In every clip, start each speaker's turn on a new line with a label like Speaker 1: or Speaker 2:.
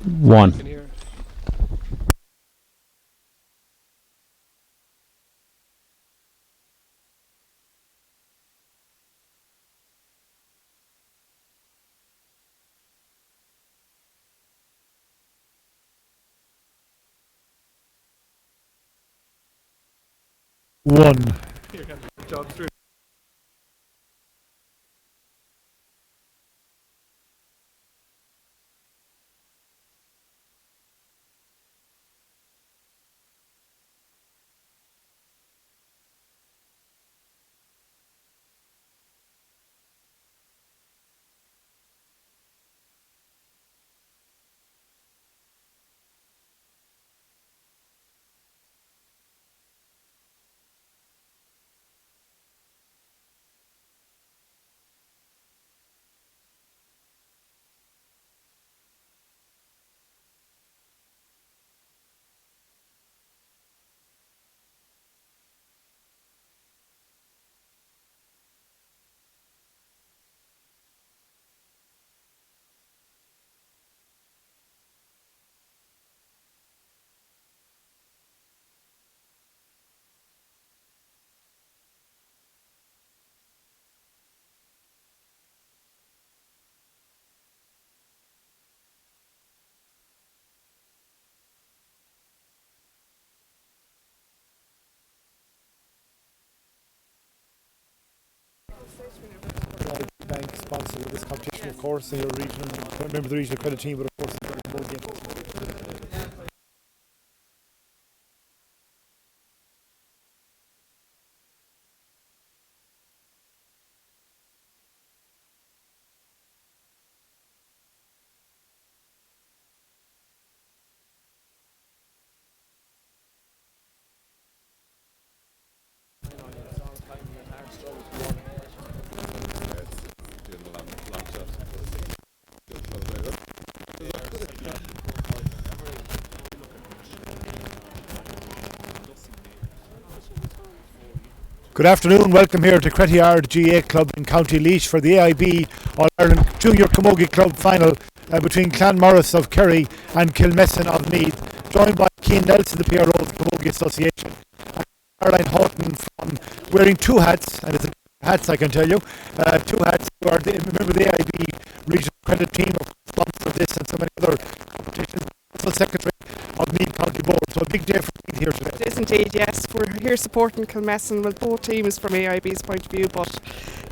Speaker 1: 1.
Speaker 2: Bank sponsor of this competition, of course, and your regional, remember the regional credit team, but of course the Camogie. Good afternoon, welcome here to Crettyard GA Club in County Laois for the AIB All-Ireland Junior Camogie Club final between Clanmaurice of Kerry and Kilmessan of Meath, joined by Cian Nelson, the PRO of the Camogie Association, and Caroline Houghton from wearing two hats, and it's hats I can tell you, two hats, who are remember the AIB Regional Credit Team, of sponsor of this and so many other competitions, also Secretary of Meath County Board, so a big day for Meath here today.
Speaker 3: It is indeed, yes. We're here supporting Kilmessan, well, both teams from AIB's point of view, but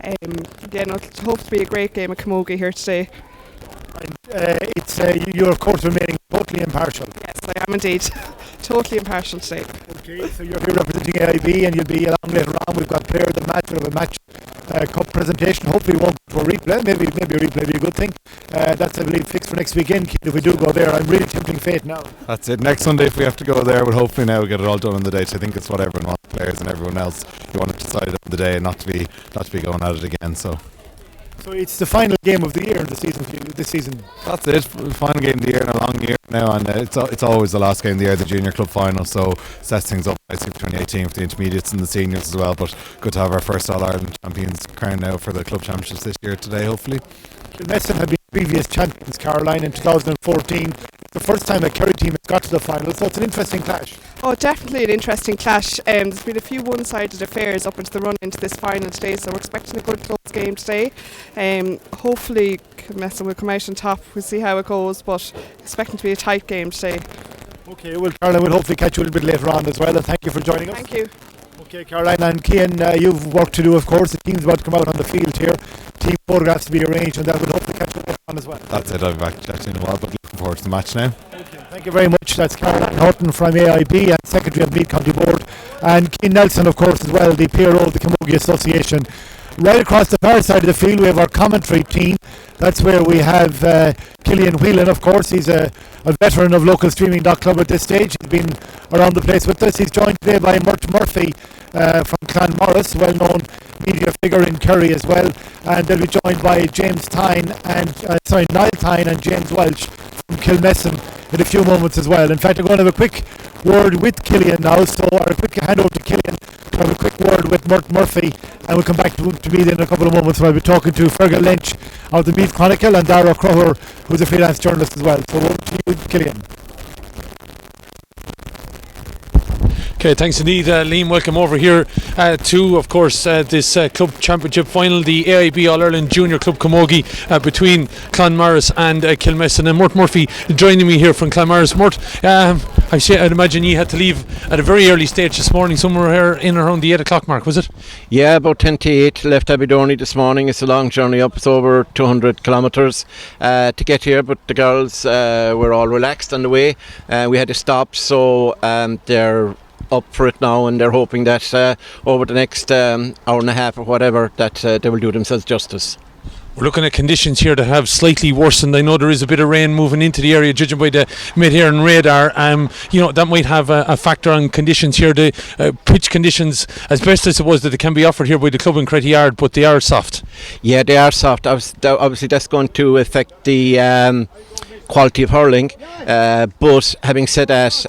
Speaker 3: again, I hope to be a great game of Camogie here today.
Speaker 2: And you're of course remaining totally impartial.
Speaker 3: Yes, I am indeed. Totally impartial today.
Speaker 2: Okay, so you're here representing AIB and you'll be along later on. We've got player of the match, we have a match cup presentation. Hopefully we won't go to a replay. Maybe a replay will be a good thing. That's I believe fixed for next weekend. If we do go there, I'm really tempting fate now.
Speaker 4: That's it. Next Sunday if we have to go there, but hopefully now we get it all done on the day. So I think it's what everyone wants, players and everyone else. You want to decide on the day and not to be going at it again. So
Speaker 2: it's the final game of the year this season.
Speaker 4: That's it. Final game of the year in a long year now, and it's always the last game of the year, the junior club final. So sets things up nicely for 2018 for the intermediates and the seniors as well. But good to have our first All-Ireland champions crowned now for the club championships this year today, hopefully.
Speaker 2: Kilmessan have been previous champions, Caroline, in 2014. It's the first time a Kerry team has got to the final, so it's an interesting clash.
Speaker 3: Oh, definitely an interesting clash. There's been a few one-sided affairs up into the run into this final today, so we're expecting a good close game today. Hopefully Kilmessan will come out on top. We'll see how it goes, but expecting to be a tight game today.
Speaker 2: Okay, well Caroline, we'll hopefully catch you a little bit later on as well, and thank you for joining us.
Speaker 3: Thank you.
Speaker 2: Okay, Caroline and Cian, you've work to do, of course. The team's about to come out on the field here. Team photographs to be arranged, and that will hopefully catch you later on as well.
Speaker 4: That's it. I'll be back chatting in a while, but looking forward to the match now.
Speaker 2: Okay, thank you very much. That's Caroline Houghton from AIB and Secretary of Meath County Board, and Cian Nelson, of course, as well, the PRO of the Camogie Association. Right across the far side of the field, we have our commentary team. That's where we have Killian Whelan, of course. He's a veteran of local streaming.club at this stage. He's been around the place with us. He's joined today by Mert Murphy from Clanmaurice, well-known media figure in Kerry as well. And they'll be joined by Niall Tyne and James Welch from Kilmessan in a few moments as well. In fact, I'm going to have a quick word with Killian now, so I'll quick hand over to Killian to have a quick word with Mert Murphy, and we'll come back to Meath in a couple of moments when I'll be talking to Fergal Lynch of the Meath Chronicle and Dara Crowher, who's a freelance journalist as well. So over to you, Killian.
Speaker 1: Okay, thanks indeed, Liam. Welcome over here to, of course, this club championship final, the AIB All-Ireland Junior Club Camogie between Clanmaurice and Kilmessan. And Mert Murphy joining me here from Clanmaurice. Mert, I'd imagine you had to leave at a very early stage this morning, somewhere here in around the 8 o'clock mark, was it?
Speaker 5: Yeah, about 10 to 8. Left Aberdeen this morning. It's a long journey up. It's over 200 kilometres to get here, but the girls were all relaxed on the way. We had to stop, so they're up for it now, and they're hoping that over the next hour and a half or whatever that they will do themselves justice.
Speaker 1: We're looking at conditions here that have slightly worsened. I know there is a bit of rain moving into the area, judging by the mid-air radar. That might have a factor on conditions here. The pitch conditions, as best I suppose that they can be offered here by the club in Cretty Yard, but they are soft. Yeah, they are soft. Obviously, that's going to affect the quality of hurling, but having said that,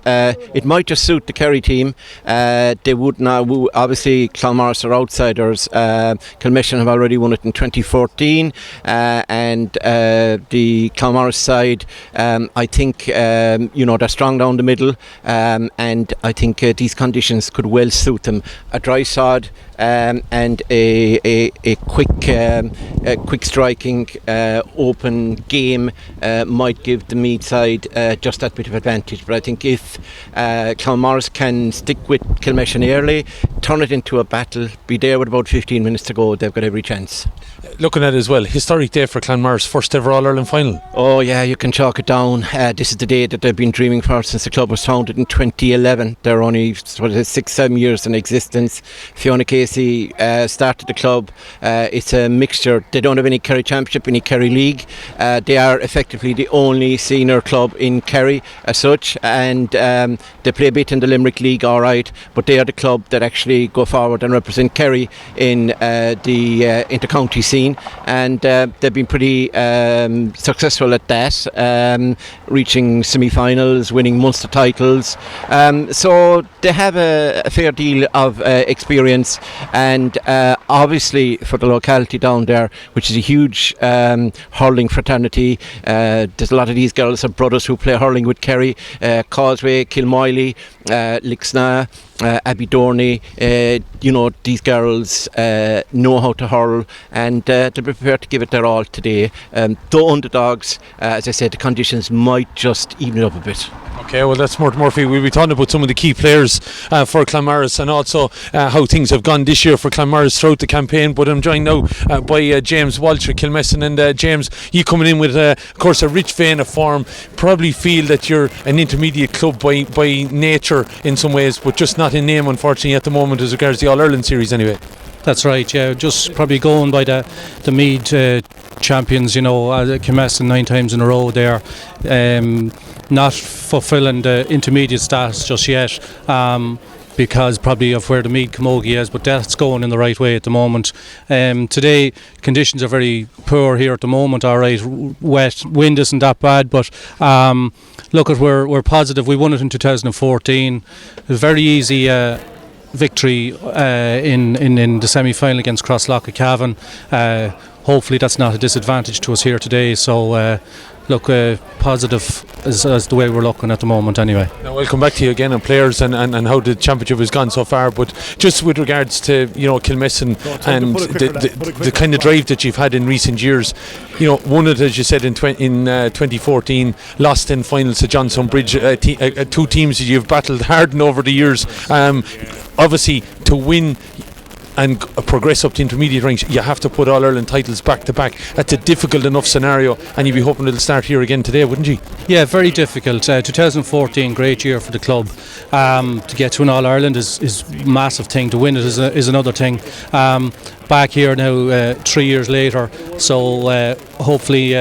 Speaker 1: it might just suit the Kerry team. They would now, obviously Clanmaurice are outsiders. Kilmessan have already won it in 2014, and the Clanmaurice side, I think they're strong down the middle, and I think these conditions could well suit them. A dry sod and a quick striking open game might give the Meath side just that bit of advantage. But I think if Clanmaurice can stick with Kilmessan early, turn it into a battle, be there with about 15 minutes to go, they've got every chance. Looking at it as well, historic day for Clanmaurice, first ever All-Ireland final. Oh yeah, you can chalk it down. This is the day that they've been dreaming for since the club was founded in 2011. They're only 6-7 years in existence. Fiona Casey started the club. It's a mixture. They don't have any Kerry Championship, any Kerry League. They are effectively the only senior club in Kerry as such, and they play a bit in the Limerick League, alright, but they are the club that actually go forward and represent Kerry in the inter-county scene, and they've been pretty successful at that, reaching semi-finals, winning Munster titles, so they have a fair deal of experience, and obviously for the locality down there, which is a huge hurling fraternity, there's a lot of these girls have brothers who play hurling with Kerry, Causeway, Kilmessan, Lixna, Aberdeen. These girls know how to hurl, and they're prepared to give it their all today. The underdogs, as I said, the conditions might just even it up a bit. Okay, well that's Mert Murphy. We'll be talking about some of the key players for Clanmaurice, and also how things have gone this year for Clanmaurice throughout the campaign. But I'm joined now by James Walsh of Kilmessan, and James, you coming in with of course a rich vein of form. Probably feel that you're an intermediate club by nature in some ways, but just not in name unfortunately at the moment as regards the All-Ireland series anyway.
Speaker 6: That's right, yeah. Just probably going by the Meath champions, Kilmessan 9 times in a row there. Not fulfilling the intermediate status just yet, because probably of where the Meath Camogie is, but that's going in the right way at the moment. Today conditions are very poor here at the moment, alright, wet, wind isn't that bad, but we're positive. We won it in 2014. It was a very easy victory in the semi-final against Crosslock at Cavan. Hopefully that's not a disadvantage to us here today, so positive as the way we're looking at the moment anyway.
Speaker 1: Now we'll come back to you again on players and how the championship has gone so far, but just with regards to Kilmessan and the kind of drive that you've had in recent years, won it as you said in 2014, lost in finals to Johnson Bridge, two teams that you've battled hard in over the years. Obviously to win and progress up to intermediate ranks, you have to put All-Ireland titles back to back. That's a difficult enough scenario, and you'd be hoping it'll start here again today, wouldn't you?
Speaker 6: Yeah, very difficult. 2014, great year for the club. To get to an All-Ireland is a massive thing. To win it is another thing. Back here now 3 years later, so hopefully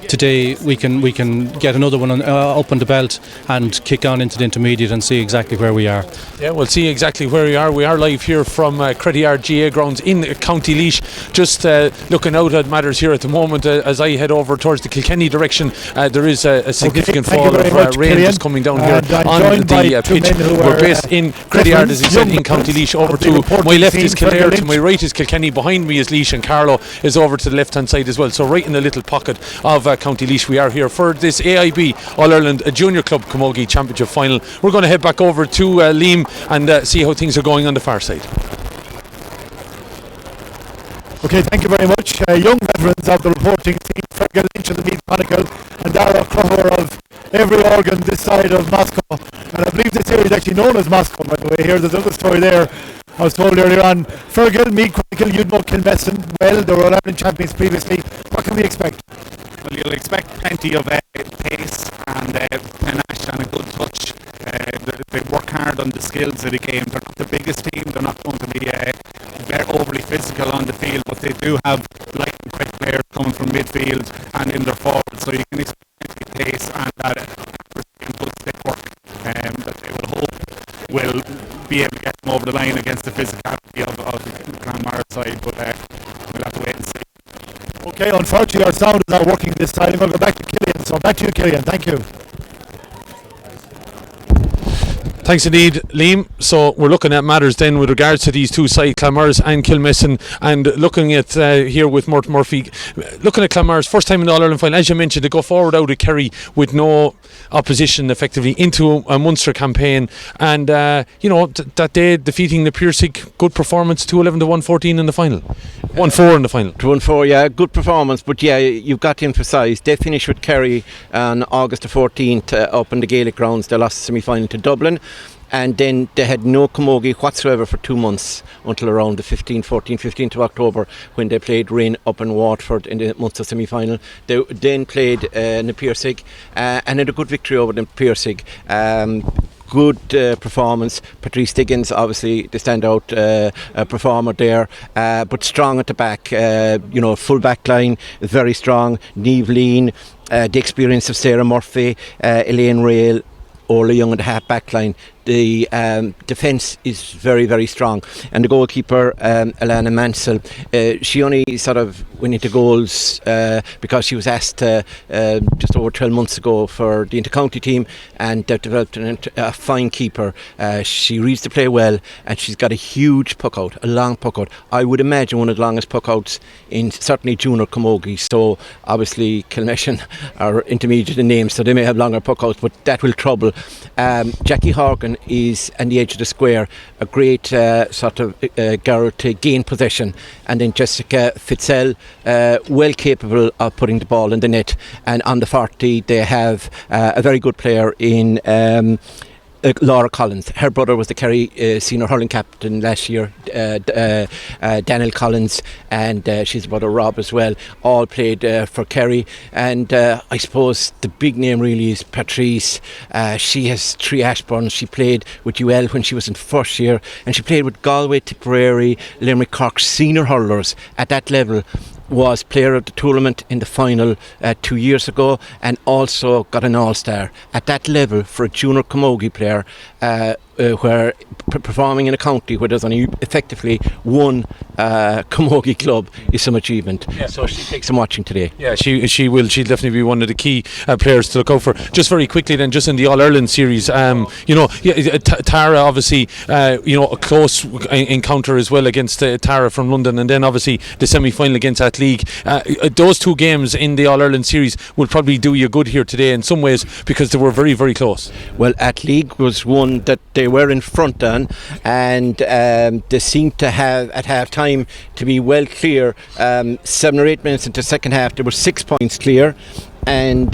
Speaker 6: today we can get another one up on the belt and kick on into the intermediate and see exactly where we are.
Speaker 1: Yeah, we'll see exactly where we are. We are live here from Crettyard GA grounds in County Laois. Just looking out at matters here at the moment as I head over towards the Kilkenny direction. There is a significant fall of rain just coming down here on the pitch. We're based in Crettyard, as he said, in County Laois. Over to my left is Kildare, to my right is Kilkenny, behind me is Laois, and Carlow is over to the left hand side as well. So right in the little pocket of County Laois we are here for this AIB All-Ireland Junior Club Camogie Championship final. We're going to head back over to Liam and see how things are going on the far side.
Speaker 2: Okay, thank you very much. Young veterans of the reporting team, Fergal Lynch of the Meath Chronicle and Dara Crower of every organ this side of Moscow. And I believe this area is actually known as Moscow, by the way. Here's another story there. I was told earlier on, Fergal, Meath Chronicle, you'd know Kilmessan well. They were All-Ireland champions previously. What can we expect?
Speaker 7: Well, you'll expect plenty of pace and panache and a good touch. They work hard on the skills of the game. They're not the biggest team. They're not going to be very overly physical on the field, but they do have light and quick players coming from midfield and in their forward. So you can expect plenty of pace and good stick work that they will hope will be able to get them over the line against the physicality of the Clanmaurice side. But we'll have to wait and see.
Speaker 2: Okay, unfortunately our sound is not working this time. I'm going to go back to Killian. So back to you, Killian. Thank you.
Speaker 1: Thanks indeed, Liam. So we're looking at matters then with regards to these two sides, Clanmaurice and Kilmessan, and looking at here with Morton Murphy, looking at Clanmaurice, first time in the All-Ireland final, as you mentioned, to go forward out of Kerry with no opposition effectively into a Munster campaign, and that day defeating the Piercig, good performance, 2-11 to 1-14 in the final, 1-4 in the final.
Speaker 5: 1-4, yeah, good performance, but yeah, you've got to emphasise they finished with Kerry on August the 14th up in the Gaelic grounds. They lost the semi-final to Dublin, and then they had no camogie whatsoever for 2 months until around the 15th of October, when they played Rain up in Waterford in the Munster semi-final. They then played in the Piercig and had a good victory over the Piercig. Good performance. Patrice Diggins, obviously the standout performer there, but strong at the back. Full back line, very strong. Niamh Lean, the experience of Sarah Murphy, Elaine Rail, Orla Young at the half back line. The defence is very, very strong, and the goalkeeper Alana Mansell, she only sort of went into goals because she was asked just over 12 months ago for the intercounty team, and they've developed a fine keeper. She reads the play well, and she's got a huge puck out, a long puck out. I would imagine one of the longest puck outs in certainly junior camogie. So obviously Kilmessan are intermediate in names, so they may have longer puck outs, but that will trouble. Jackie Horgan is on the edge of the square, a great sort of girl to gain possession, and then Jessica Fitzell, well capable of putting the ball in the net. And on the 40 they have a very good player in Laura Collins. Her brother was the Kerry senior hurling captain last year, Daniel Collins, and she's brother Rob as well. All played for Kerry, and I suppose the big name really is Patrice. She has 3 Ashbournes. She played with UL when she was in first year, and she played with Galway, Tipperary, Limerick, Cork senior hurlers at that level. Was player of the tournament in the final 2 years ago, and also got an all-star at that level for a junior camogie player, where performing in a county where there's only effectively one camogie club is some achievement. Yeah. So she takes some watching today.
Speaker 1: Yeah, she will. She'll definitely be one of the key players to look out for. Just very quickly then, just in the All-Ireland series, Tara obviously, a close encounter as well against Tara from London, and then obviously the semi-final against League. Those 2 games in the All-Ireland series will probably do you good here today in some ways, because they were very, very close.
Speaker 5: Well, League was one that they were in front on, and they seemed to have at half time to be well clear. 7 or 8 minutes into the second half they were 6 points clear, and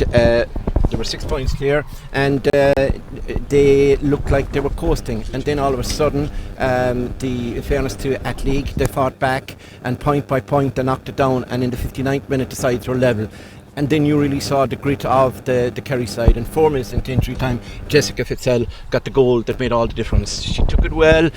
Speaker 5: they looked like they were coasting, and then all of a sudden, in fairness to League, they fought back, and point by point they knocked it down, and in the 59th minute the sides were level. And then you really saw the grit of the Kerry side. And 4 minutes into injury time, Jessica Fitzell got the goal that made all the difference. She took it well,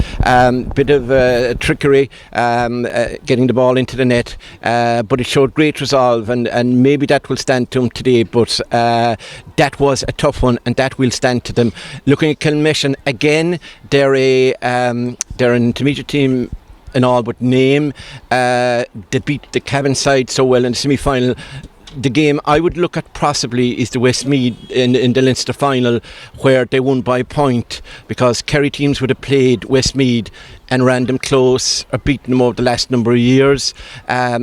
Speaker 5: bit of trickery, getting the ball into the net, but it showed great resolve, and maybe that will stand to them today. But that was a tough one, and that will stand to them. Looking at Kilmessan again, they're an intermediate team in all but name. They beat the Cavan side so well in the semi-final. The game I would look at possibly is the Westmeath in the Leinster final, where they won by a point, because Kerry teams would have played Westmeath and ran them close or beaten them over the last number of years.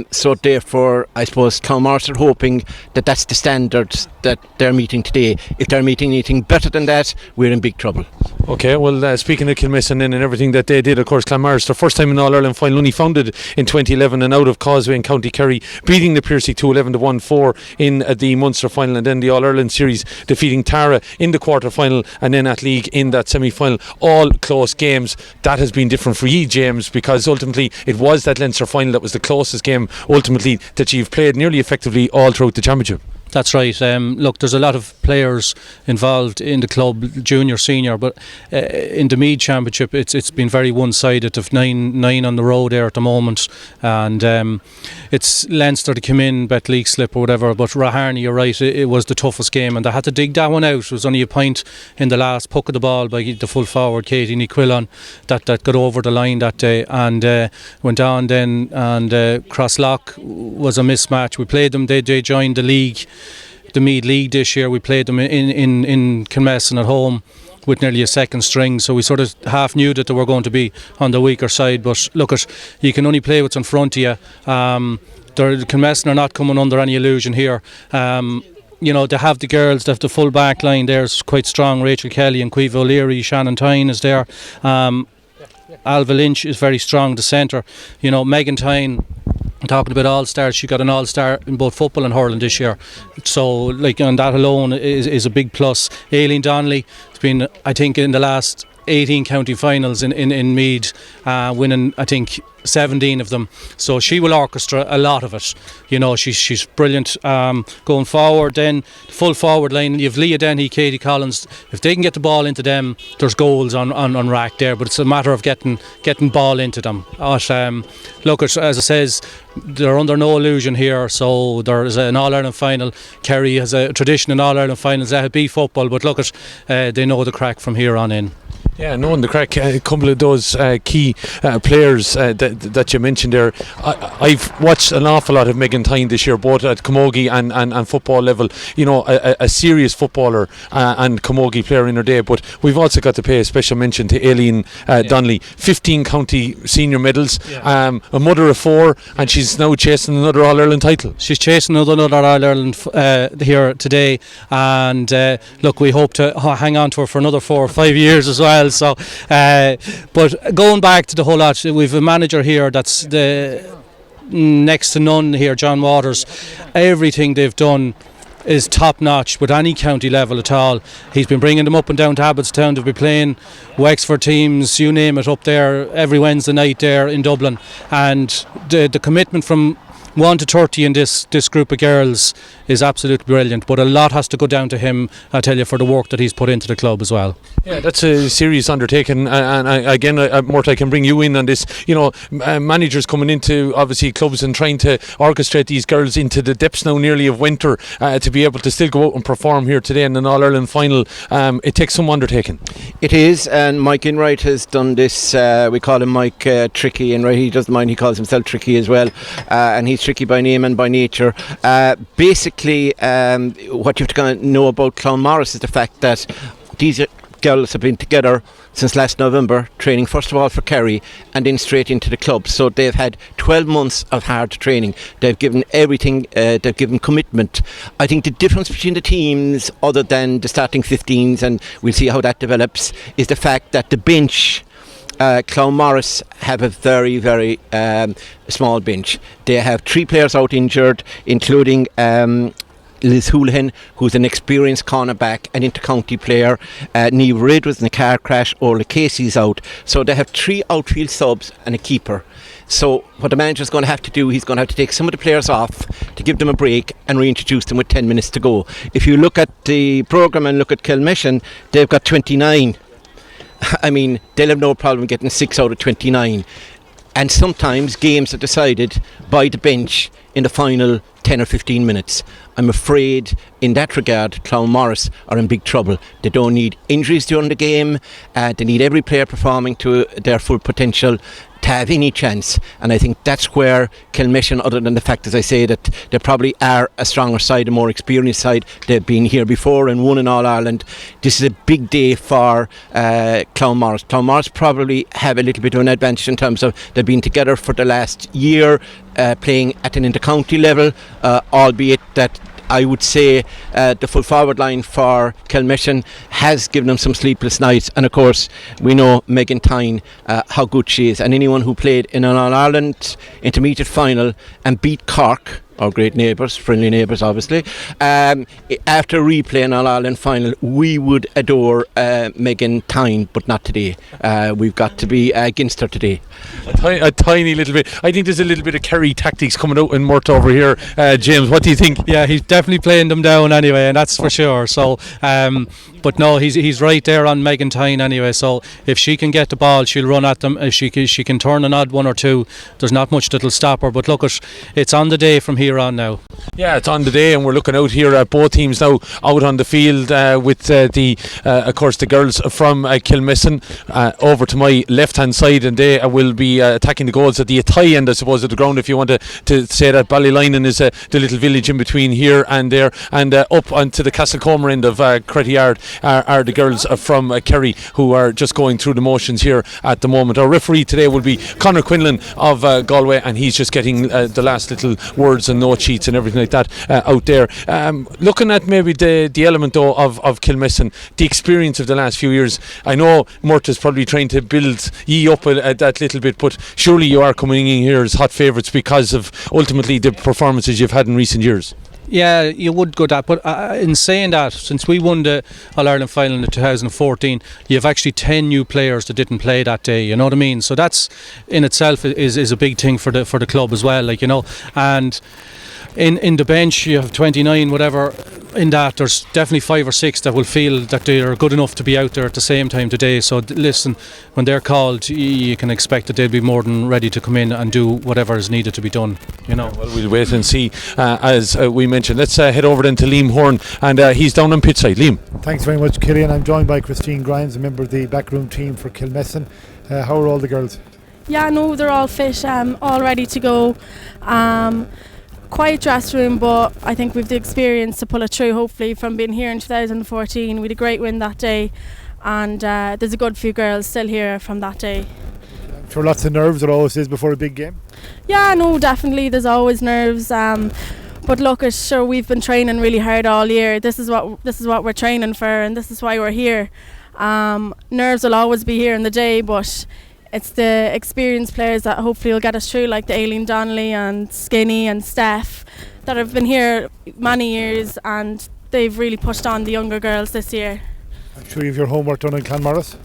Speaker 5: So therefore, I suppose Clanmaurice are hoping that that's the standard that they're meeting today. If they're meeting anything better than that, we're in big trouble.
Speaker 1: Okay, well, speaking of Kilmessan and everything that they did, of course, Clanmaurice, their first time in All-Ireland final, only founded in 2011 and out of Causeway in County Kerry, beating the Piercy 2-11-1-4 in the Munster final, and then the All-Ireland series, defeating Tara in the quarter-final, and then at League in that semi-final. All close games. That has been different for you, James, because ultimately it was that Leinster final that was the closest game ultimately that you've played nearly effectively all throughout the championship.
Speaker 6: That's right. Look, there's a lot of players involved in the club, junior, senior, but in the Meath Championship, it's been very one-sided. Of nine on the road there at the moment, and it's Leinster to come in, bet league slip or whatever. But Raharney, you're right, it was the toughest game, and they had to dig that one out. It was only a point in the last puck of the ball by the full forward Katie Niquillon that got over the line that day, and went on then. And Crosslock was a mismatch. We played them. They joined the league. The Meath League this year. We played them in Kilmessan at home with nearly a second string, so we sort of half knew that they were going to be on the weaker side. But look, you can only play what's in front of you. Kilmessan are not coming under any illusion here. You know, they have the girls, they have the full back line there's quite strong. Rachel Kelly and Quiva O'Leary, Shannon Tyne is there. Alva Lynch is very strong, the centre. You know, Megan Tyne, talking about all-stars, she got an all-star in both football and hurling this year, so like, and that alone is a big plus. Aileen Donnelly has been, I think, in the last 18 county finals in Meath, winning I think 17 of them, so she will orchestra a lot of it. You know, she's brilliant. Going forward then, full forward line, you have Leah Denny, Katie Collins. If they can get the ball into them, there's goals on rack there, but it's a matter of getting ball into them. But look, as I says, they're under no illusion here, so there's an All-Ireland final. Kerry has a tradition in All-Ireland finals, AIB football, but look, they know the crack from here on in.
Speaker 1: Yeah, knowing the crack, a couple of those key players that you mentioned there. I've watched an awful lot of Megan Tyne this year, both at Camogie and football level. You know, a serious footballer and Camogie player in her day. But we've also got to pay a special mention to Aileen Donnelly. 15 county senior medals, a mother of 4, and she's now chasing another All-Ireland title. She's chasing another All-Ireland here today, and look, we hope to hang on to her for another 4 or 5 years as well. So, but going back to the whole lot, we've a manager here that's the next to none here, John Waters. Everything they've done is top notch with any county level at all. He's been bringing them up and down to Abbottstown. They'll be playing Wexford teams, you name it, up there every Wednesday night there in Dublin. And the commitment from 1 to 30 in this group of girls is absolutely brilliant, but a lot has to go down to him, I tell you, for the work that he's put into the club as well. Yeah, that's a serious undertaking, and again, Mort, I can bring you in on this. You know, managers coming into obviously clubs and trying to orchestrate these girls into the depths now nearly of winter to be able to still go out and perform here today in an All-Ireland final. It takes some undertaking. It is, and Mike Enright has done this. We call him Mike Tricky, and he doesn't mind, he calls himself Tricky as well, and he's tricky by name and by nature. Basically, what you have to know about Clanmaurice is the fact that these girls have been together since last November, training first of all for Kerry and then straight into the club. So they've had 12 months of hard training. They've given everything, they've given commitment. I think the difference between the teams, other than the starting 15s, and we'll see how that develops, is the fact that the bench, Clanmaurice have a very, very small bench. They have 3 players out injured, including Liz Houlihan, who's an experienced cornerback, an inter-county player. Niamh Reid was in a car crash. Orla Casey's out. So they have 3 outfield subs and a keeper.
Speaker 5: So what the manager's going to have to do, he's going to have to take some of the players off to give them a break and reintroduce them with 10 minutes to go. If you look at the programme and look at Kilmessan, they've got 29. I mean, they'll have no problem getting 6 out of 29. And sometimes games are decided by the bench in the final 10 or 15 minutes. I'm afraid in that regard Clanmaurice are in big trouble. They don't need injuries during the game. They need every player performing to their full potential to have any chance, and I think that's where Kilmessan, other than the fact, as I say, that they probably are a stronger side, a more experienced side, they've been here before and won in All-Ireland. This is a big day for Clanmaurice. Clanmaurice probably have a little bit of an advantage in terms of they've been together for the last year, playing at an inter-county level, albeit that I would say the full forward line for Kilmessan has given them some sleepless nights, and of course we know Megan Tyne, how good she is, and anyone who played in an All-Ireland intermediate final and beat Cork, our great neighbours, friendly neighbours obviously, after replaying an All-Ireland final, we would adore Megan Tyne, but not today. We've got to be against her today.
Speaker 1: A tiny little bit. I think there's a little bit of Kerry tactics coming out in Meath over here. James, what do you think?
Speaker 6: Yeah, he's definitely playing them down anyway, and that's for sure. So, but no, he's right there on Megan Tyne anyway. So if she can get the ball, she'll run at them. If she can turn an odd one or two, there's not much that'll stop her. But look, it's on the day from here on now.
Speaker 1: Yeah, it's on the day, and we're looking out here at both teams now out on the field with of course, the girls from Kilmessan over to my left-hand side, and they will be attacking the goals at the Athy end, I suppose, of the ground, if you want to say that. Ballylinan is the little village in between here and there, and up onto the Castlecomer end of Cretty are the girls from Kerry, who are just going through the motions here at the moment. Our referee today will be Conor Quinlan of Galway, and he's just getting the last little words and note sheets and everything like that out there. Looking at maybe the element though of Kilmessan, the experience of the last few years, I know Meath is probably trying to build ye up that little bit, but surely you are coming in here as hot favourites because of ultimately the performances you've had in recent years.
Speaker 6: Yeah, you would go that, but in saying that, since we won the All-Ireland final in 2014, you have actually 10 new players that didn't play that day, you know what I mean? So that's in itself is a big thing for the club as well, like, you know. And in the bench you have 29 whatever. In that there's definitely 5 or 6 that will feel that they're good enough to be out there at the same time today. So listen, when they're called, you can expect that they'll be more than ready to come in and do whatever is needed to be done, you know.
Speaker 1: Well, we'll wait and see. As we mentioned, let's head over then to Liam Horn, and he's down on pitch side. Liam.
Speaker 2: Thanks very much, Killian. I'm joined by Christine Grimes, a member of the backroom team for Kilmessan. How are all the girls?
Speaker 8: Yeah, no, they're all fit, all ready to go. Quiet dressing room, but I think we've the experience to pull it through, hopefully, from being here in 2014. We had a great win that day, and there's a good few girls still here from that day.
Speaker 2: I'm sure lots of nerves, there always is before a big game.
Speaker 8: Yeah, no, definitely, there's always nerves. But look, sure, we've been training really hard all year. This is what we're training for, and this is why we're here. Nerves will always be here in the day, but it's the experienced players that hopefully will get us through, like the Aileen Donnelly and Skinny and Steph, that have been here many years, and they've really pushed on the younger girls this year.
Speaker 2: I'm sure you have your homework done in Clanmaurice.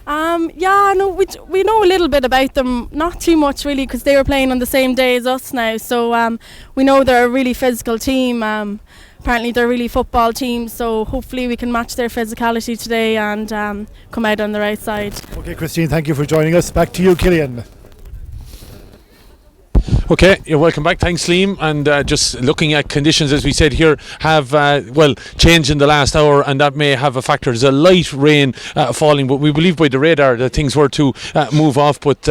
Speaker 8: Yeah, no, we know a little bit about them, not too much really, because they were playing on the same day as us now. So we know they're a really physical team. Apparently they're really football teams, so hopefully we can match their physicality today and come out on the right side.
Speaker 2: Okay, Christine, thank you for joining us. Back to you, Killian.
Speaker 1: Okay, you're welcome back. Thanks, Liam. And just looking at conditions, as we said here, have changed in the last hour, and that may have a factor. There's a light rain falling, but we believe by the radar that things were to move off. But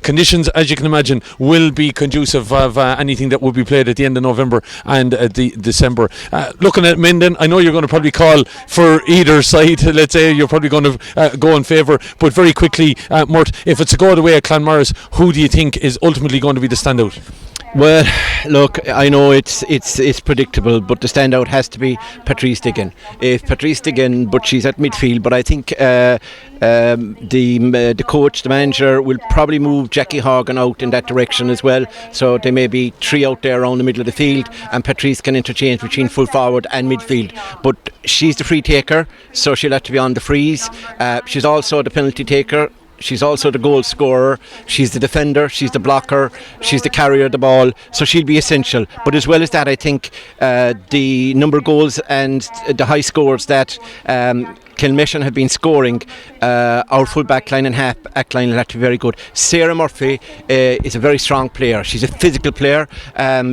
Speaker 1: conditions, as you can imagine, will be conducive of anything that will be played at the end of November and the December. Looking at Menden, I know you're going to probably call for either side. Let's say you're probably going to go in favour. But very quickly, Mort, if it's a go away at Clanmaurice, who do you think is ultimately going to be the standout?
Speaker 5: Well, look, I know it's predictable, but the standout has to be Patrice Diggin. If Patrice Diggin, but she's at midfield, but I think the coach, the manager, will probably move Jackie Horgan out in that direction as well. So there may be 3 out there around the middle of the field, and Patrice can interchange between full forward and midfield. But she's the free taker, so she'll have to be on the frees. She's also the penalty taker. She's also the goal scorer. She's the defender. She's the blocker. She's the carrier of the ball. So she'll be essential. But as well as that, I think the number of goals and the high scores that Kilmessan have been scoring, our full back line and half back line will have to be very good. Sarah Murphy is a very strong player. She's a physical player,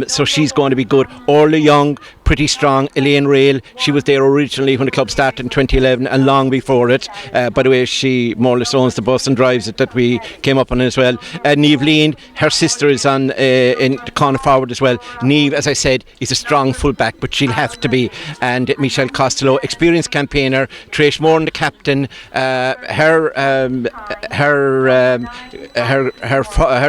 Speaker 5: so she's going to be good. Orla Young, pretty strong. Elaine Rail, she was there originally when the club started in 2011 and long before it. By the way, she more or less owns the bus and drives it that we came up on as well. Niamh Lean, her sister is on in the corner forward as well. Niamh, as I said, is a strong full back, but she'll have to be. And Michelle Costello, experienced campaigner. Trish Moran, the captain. Her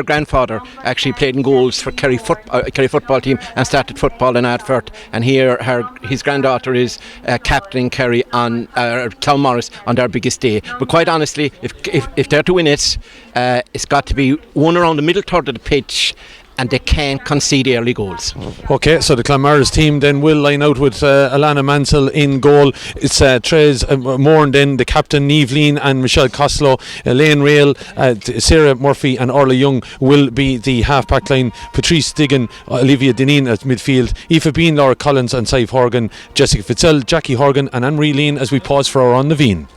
Speaker 5: grandfather actually played in goals for Kerry football team and started football in Ardfert. And here his granddaughter is captaining Kerry on Clanmaurice on their biggest day. But quite honestly, if they're to win it, it's got to be one around the middle third of the pitch, and they can't concede early goals.
Speaker 1: Okay, so the Clanmaurice team then will line out with Alana Mansell in goal. It's Trez Moran, then the captain Niamh Lean and Michelle Costello. Elaine Rail, Sarah Murphy and Orla Young will be the half-back line. Patrice Diggin, Olivia Dineen at midfield. Aoife Bean, Laura Collins and Sive Horgan. Jessica Fitzell, Jackie Horgan and Anne-Marie Lean as we pause for our On the Veen.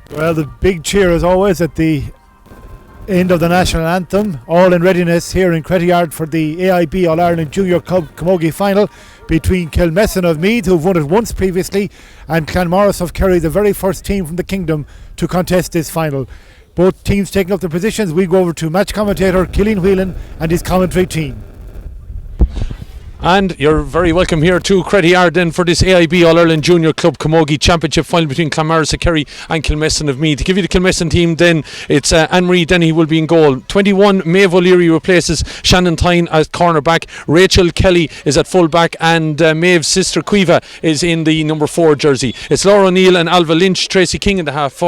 Speaker 2: Well, the big cheer as always at the end of the national anthem, all in readiness here in Crettyard for the AIB All-Ireland Junior Club Camogie final between Kilmessan of Meath, who've won it once previously, and Clanmaurice of Kerry, the very first team from the kingdom to contest this final. Both teams taking up their positions. We go over to match commentator Killian Whelan and his commentary team.
Speaker 1: And you're very welcome here to Crettyard then for this AIB All-Ireland Junior Club Camogie Championship final between Clanmaurice of Kerry and Kilmessan of Meath. To give you the Kilmessan team then, it's Anne-Marie Denny will be in goal. 21, Maeve O'Leary replaces Shannon Tyne as cornerback. Rachel Kelly is at full back, and Maeve's sister Quiva is in the number 4 jersey. It's Laura O'Neill and Alva Lynch, Tracy King in the half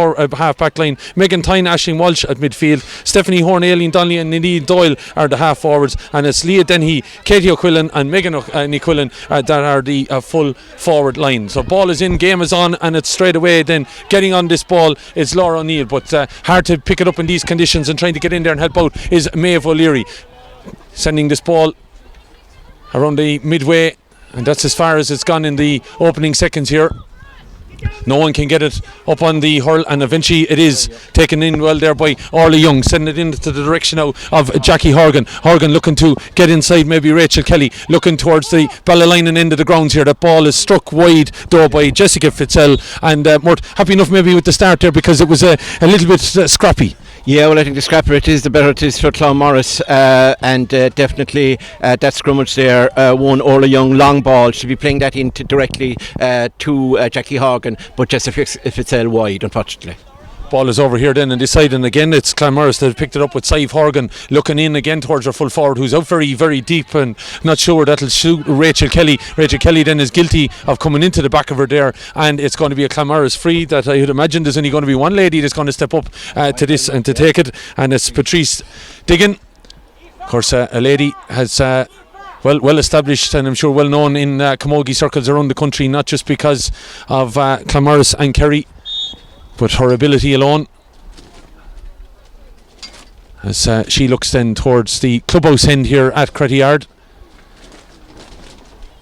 Speaker 1: back line. Megan Tyne, Aisling Walsh at midfield. Stephanie Horn, Aileen Donnelly and Nadine Doyle are the half forwards, and it's Leah Dennehy, Katie O'Quillan and Megan Niquillan that are the full forward line. So ball is in, game is on, and it's straight away then getting on this ball is Laura O'Neill, but hard to pick it up in these conditions, and trying to get in there and help out is Maeve O'Leary, sending this ball around the midway, and that's as far as it's gone in the opening seconds here. No one can get it up on the hurl, and eventually it is taken in well there by Orla Young, sending it into the direction now of Jackie Horgan. Horgan looking to get inside, maybe Rachel Kelly looking towards the Ballylinen end of the grounds here. That ball is struck wide though by Jessica Fitzell, and Mort, happy enough maybe with the start there because it was a little bit scrappy.
Speaker 5: Yeah, well, I think the scrapper it is, the better it is for Clanmaurice, and definitely that scrummage there won Orla Young long ball. She'll be playing that in directly to Jackie Horgan, but just if it's wide, unfortunately.
Speaker 1: Ball is over here then and this side, and again it's Clanmaurice that have picked it up with Sive Horgan looking in again towards her full forward, who's out very, very deep and not sure that'll suit Rachel Kelly. Rachel Kelly then is guilty of coming into the back of her there, and it's going to be a Clanmaurice free that I would imagine there's only going to be one lady that's going to step up to this and to take it, and it's Patrice Diggin. Of course, a lady has well established and I'm sure well known in camogie circles around the country, not just because of Clanmaurice and Kerry, but her ability alone, as she looks then towards the clubhouse end here at Crettyard.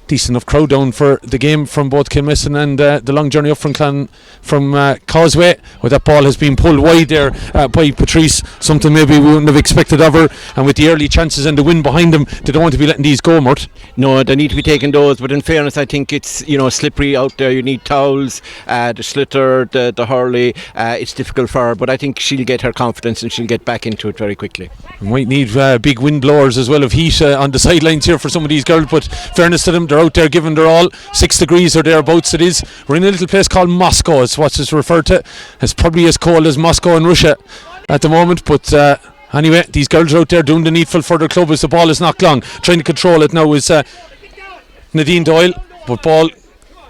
Speaker 1: decent enough crowd down for the game from both Kilmessan and the long journey up from Causeway. Where that ball has been pulled wide there by Patrice, something maybe we wouldn't have expected of her, and with the early chances and the wind behind them, they don't want to be letting these go, Mort.
Speaker 5: No, they need to be taking those, but in fairness I think it's slippery out there. You need towels, the sliotar, the hurley. It's difficult for her, but I think she'll get her confidence and she'll get back into it very quickly.
Speaker 1: We might need big wind blowers as well of heat on the sidelines here for some of these girls, but fairness to them, they're out there giving their all. 6 degrees or thereabouts it is. We're in a little place called Moscow, it's what it's referred to. It's probably as cold as Moscow in Russia at the moment, but anyway, these girls are out there doing the needful for their club as the ball is knocked long. Trying to control it now is Nadine Doyle, but ball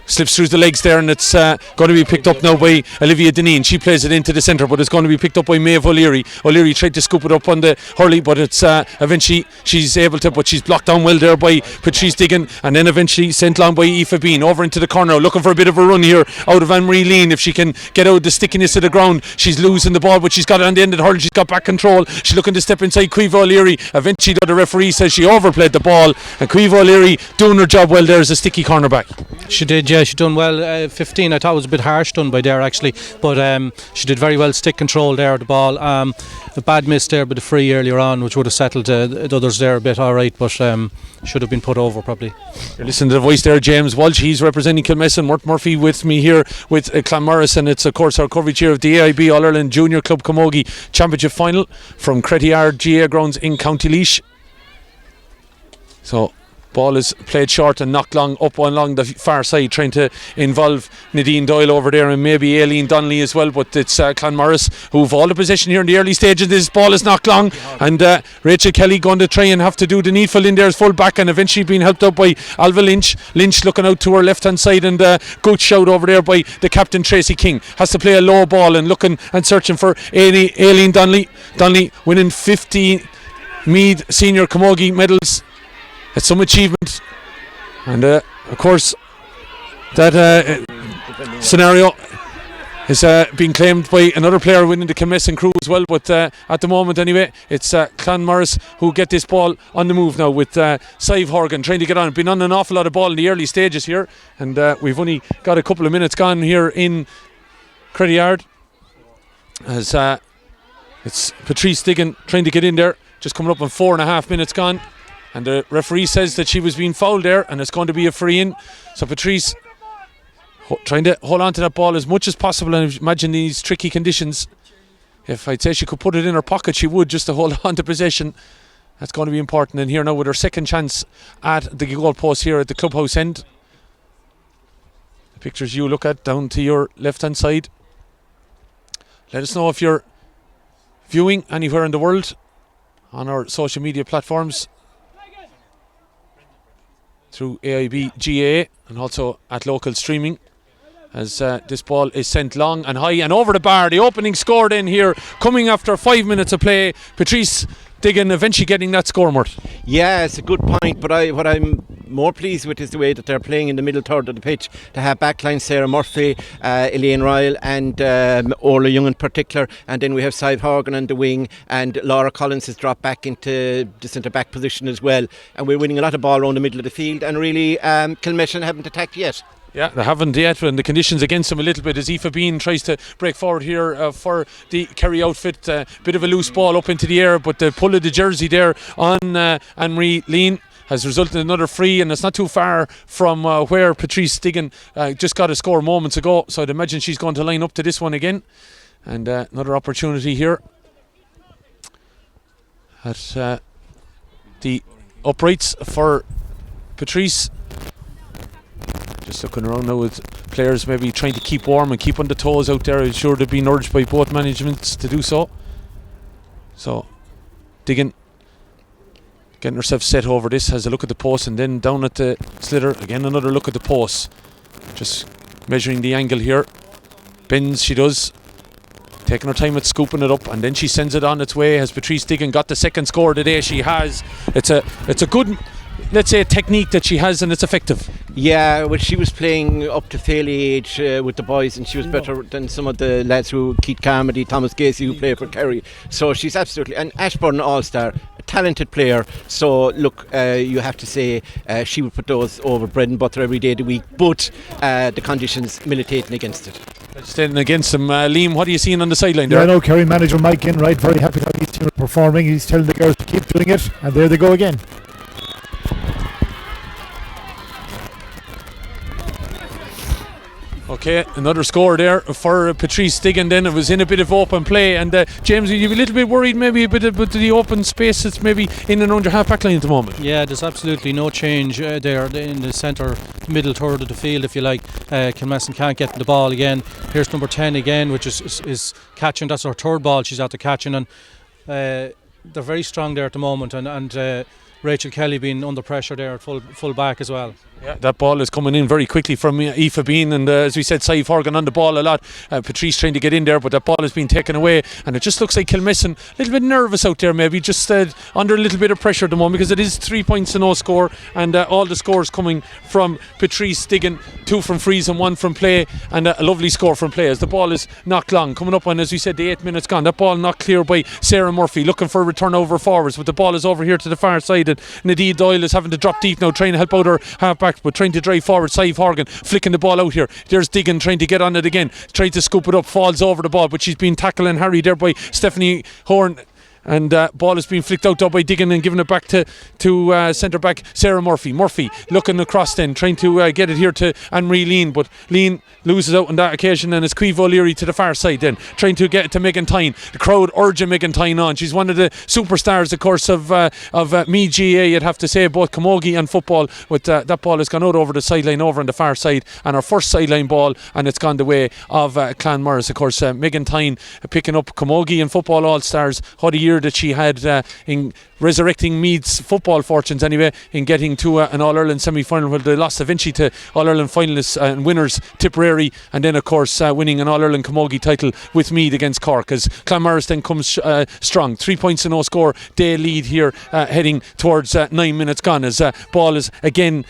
Speaker 1: slips through the legs there, and it's going to be picked up now by Olivia Deneen. She plays it into the centre, but it's going to be picked up by Maeve O'Leary. O'Leary tried to scoop it up on the hurley, but it's eventually she's able to, but she's blocked down well there by Patrice Diggin, and then eventually sent long by Aoife Bean over into the corner, looking for a bit of a run here out of Anne-Marie Lean. If she can get out the stickiness of the ground, she's losing the ball, but she's got it on the end of the hurley. She's got back control. She's looking to step inside Caoimhe O'Leary. Eventually the referee says she overplayed the ball, and Caoimhe O'Leary doing her job well there as a sticky cornerback.
Speaker 6: She did, yeah, she done well. 15 I thought was a bit harsh done by there actually, but she did very well, stick control there of the ball. A bad miss there but the free earlier on, which would have settled the others there a bit alright, but should have been put over probably.
Speaker 1: You're listening to the voice there, James Walsh. He's representing Kilmessan. Mort Murphy with me here with Clanmaurice, and it's of course our coverage here of the AIB All-Ireland Junior Club Camogie Championship Final from Cretty Yard GA grounds in County Laois. So ball is played short and knocked long up along the far side, trying to involve Nadine Doyle over there and maybe Aileen Donnelly as well, but it's Clanmaurice who've all the possession here in the early stages. This ball is knocked long, and Rachel Kelly going to try and have to do the needful in there as full back, and eventually being helped out by Alva Lynch looking out to her left hand side, and good shout over there by the captain Tracy King. Has to play a low ball and looking and searching for Aileen Donnelly winning 50 Meath senior camogie medals. It's some achievement, and of course that scenario is being claimed by another player winning the Kilmessan crew as well, but at the moment anyway it's Clanmaurice who get this ball on the move now with Sive Horgan trying to get on. Been on an awful lot of ball in the early stages here, and we've only got a couple of minutes gone here in Cretty Yard as it's Patrice Diggin trying to get in there, just coming up on 4.5 minutes gone. And the referee says that she was being fouled there, and it's going to be a free in. So Patrice trying to hold on to that ball as much as possible, and imagine these tricky conditions. If I'd say she could put it in her pocket, she would, just to hold on to possession. That's going to be important. And here now with her second chance at the goal post here at the clubhouse end. The pictures you look at down to your left hand side. Let us know if you're viewing anywhere in the world on our social media platforms through AIB GA and also at local streaming, as this ball is sent long and high and over the bar. The opening score then here, coming after 5 minutes of play. Patrice Diggin eventually getting that score, Mort.
Speaker 5: Yeah, it's a good point, but what I'm more pleased with is the way that they're playing in the middle third of the pitch. To have backline Sarah Murphy, Elaine Ryle and Orla Young in particular, and then we have Sive Horgan on the wing, and Laura Collins has dropped back into the centre back position as well, and we're winning a lot of ball around the middle of the field, and really Kilmessan haven't attacked yet. Yeah,
Speaker 1: they haven't yet, and the conditions against them a little bit as Aoife Bean tries to break forward here for the Kerry outfit. Bit of a loose ball up into the air, but the pull of the jersey there on Anne-Marie Lean has resulted in another free, and it's not too far from where Patrice Diggin just got a score moments ago, so I'd imagine she's going to line up to this one again. And another opportunity here at the uprights for Patrice. Just looking around now with players maybe trying to keep warm and keep on the toes out there. I'm sure they've been urged by both managements to do so. So Diggin getting herself set over this, has a look at the post, and then down at the sliotar again, another look at the post, just measuring the angle here. Bends, she does, taking her time at scooping it up, and then she sends it on its way. Has Patrice Diggin got the second score today? She has. It's a good, let's say, a technique that she has, and it's effective.
Speaker 5: Yeah, well, she was playing up to fairly age with the boys, and she was better than some of the lads who, Keith Carmody, Thomas Casey, who play for Kerry. So she's absolutely an Ashbourne All-Star, talented player. So look, you have to say she would put those over bread and butter every day of the week, but the conditions militating against it.
Speaker 1: Standing against him, Liam, what are you seeing on the sideline there?
Speaker 2: Yeah, I know Kerry manager Mike Enright very happy that his team are performing. He's telling the girls to keep doing it, and there they go again.
Speaker 1: Okay, another score there for Patrice Diggin. Then it was in a bit of open play, and James, you're a little bit worried maybe a bit about the open space that's maybe in and around your half back line at the moment.
Speaker 6: Yeah, there's absolutely no change there in the centre, middle third of the field, if you like. Kilmessan can't get the ball again. Here's number 10 again, which is catching. That's her third ball she's after catching, and they're very strong there at the moment, and Rachel Kelly being under pressure there at full back as well.
Speaker 1: Yeah, that ball is coming in very quickly from Aoife Bean, and as we said, Sive Horgan on the ball a lot. Patrice trying to get in there, but that ball has been taken away, and it just looks like Kilmessan a little bit nervous out there, maybe just under a little bit of pressure at the moment, because it is 3 points to no score, and all the scores coming from Patrice Diggin, 2 from frees and 1 from play, and a lovely score from play as the ball is knocked long, coming up on, as we said, the 8 minutes gone. That ball knocked clear by Sarah Murphy, looking for a return over forwards, but the ball is over here to the far side, and Nadine Doyle is having to drop deep now, trying to help out her half back, but trying to drive forward. Sive Horgan flicking the ball out here. There's Diggin trying to get on it again, trying to scoop it up, falls over the ball, but she's been tackled and harried there by Stephanie Horn. And ball has been flicked out by Diggin and given it back to centre back Sarah Murphy. Murphy looking across then, trying to get it here to Anne-Marie Lean, but Lean loses out on that occasion, and it's Caoimhe O'Leary to the far side then, trying to get it to Megan Tyne. The crowd urging Megan Tyne on. She's one of the superstars, of course, of Meath GAA, you'd have to say, both Camogie and football. But that ball has gone out over the sideline over on the far side, and our first sideline ball, and it's gone the way of Clanmaurice. Of course, Megan Tyne picking up Camogie and football all-stars. What a year that she had in resurrecting Meath's football fortunes anyway, in getting to an All-Ireland semi-final, where they lost eventually to All-Ireland finalists and winners Tipperary, and then of course winning an All-Ireland Camogie title with Meath against Cork, as Clanmaurice then comes strong. 3 points to no score, they lead here heading towards 9 minutes gone, as ball is again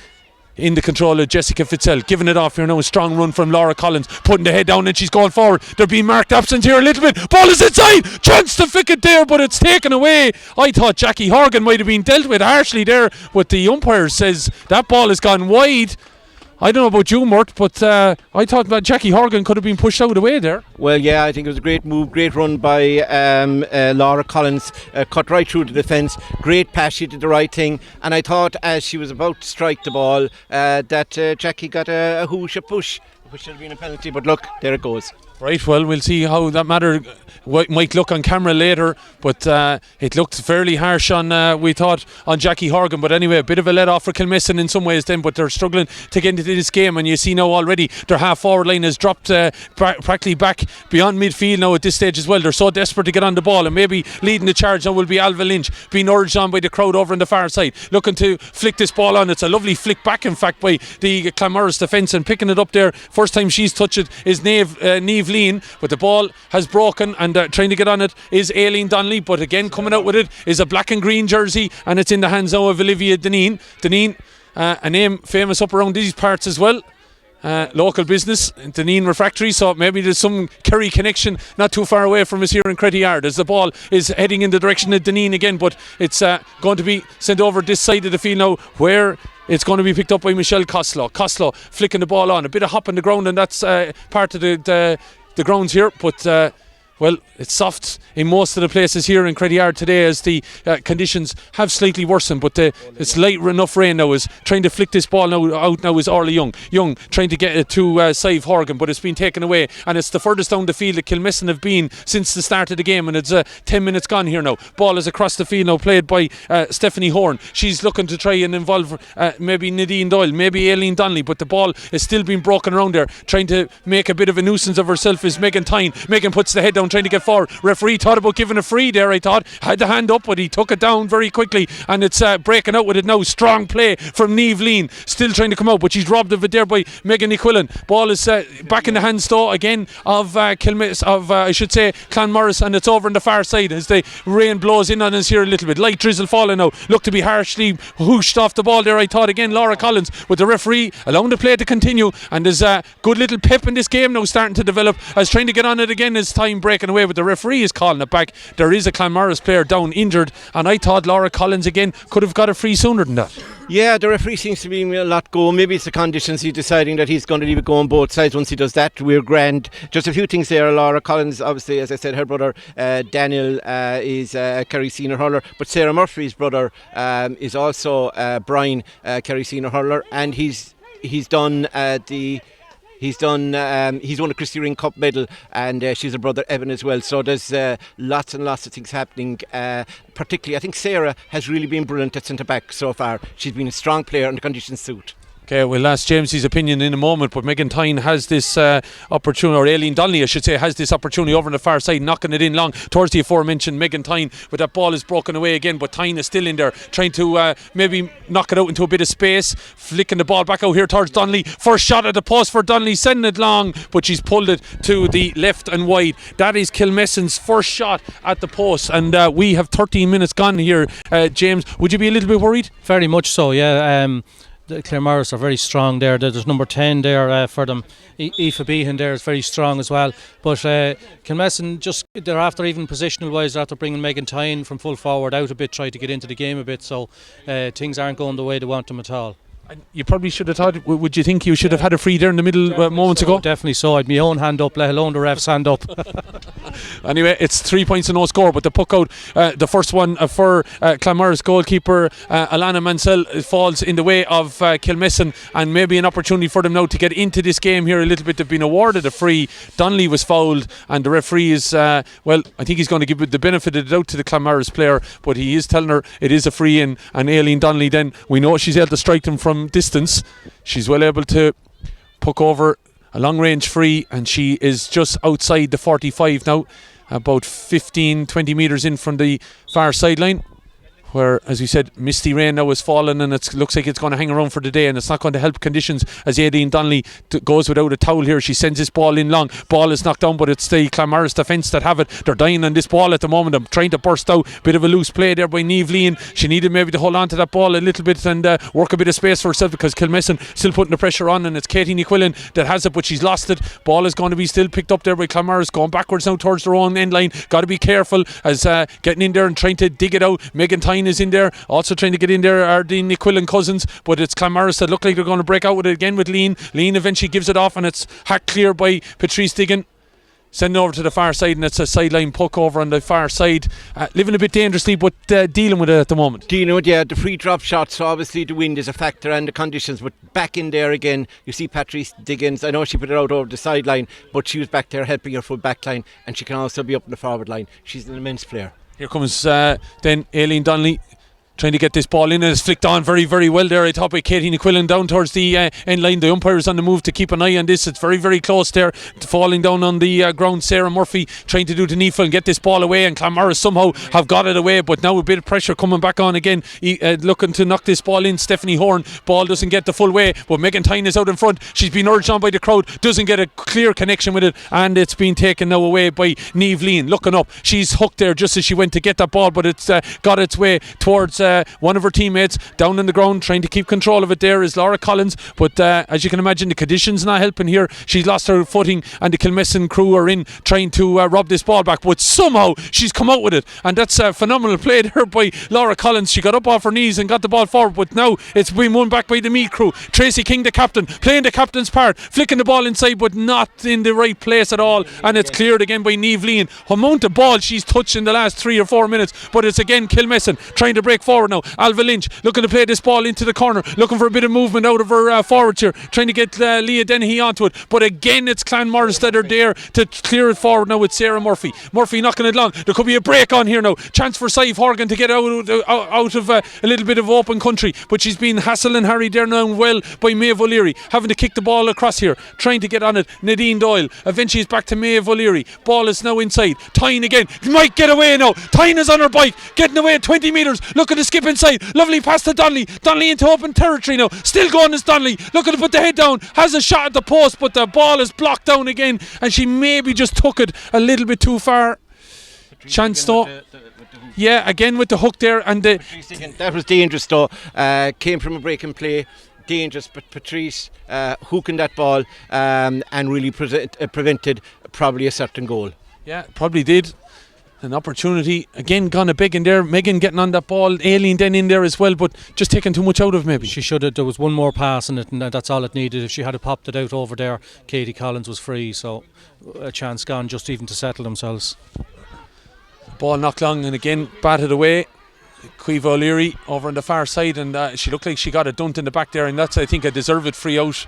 Speaker 1: in the control of Jessica Fitzell, giving it off here now. A strong run from Laura Collins, putting the head down, and she's going forward. They're being marked absent here a little bit. Ball is inside, chance to flick it there, but it's taken away. I thought Jackie Horgan might have been dealt with harshly there, but the umpire says that ball has gone wide. I don't know about you, Mort, but I thought that Jackie Horgan could have been pushed out of the way there.
Speaker 5: Well, yeah, I think it was a great move, great run by Laura Collins, cut right through the defence, great pass, she did the right thing, and I thought as she was about to strike the ball that Jackie got a whoosh, a push, which should have been a penalty, but look, there it goes.
Speaker 1: Right, well, we'll see how that matter might look on camera later, but it looked fairly harsh on, we thought, on Jackie Horgan. But anyway, a bit of a let off for Kilmessan in some ways then, but they're struggling to get into this game, and you see now already their half forward line has dropped practically back beyond midfield now at this stage as well. They're so desperate to get on the ball, and maybe leading the charge now will be Alva Lynch, being urged on by the crowd over on the far side, looking to flick this ball on. It's a lovely flick back, in fact, by the Clanmaurice defence, and picking it up there, first time she's touched it, is Niamh Lean, but the ball has broken, and trying to get on it is Aileen Donnelly, but again coming out with it is a black and green jersey, and it's in the hands now of Olivia Deneen, a name famous up around these parts as well. Local business, Deneen Refractory, so maybe there's some Kerry connection not too far away from us here in Cretty Yard, as the ball is heading in the direction of Deneen again, but it's going to be sent over this side of the field now, where it's going to be picked up by Michelle Costello. Costello flicking the ball on, a bit of hop on the ground, and that's part of the grounds here, but well, it's soft in most of the places here in Cretty Yard today, as the conditions have slightly worsened, but it's light enough rain now. Is trying to flick this ball out now is Orla Young trying to get it to Sive Horgan, but it's been taken away, and it's the furthest down the field that Kilmessan have been since the start of the game, and it's 10 minutes gone here now. Ball is across the field now, played by Stephanie Horn. She's looking to try and involve maybe Nadine Doyle, maybe Aileen Donnelly, but the ball is still being broken around there. Trying to make a bit of a nuisance of herself is Megan Tyne. Megan puts the head down, trying to get forward. Referee thought about giving a free there, I thought. Had the hand up, but he took it down very quickly, and it's breaking out with it now. Strong play from Niamh Lean, still trying to come out, but she's robbed of it there by Megan Equillan. Ball is back in the hands though again of Clanmaurice, and it's over on the far side as the rain blows in on us here a little bit. Light drizzle falling now. Looked to be harshly whooshed off the ball there, I thought. Again, Laura Collins, with the referee allowing the play to continue, and there's a good little pep in this game now starting to develop, as trying to get on it again as time breaks breaking away, but the referee is calling it back. There is a Clanmaurice player down injured, and I thought Laura Collins again could have got a free sooner than that.
Speaker 5: Yeah, the referee seems to be a lot go. Maybe it's the conditions, he's deciding that he's going to leave it go on both sides. Once he does that, we're grand. Just a few things there. Laura Collins, obviously, as I said, her brother Daniel is Kerry senior hurler, but Sarah Murphy's brother is also Brian, Kerry senior hurler, and he's won a Christy Ring Cup medal, and she's a brother Evan as well. So there's lots and lots of things happening. Particularly, I think Sarah has really been brilliant at centre back so far. She's been a strong player, and the conditions suit.
Speaker 1: Okay, we'll ask James's opinion in a moment, but Megan Tyne has this opportunity, or Aileen Donnelly I should say, has this opportunity over on the far side, knocking it in long towards the aforementioned Megan Tyne, but that ball is broken away again, but Tyne is still in there, trying to maybe knock it out into a bit of space, flicking the ball back out here towards Donnelly. First shot at the post for Donnelly, sending it long, but she's pulled it to the left and wide. That is Kilmessan's first shot at the post, and we have 13 minutes gone here. James, would you be a little bit worried?
Speaker 6: Very much so, yeah. The Clanmaurice are very strong there. There's number 10 there for them. Aoife Behan there is very strong as well. But Kilmessan, they're after, even positional wise, they're after bringing Megan Tyne from full forward out a bit, try to get into the game a bit. So things aren't going the way they want them at all.
Speaker 1: And you probably should have thought, would you think you should have had a free there in the middle moments ago?
Speaker 6: Definitely so. I'd my own hand up, let alone the ref's hand up.
Speaker 1: Anyway, it's 3 points and no score, but the puck out, the first one for Clanmaurice goalkeeper Alana Mansell falls in the way of Kilmessan, and maybe an opportunity for them now to get into this game here a little bit. They've been awarded a free. Donnelly was fouled, and the referee is, I think he's going to give the benefit of the doubt to the Clanmaurice player, but he is telling her it is a free, and Aileen Donnelly, then we know she's able to strike them from distance. She's well able to puck over a long range free, and she is just outside the 45 now, about 15-20 metres in from the far sideline, where, as we said, misty rain now has fallen, and it looks like it's going to hang around for the day, and it's not going to help conditions as Aileen Donnelly goes without a towel here. She sends this ball in long. Ball is knocked down, but it's the Clanmaurice defence that have it. They're dying on this ball at the moment. I'm trying to burst out. Bit of a loose play there by Niamh Lean. She needed maybe to hold on to that ball a little bit and work a bit of space for herself, because Kilmessan still putting the pressure on, and it's Katie Niquillen that has it, but she's lost it. Ball is going to be still picked up there by Clanmaurice, going backwards now towards their own end line. Got to be careful as getting in there and trying to dig it out. Megan Tyne is in there, also trying to get in there are the Niquillen cousins, but it's Clanmaurice that look like they're going to break out with it again with Lean. Lean eventually gives it off, and it's hacked clear by Patrice Diggin. Sending over to the far side, and it's a sideline puck over on the far side. Living a bit dangerously, but dealing with it at the moment.
Speaker 5: Dealing with, the free drop shots, so obviously the wind is a factor and the conditions, but back in there again, you see Patrice Diggins. I know she put it out over the sideline, but she was back there helping her full back line, and she can also be up in the forward line. She's an immense player.
Speaker 1: Here comes then Aileen Donnelly, trying to get this ball in, and it's flicked on very, very well there, I thought, by Katie Niquillen down towards the end line. The umpire is on the move to keep an eye on this. It's very, very close there, falling down on the ground. Sarah Murphy trying to do the needful and get this ball away, and Clanmaurice somehow have got it away, but now a bit of pressure coming back on again, looking to knock this ball in. Stephanie Horn, ball doesn't get the full way, but Megan Tyne is out in front. She's been urged on by the crowd, doesn't get a clear connection with it, and it's been taken now away by Niamh Lean. Looking up, she's hooked there just as she went to get that ball, but it's got its way towards one of her teammates down on the ground. Trying to keep control of it there is Laura Collins, but as you can imagine, the conditions not helping here. She's lost her footing, and the Kilmessan crew are in trying to rob this ball back, but somehow she's come out with it, and that's a phenomenal play there by Laura Collins. She got up off her knees and got the ball forward, but now it's been won back by the Meath crew. Tracy King, the captain, playing the captain's part, flicking the ball inside, but not in the right place at all, and it's cleared again by Niamh Lean. Amount of ball she's touched in the last 3 or 4 minutes, but it's again Kilmessan trying to break forward now. Alva Lynch looking to play this ball into the corner, looking for a bit of movement out of her forwards here, trying to get Leah Dennehy onto it, but again it's Clanmaurice that are there to clear it forward now with Sarah Murphy. Murphy knocking it long. There could be a break on here now. Chance for Saif Horgan to get out of a little bit of open country, but she's been hassling Harry there now well by Maeve O'Leary, having to kick the ball across here, trying to get on it. Nadine Doyle eventually is back to Maeve O'Leary. Ball is now inside. Tyne again, might get away now. Tyne is on her bike, getting away at 20 metres, looking to skip inside. Lovely pass to Donnelly. Donnelly into open territory now. Still going is Donnelly, looking to put the head down, has a shot at the post, but the ball is blocked down again, and she maybe just took it a little bit too far. Chance though. Yeah, again with the hook there, and
Speaker 5: that was dangerous though. Came from a break and play. Dangerous, but Patrice hooking that ball and really prevented probably a certain goal.
Speaker 1: Yeah, probably did. An opportunity again gone a big in there. Megan getting on that ball, Aileen then in there as well, but just taking too much out of maybe.
Speaker 6: She should have. There was one more pass in it, and that's all it needed. If she had popped it out over there, Katie Collins was free, so a chance gone just even to settle themselves.
Speaker 1: Ball knocked long and again batted away. Caoimhe O'Leary over on the far side, and she looked like she got a dunt in the back there, and that's I think a deserved free out.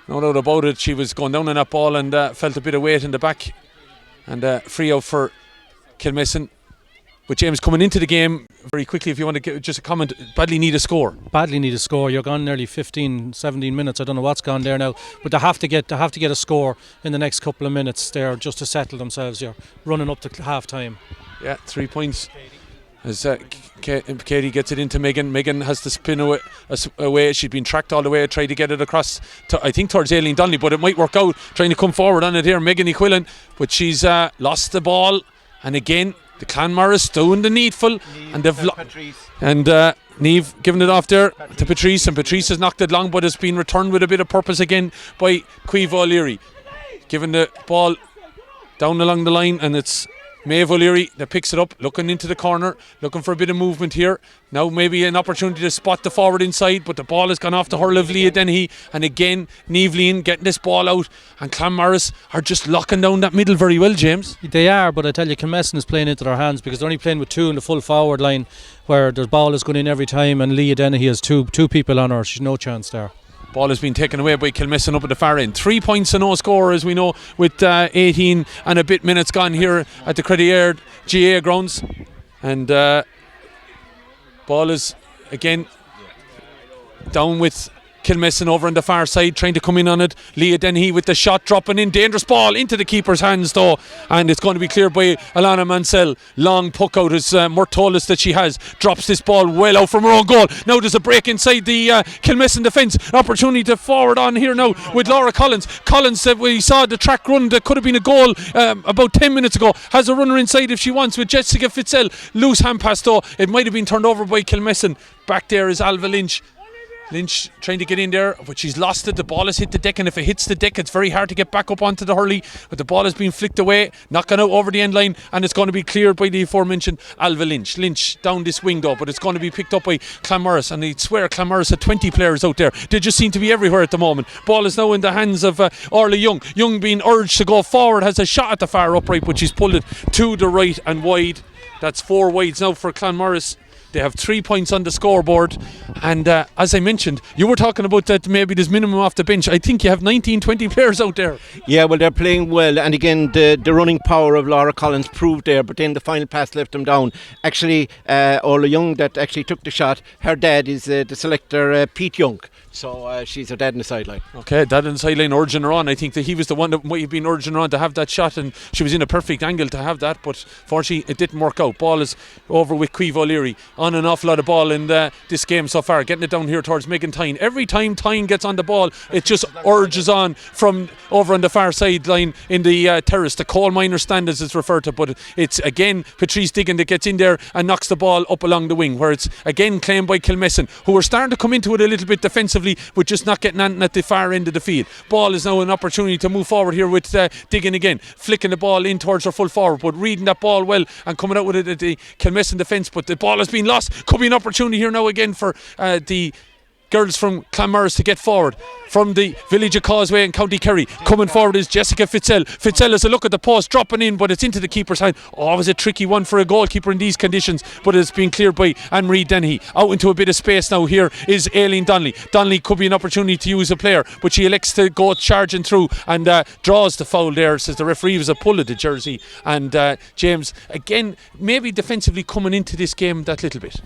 Speaker 1: No doubt about it. She was going down on that ball and felt a bit of weight in the back, and free out for Kilmessan. With James coming into the game very quickly, if you want to give just a comment, badly need a score.
Speaker 6: Badly need a score. You're gone nearly 15, 17 minutes. I don't know what's gone there now, but they have to get a score in the next couple of minutes there just to settle themselves. You're running up to half time.
Speaker 1: Yeah, 3 points. As Katie gets it into Megan. Megan has to spin away. She'd been tracked all the way, tried to get it across I think towards Aileen Donnelly, but it might work out trying to come forward on it here, Megan Equillan, but she's lost the ball. And again, the Clanmaurice doing the needful, and they've Niamh giving it off there to Patrice, and Patrice has knocked it long, but it's been returned with a bit of purpose again by Caoimhe O'Leary, giving the ball down along the line, and it's Maeve O'Leary that picks it up, looking into the corner, looking for a bit of movement here. Now maybe an opportunity to spot the forward inside, but the ball has gone off the hurl of Leah Dennehy, and again Niamh Lean getting this ball out, and Clanmaurice are just locking down that middle very well, James.
Speaker 6: They are, but I tell you, Kilmessan is playing into their hands because they're only playing with two in the full forward line, where the ball is going in every time, and Leah Dennehy has two people on her. She's no chance there.
Speaker 1: Ball has been taken away by Kilmessan up at the far end. 3 points and no score, as we know, with 18 and a bit minutes gone here at the Credit GA grounds. And ball is again down with Kilmessan over on the far side, trying to come in on it. Leah Dennehy with the shot, dropping in, dangerous ball into the keeper's hands though, and it's going to be cleared by Alana Mansell. Long puck out, as Murt told us that she has. Drops this ball well out from her own goal. Now there's a break inside the Kilmessan defence. Opportunity to forward on here now with Laura Collins. Collins, we saw the track run that could have been a goal about 10 minutes ago, has a runner inside if she wants with Jessica Fitzell. Loose hand pass though, it might have been turned over by Kilmessan. Back there is Alva Lynch. Lynch trying to get in there, but she's lost it. The ball has hit the deck, and if it hits the deck, it's very hard to get back up onto the hurley. But the ball has been flicked away, not gone out over the end line, and it's going to be cleared by the aforementioned Alva Lynch. Lynch down this wing though, but it's going to be picked up by Clanmaurice, and I swear Clanmaurice had 20 players out there. They just seem to be everywhere at the moment. Ball is now in the hands of Orla Young. Young being urged to go forward, has a shot at the far upright, but she's pulled it to the right and wide. That's 4 wides now for Clanmaurice. They have 3 points on the scoreboard, and as I mentioned, you were talking about that maybe there's minimum off the bench. I think you have 19-20 players out there.
Speaker 5: Yeah, well, they're playing well, and again the running power of Laura Collins proved there, but then the final pass left them down. Actually, Orla Young that actually took the shot, her dad is the selector Pete Young. So she's her dad in the sideline. Okay,
Speaker 1: dad in the sideline urging her on. I think that he was the one that might have been urging her on to have that shot, and she was in a perfect angle to have that, but fortunately it didn't work out. Ball is over with Caoimhe O'Leary. On an awful lot of ball in this game so far, getting it down here towards Megan Tyne. Every time Tyne gets on the ball, it just urges on from over on the far sideline in the terrace, the coal miner stand as it's referred to, but it's again Patrice Diggin that gets in there and knocks the ball up along the wing, where it's again claimed by Kilmessan, who are starting to come into it a little bit defensively, but just not getting on at the far end of the field. Ball is now an opportunity to move forward here with Diggin again, flicking the ball in towards her full forward, but reading that ball well and coming out with it at the Kilmessan defence, but the ball has been lost. Could be an opportunity here now again for the girls from Clanmaurice to get forward from the village of Causeway in County Kerry. Coming forward is Jessica Fitzell. Fitzell has a look at the post, dropping in, but it's into the keeper's hand. Oh, it was a tricky one for a goalkeeper in these conditions, but it's been cleared by Anne-Marie Dennehy. Out into a bit of space now here is Aileen Donnelly. Donnelly could be an opportunity to use a player, but she elects to go charging through and draws the foul there, says the referee was a pull of the jersey. And James, again, maybe defensively coming into this game that little bit.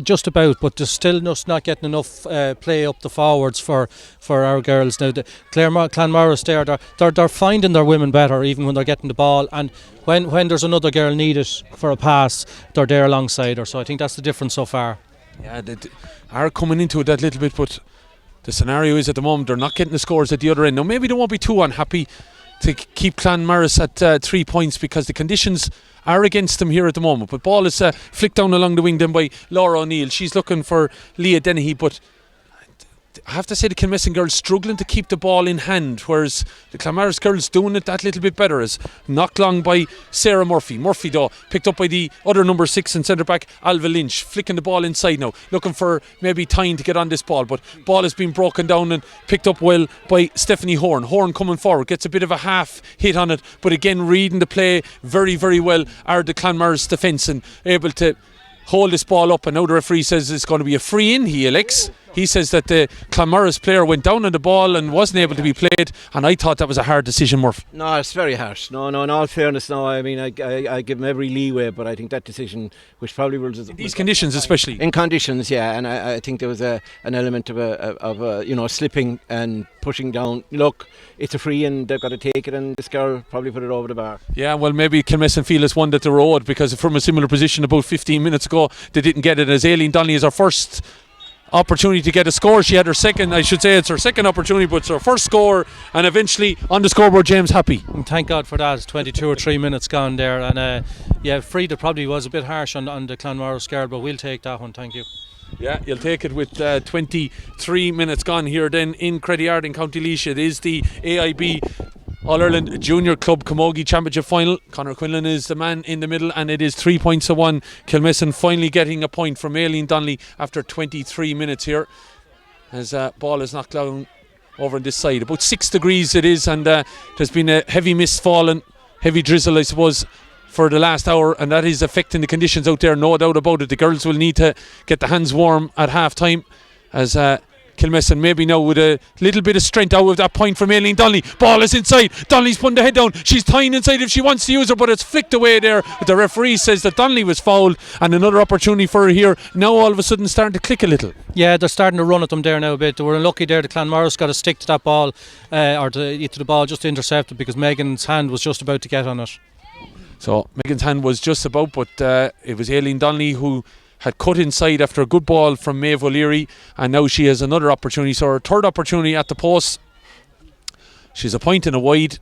Speaker 6: Just about, but there's still just not getting enough play up the forwards for our girls now. The Clanmaurice they're finding their women better even when they're getting the ball, and when there's another girl needed for a pass, they're there alongside her. So I think that's the difference so far.
Speaker 1: Yeah, they are coming into it that little bit, but the scenario is at the moment they're not getting the scores at the other end. Now maybe they won't be too unhappy to keep Clanmaurice at 3 points because the conditions are against them here at the moment, but ball is flicked down along the wing then by Laura O'Neill. She's looking for Leah Dennehy, but I have to say the Kilmessan girls struggling to keep the ball in hand, whereas the Clanmaurice girls doing it that little bit better. As knocked long by Sarah Murphy. Murphy though picked up by the other number 6 and centre back Alva Lynch, flicking the ball inside now, looking for maybe time to get on this ball, but ball has been broken down and picked up well by Stephanie Horn. Horn coming forward, gets a bit of a half hit on it, but again reading the play very, very well are the Clanmaurice defence and able to hold this ball up. And now the referee says it's going to be a free in, Alex. He says that the Clanmaurice player went down on the ball and wasn't able to be played, and I thought that was a hard decision, Murph.
Speaker 5: No, it's very harsh. No, in all fairness, no. I mean, I give him every leeway, but I think that decision, which probably will
Speaker 1: in these conditions, especially
Speaker 5: in conditions, yeah. And I think there was an element of a slipping and pushing down. Look, it's a free, and they've got to take it, and this girl probably put it over the bar.
Speaker 1: Yeah, well, maybe Kilmessan feel it's one that they're owed, because from a similar position about 15 minutes ago, they didn't get it. As Aileen Donnelly is our first opportunity to get a score. She had her second, I should say it's her second opportunity, but it's her first score, and eventually on the scoreboard James happy.
Speaker 6: And thank God for that. 22 or 3 minutes gone there, and Frida probably was a bit harsh on the Clanmaurice girl, but we'll take that one, thank you.
Speaker 1: Yeah, you'll take it with 23 minutes gone here then in Creddyard in County Laois. It is the AIB All-Ireland Junior Club Camogie Championship Final. Conor Quinlan is the man in the middle, and it is 3 points to 1. Kilmessan finally getting a point from Aileen Donnelly after 23 minutes here, as ball is knocked down over on this side. About 6 degrees it is, and there's been a heavy mist falling, heavy drizzle I suppose for the last hour, and that is affecting the conditions out there, no doubt about it. The girls will need to get the hands warm at half time, as Kilmessan maybe now with a little bit of strength out of that point from Aileen Donnelly. Ball is inside. Donnelly's putting the head down. She's tying inside if she wants to use her, but it's flicked away there. But the referee says that Donnelly was fouled, and another opportunity for her here. Now all of a sudden starting to click a little.
Speaker 6: Yeah, they're starting to run at them there now a bit. They were unlucky there. The Clanmaurice got a stick to that ball, or to the ball, just to intercept it, because Megan's hand was just about to get on it.
Speaker 1: So Megan's hand was just about, but it was Aileen Donnelly who had cut inside after a good ball from Maeve O'Leary, and now she has another opportunity, so her third opportunity at the post. She's a point and a wide,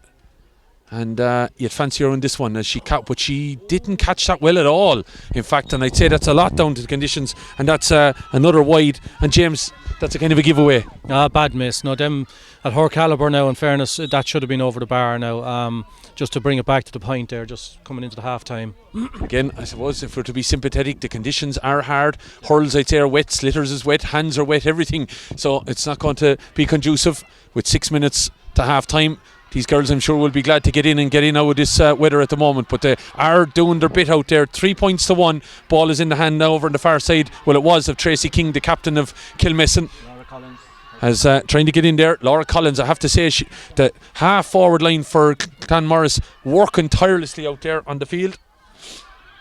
Speaker 1: and you'd fancy her in this one, as but she didn't catch that well at all, in fact, and I'd say that's a lot down to the conditions, and that's another wide. And James, that's a kind of a giveaway.
Speaker 6: Bad miss. No, them at her calibre now, in fairness, that should have been over the bar now. Just to bring it back to the point there, just coming into the half time.
Speaker 1: Again, I suppose if we're to be sympathetic, the conditions are hard. Hurls, I'd say, are wet, slitters is wet, hands are wet, everything. So it's not going to be conducive with 6 minutes to half time. These girls, I'm sure, will be glad to get in out of this weather at the moment, but they are doing their bit out there. 3 points to 1. Ball is in the hand now over on the far side. Well, it was of Tracy King, the captain of Kilmessan, as trying to get in there. Laura Collins, I have to say, the half forward line for Clanmaurice working tirelessly out there on the field,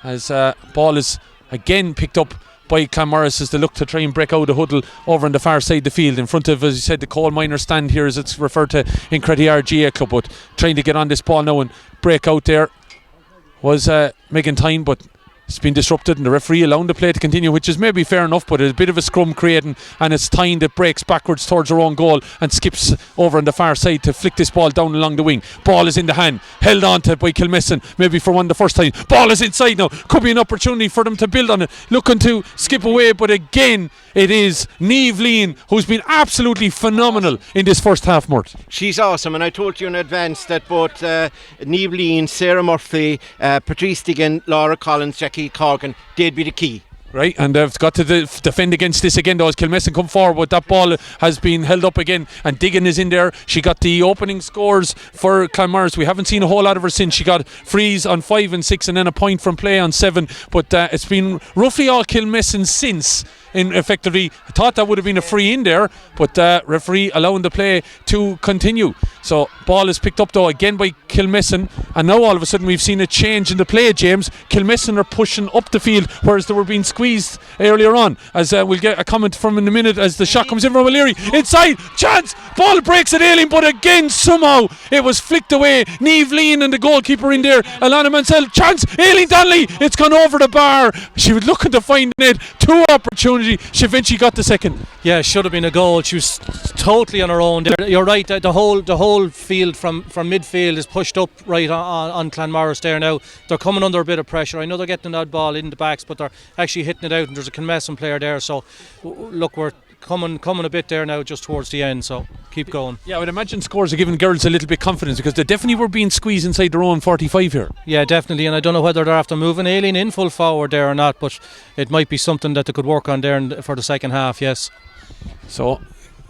Speaker 1: as ball is again picked up by Clanmaurice as they look to try and break out a huddle over on the far side of the field, in front of, as you said, the coal miner stand here, as it's referred to in Creddyard GA Club. But trying to get on this ball now and break out there was Megan Tyne, but it's been disrupted, and the referee allowing the play to continue, which is maybe fair enough, but a bit of a scrum creating, and it's Tyne that breaks backwards towards her own goal and skips over on the far side to flick this ball down along the wing. Ball is in the hand, held on to by Kilmessan, maybe for one the first time. Ball is inside now, could be an opportunity for them to build on it, looking to skip away, but again it is Niamh Lean who's been absolutely phenomenal in this first half, Mort.
Speaker 5: She's awesome, and I told you in advance that both Niamh Lean, Sarah Murphy, Patrice Digan, Laura Collins, Jackie Corgan, they'd be the key.
Speaker 1: Right, and they've got to defend against this again though, as Kilmessan come forward. That ball has been held up again, and Digan is in there. She got the opening scores for Clanmaurice. We haven't seen a whole lot of her since. She got frees on 5 and 6, and then a point from play on 7, but it's been roughly all Kilmessan since. Effectively, I thought that would have been a free in there, but referee allowing the play to continue. So ball is picked up though again by Kilmessan, and now all of a sudden we've seen a change in the play, James. Kilmessan are pushing up the field, whereas they were being squeezed earlier on, as we'll get a comment from in a minute as the shot comes in from O'Leary. Inside, chance, ball breaks at Aileen, but again somehow it was flicked away. Niamh Lean and the goalkeeper in there, Alana Mansell, chance, Aileen Donnelly, it's gone over the bar. She was looking to find it, 2 opportunities. She eventually got the second.
Speaker 6: Yeah, should have been a goal. She was totally on her own there. You're right, the whole field from midfield is pushed up right on Clanmaurice there now. They're coming under a bit of pressure. I know they're getting an odd ball in the backs, but they're actually hitting it out, and there's a Kilmessan player there. So look, we're coming a bit there now just towards the end, so keep going.
Speaker 1: Yeah, I would imagine scores are giving girls a little bit confidence because they definitely were being squeezed inside their own 45 here.
Speaker 6: Yeah, definitely, and I don't know whether they're after moving Aileen in full forward there or not, but it might be something that they could work on there for the second half, yes.
Speaker 1: So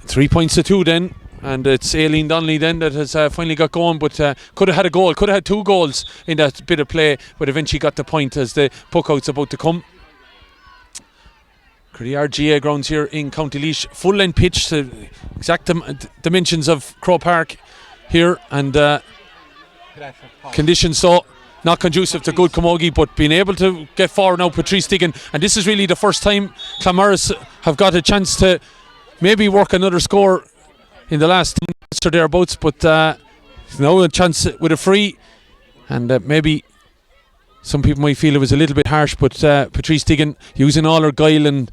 Speaker 1: 3 points to 2 then, and it's Aileen Donnelly then that has finally got going, but could have had a goal, could have had 2 goals in that bit of play, but eventually got the point as the puck out's about to come. Kerry GA grounds here in County Laois, full length pitch, to exact dimensions of Crow Park here, and conditions so not conducive to good camogie, but being able to get forward now, Patrice Diggin, and this is really the first time Clanmaurice have got a chance to maybe work another score in the last 10 minutes or thereabouts, but now a chance with a free, and maybe some people might feel it was a little bit harsh, but Patrice Diggin using all her guile and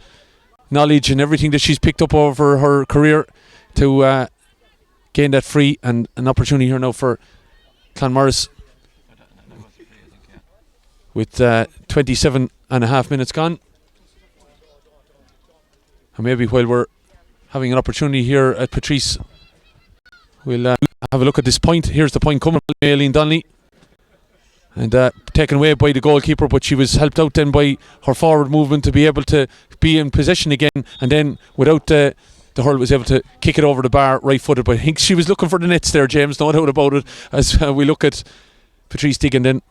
Speaker 1: knowledge and everything that she's picked up over her career to gain that free, and an opportunity here now for Clanmaurice with 27 and a half minutes gone. And maybe while we're having an opportunity here at Patrice, we'll have a look at this point. Here's the point coming from Aileen Donnelly, and taken away by the goalkeeper, but she was helped out then by her forward movement to be able to be in possession again, and then without the hurl was able to kick it over the bar right footed. But I think she was looking for the nets there, James, no doubt about it, as we look at Patrice Diggin then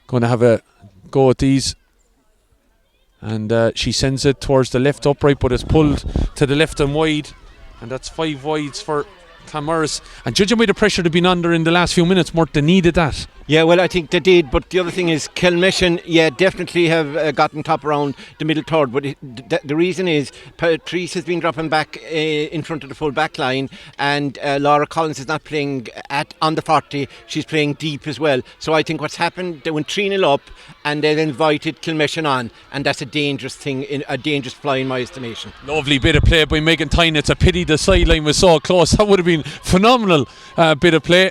Speaker 1: going to have a go at these, and she sends it towards the left upright, but it's pulled to the left and wide, and that's 5 wides for Clanmaurice. And judging by the pressure they've been under in the last few minutes, Mort, they needed that.
Speaker 5: Yeah, well, I think they did, but the other thing is Kilmessan, definitely have gotten top around the middle third, but the reason is Patrice has been dropping back in front of the full back line, and Laura Collins is not playing on the 40, she's playing deep as well. So I think what's happened, they went 3-0 up and they invited Kilmessan on, and that's a dangerous thing, a dangerous fly in my estimation.
Speaker 1: Lovely bit of play by Megan Tyne. It's a pity the sideline was so close. That would have been phenomenal bit of play.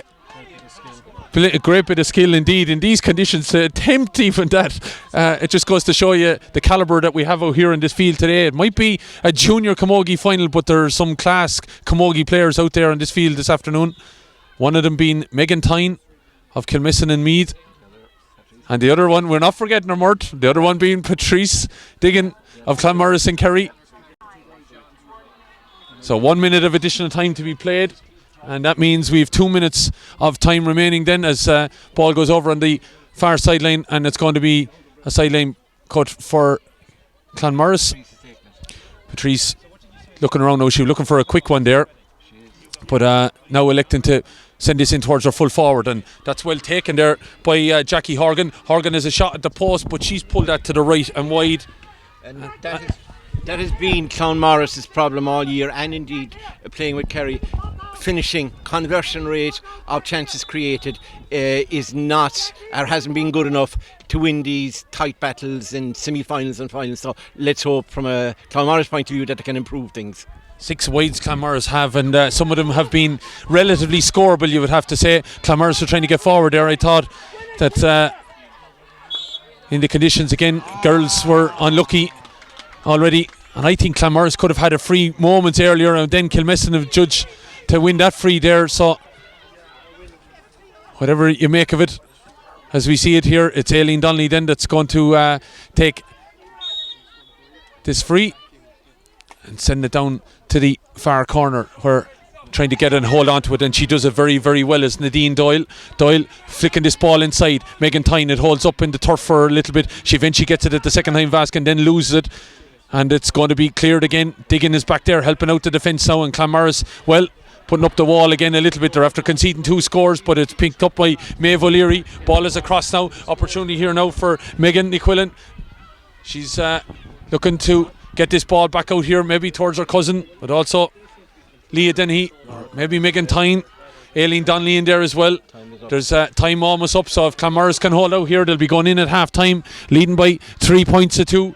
Speaker 1: A great bit of skill indeed in these conditions to attempt even that. It just goes to show you the calibre that we have out here in this field today. It might be a junior camogie final, but there are some class camogie players out there in this field this afternoon. One of them being Megan Tyne of Kilmessan and Meath, and the other one, we're not forgetting her, Mort, the other one being Patrice Diggin of Clanmaurice and Kerry. So 1 minute of additional time to be played, and that means we have 2 minutes of time remaining then as ball goes over on the far sideline, and it's going to be a sideline cut for Clanmaurice. Patrice looking around now, she was looking for a quick one there, but now electing to send this in towards her full forward, and that's well taken there by Jackie Horgan. Horgan has a shot at the post, but she's pulled that to the right and wide.
Speaker 5: And that has been Clanmaurice's problem all year, and indeed playing with Kerry. Finishing conversion rate of chances created is not, or hasn't been good enough to win these tight battles in semi-finals and finals. So let's hope from a Clanmaurice point of view that they can improve things.
Speaker 1: 6 wides Clanmaurice have, and some of them have been relatively scoreable, you would have to say. Clanmaurice are trying to get forward there. I thought that in the conditions again, girls were unlucky already, and I think Clanmaurice could have had a free moment earlier, and then Kilmessan have judged to win that free there. So whatever you make of it, as we see it here, it's Aileen Donnelly then that's going to take this free and send it down to the far corner, where trying to get and hold on to it, and she does it very, very well, as Nadine Doyle flicking this ball inside. Megan Tyne, it holds up in the turf for a little bit. She eventually gets it at the second time Vaskin, then loses it, and it's going to be cleared again. Diggin is back there helping out the defence now, and Clanmaurice, well, putting up the wall again a little bit. They're after conceding 2 scores, but it's picked up by Maeve O'Leary. Ball is across now. Opportunity here now for Megan Niquillan. She's looking to get this ball back out here, maybe towards her cousin, but also Leah Dennehy, or maybe Megan Tyne. Aileen Donnelly in there as well. There's time almost up, so if Clanmaurice can hold out here, they'll be going in at half time, leading by 3 points to 2.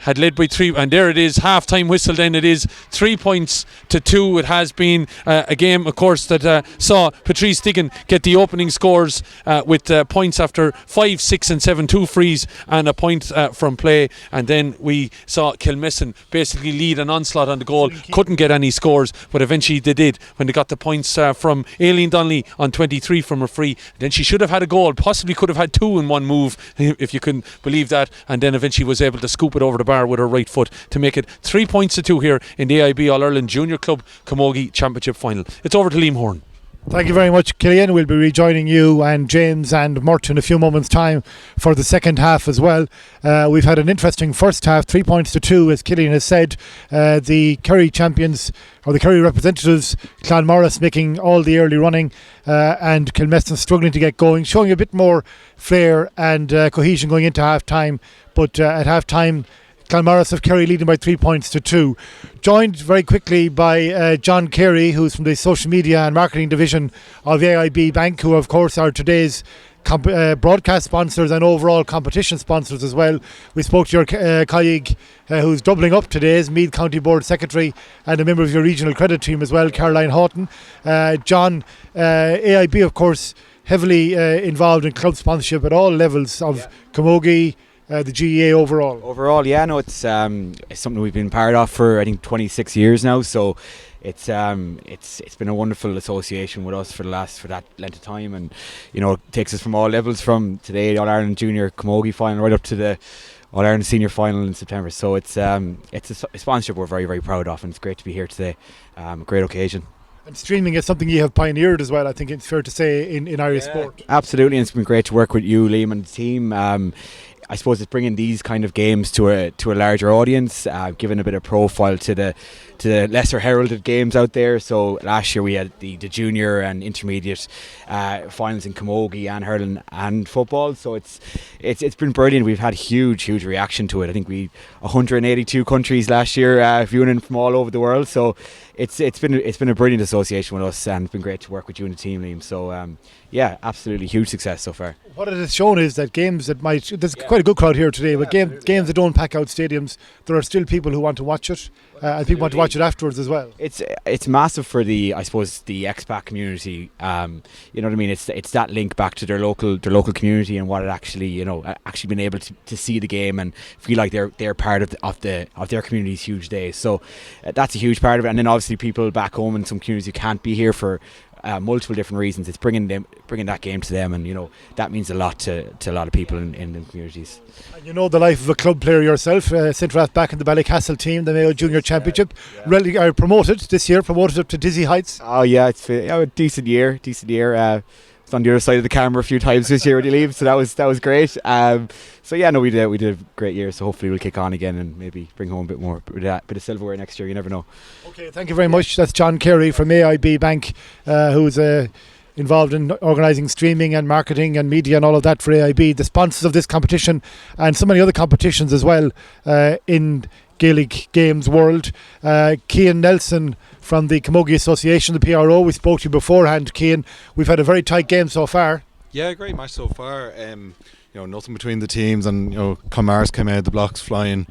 Speaker 1: had led by 3, and there it is, half-time whistle. Then it is 3 points to 2. It has been a game, of course, that saw Patrice Diggin get the opening scores with points after 5, 6 and 7, 2 frees and a point from play, and then we saw Kilmessan basically lead an onslaught on the goal, couldn't get any scores, but eventually they did when they got the points from Aileen Donnelly on 23 from a free. Then she should have had a goal, possibly could have had 2 in one move, if you can believe that, and then eventually was able to scoop it over the bar with her right foot to make it 3 points to 2 here in the AIB All-Ireland Junior Club Camogie Championship Final. It's over to Liam Horn.
Speaker 2: Thank you very much, Killian. We'll be rejoining you and James and Murt in a few moments' time for the second half as well. We've had an interesting first half, 3 points to 2, as Killian has said. The Kerry champions, or the Kerry representatives, Clanmaurice making all the early running, and Kilmessan struggling to get going, showing a bit more flair and cohesion going into half time. But at half time, Clanmaurice of Kerry leading by 3 points to 2. Joined very quickly by John Kerry, who's from the social media and marketing division of AIB Bank, who of course are today's broadcast sponsors and overall competition sponsors as well. We spoke to your colleague who's doubling up today as Meath County Board Secretary and a member of your regional credit team as well, Caroline Houghton. John, AIB of course heavily involved in club sponsorship at all levels of Camogie, the GEA overall.
Speaker 9: Overall, yeah, no, it's something we've been part of for I think 26 years now. So it's been a wonderful association with us for that length of time, and it takes us from all levels, from today All Ireland Junior Camogie final right up to the All Ireland Senior final in September. So it's a sponsorship we're very, very proud of, and it's great to be here today. A great occasion.
Speaker 2: And streaming is something you have pioneered as well, I think it's fair to say, in Irish sport.
Speaker 9: Absolutely, and it's been great to work with you, Liam, and the team. I suppose it's bringing these kind of games to a larger audience, giving a bit of profile to the lesser heralded games out there. So last year we had the junior and intermediate finals in Camogie and hurling and football. So it's been brilliant. We've had huge reaction to it. I think we 182 countries last year viewing in from all over the world. So it's been a brilliant association with us, and it's been great to work with you and the team, Liam. So yeah, absolutely huge success so far.
Speaker 2: What it has shown is that games that there's quite a good crowd here today, but games that don't pack out stadiums, there are still people who want to watch it, and people want to watch it afterwards as well.
Speaker 9: It's massive for the expat community. You know what I mean? It's that link back to their local community, and what it actually actually been able to see the game and feel like they're part of their community's huge day. So that's a huge part of it. And then obviously people back home in some communities who can't be here for multiple different reasons. It's bringing that game to them, and that means a lot to a lot of people in the communities.
Speaker 2: And the life of a club player yourself, centre half back in the Ballycastle team, the Mayo Junior Championship, really promoted this year, promoted up to dizzy heights.
Speaker 9: Oh yeah, it's a decent year. Was on the other side of the camera a few times this year when he leaves, so that was great. So yeah, no, we did a great year. So hopefully we'll kick on again and maybe bring home a bit more, bit of silverware next year. You never know.
Speaker 2: Okay, thank you very much. That's John Kerry from AIB Bank, who's involved in organising streaming and marketing and media and all of that for AIB, the sponsors of this competition and so many other competitions as well in Gaelic Games world. Cian Nelson from the Camogie Association, the PRO, we spoke to you beforehand, Cian. We've had a very tight game so far.
Speaker 4: Yeah, great match so far. Nothing between the teams, and Clanmaurice came out of the blocks flying,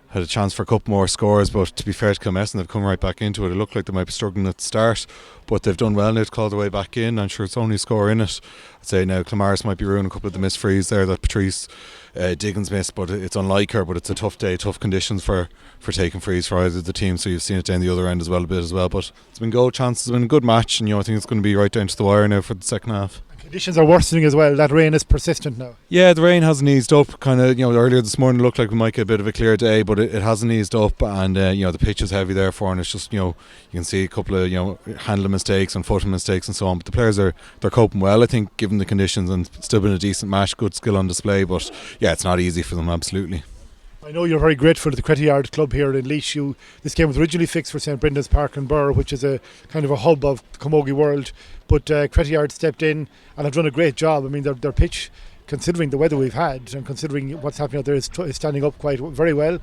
Speaker 4: had a chance for a couple more scores, but to be fair to Kilmessan, they've come right back into it. It looked like they might be struggling at the start, but they've done well now to call their way back in. I'm sure it's only a score in it. I'd say now Clanmaurice might be ruining a couple of the missed frees there that Patrice Diggins missed, but it's unlike her. But it's a tough day, tough conditions for taking frees for either of the team, so you've seen it down the other end as well a bit as well. But it's been goal chances, it's been a good match, and I think it's going to be right down to the wire now for the second half.
Speaker 2: Conditions are worsening as well. That rain is persistent now.
Speaker 4: Yeah, the rain hasn't eased up. Kind of, earlier this morning it looked like we might get a bit of a clear day, but it hasn't eased up, and the pitch is heavy there for, and it's just you can see a couple of handling mistakes and footing mistakes and so on. But the players they're coping well, I think, given the conditions, and still been a decent match, good skill on display. But yeah, it's not easy for them, absolutely.
Speaker 2: I know you're very grateful to the Cretty Club here in Laois. This game was originally fixed for St Brendan's Park in Burr, which is a kind of a hub of the Camogie world, but Cretty stepped in and have done a great job. I mean, their pitch considering the weather we've had and considering what's happening out there, is standing up quite very well.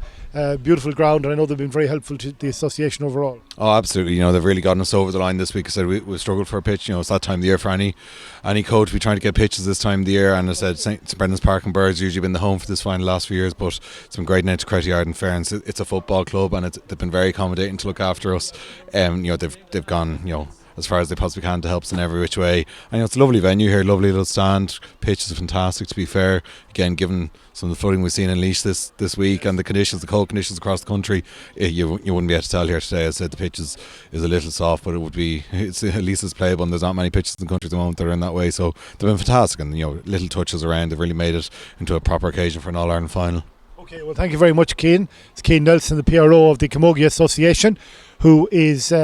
Speaker 2: Beautiful ground, and I know they've been very helpful to the association overall.
Speaker 4: Oh, absolutely. They've really gotten us over the line this week. I said we've struggled for a pitch. It's that time of the year for any coach. We're trying to get pitches this time of the year, and I said St Brendan's Park and Bird's usually been the home for this final the last few years, but it's been great now to Cretty Yard. In fairness, it's a football club, and they've been very accommodating to look after us. They've gone as far as they possibly can to help us in every which way. And it's a lovely venue here, lovely little stand. Pitches are fantastic, to be fair. Again, given some of the flooding we've seen in Laois this week and the cold conditions across the country, you wouldn't be able to tell here today. As I said, the pitch is a little soft, but it's at least it's playable, and there's not many pitches in the country at the moment that are in that way. So they've been fantastic, and little touches around. They've really made it into a proper occasion for an All-Ireland final.
Speaker 2: Okay, well, thank you very much, Cian. It's Cian Nelson, the PRO of the Camogie Association, who is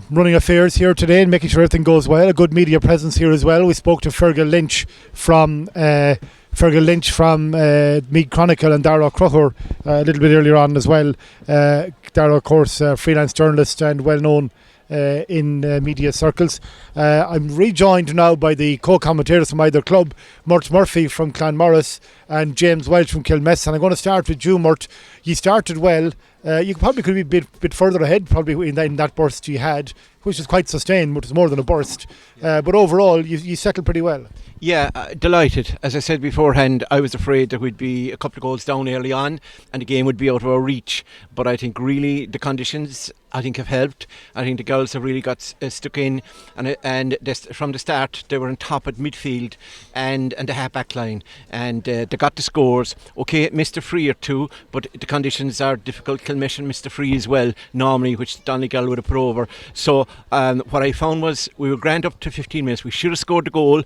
Speaker 2: running affairs here today and making sure everything goes well. A good media presence here as well. We spoke to Fergal Lynch from Meath Chronicle and Darragh Crowher a little bit earlier on as well. Darragh, of course, freelance journalist and well known in media circles. I'm rejoined now by the co-commentators from either club, Mort Murphy from Clanmaurice and James Welch from Kilmessan. I'm going to start with you, Mort. You started well. You probably could be a bit further ahead probably in that burst you had, which was quite sustained, which was more than a burst. But overall, you settled pretty well.
Speaker 5: Yeah, delighted. As I said beforehand, I was afraid that we'd be a couple of goals down early on and the game would be out of our reach. But I think really the conditions have helped. I think the girls have really got stuck in, and from the start they were on top at midfield and the half-back line, and they got the scores. Okay, missed a free or two, but the conditions are difficult. Kilmessan missed a free as well, normally, which Donegal would have put over. So what I found was we were grand up to 15 minutes. We should have scored the goal.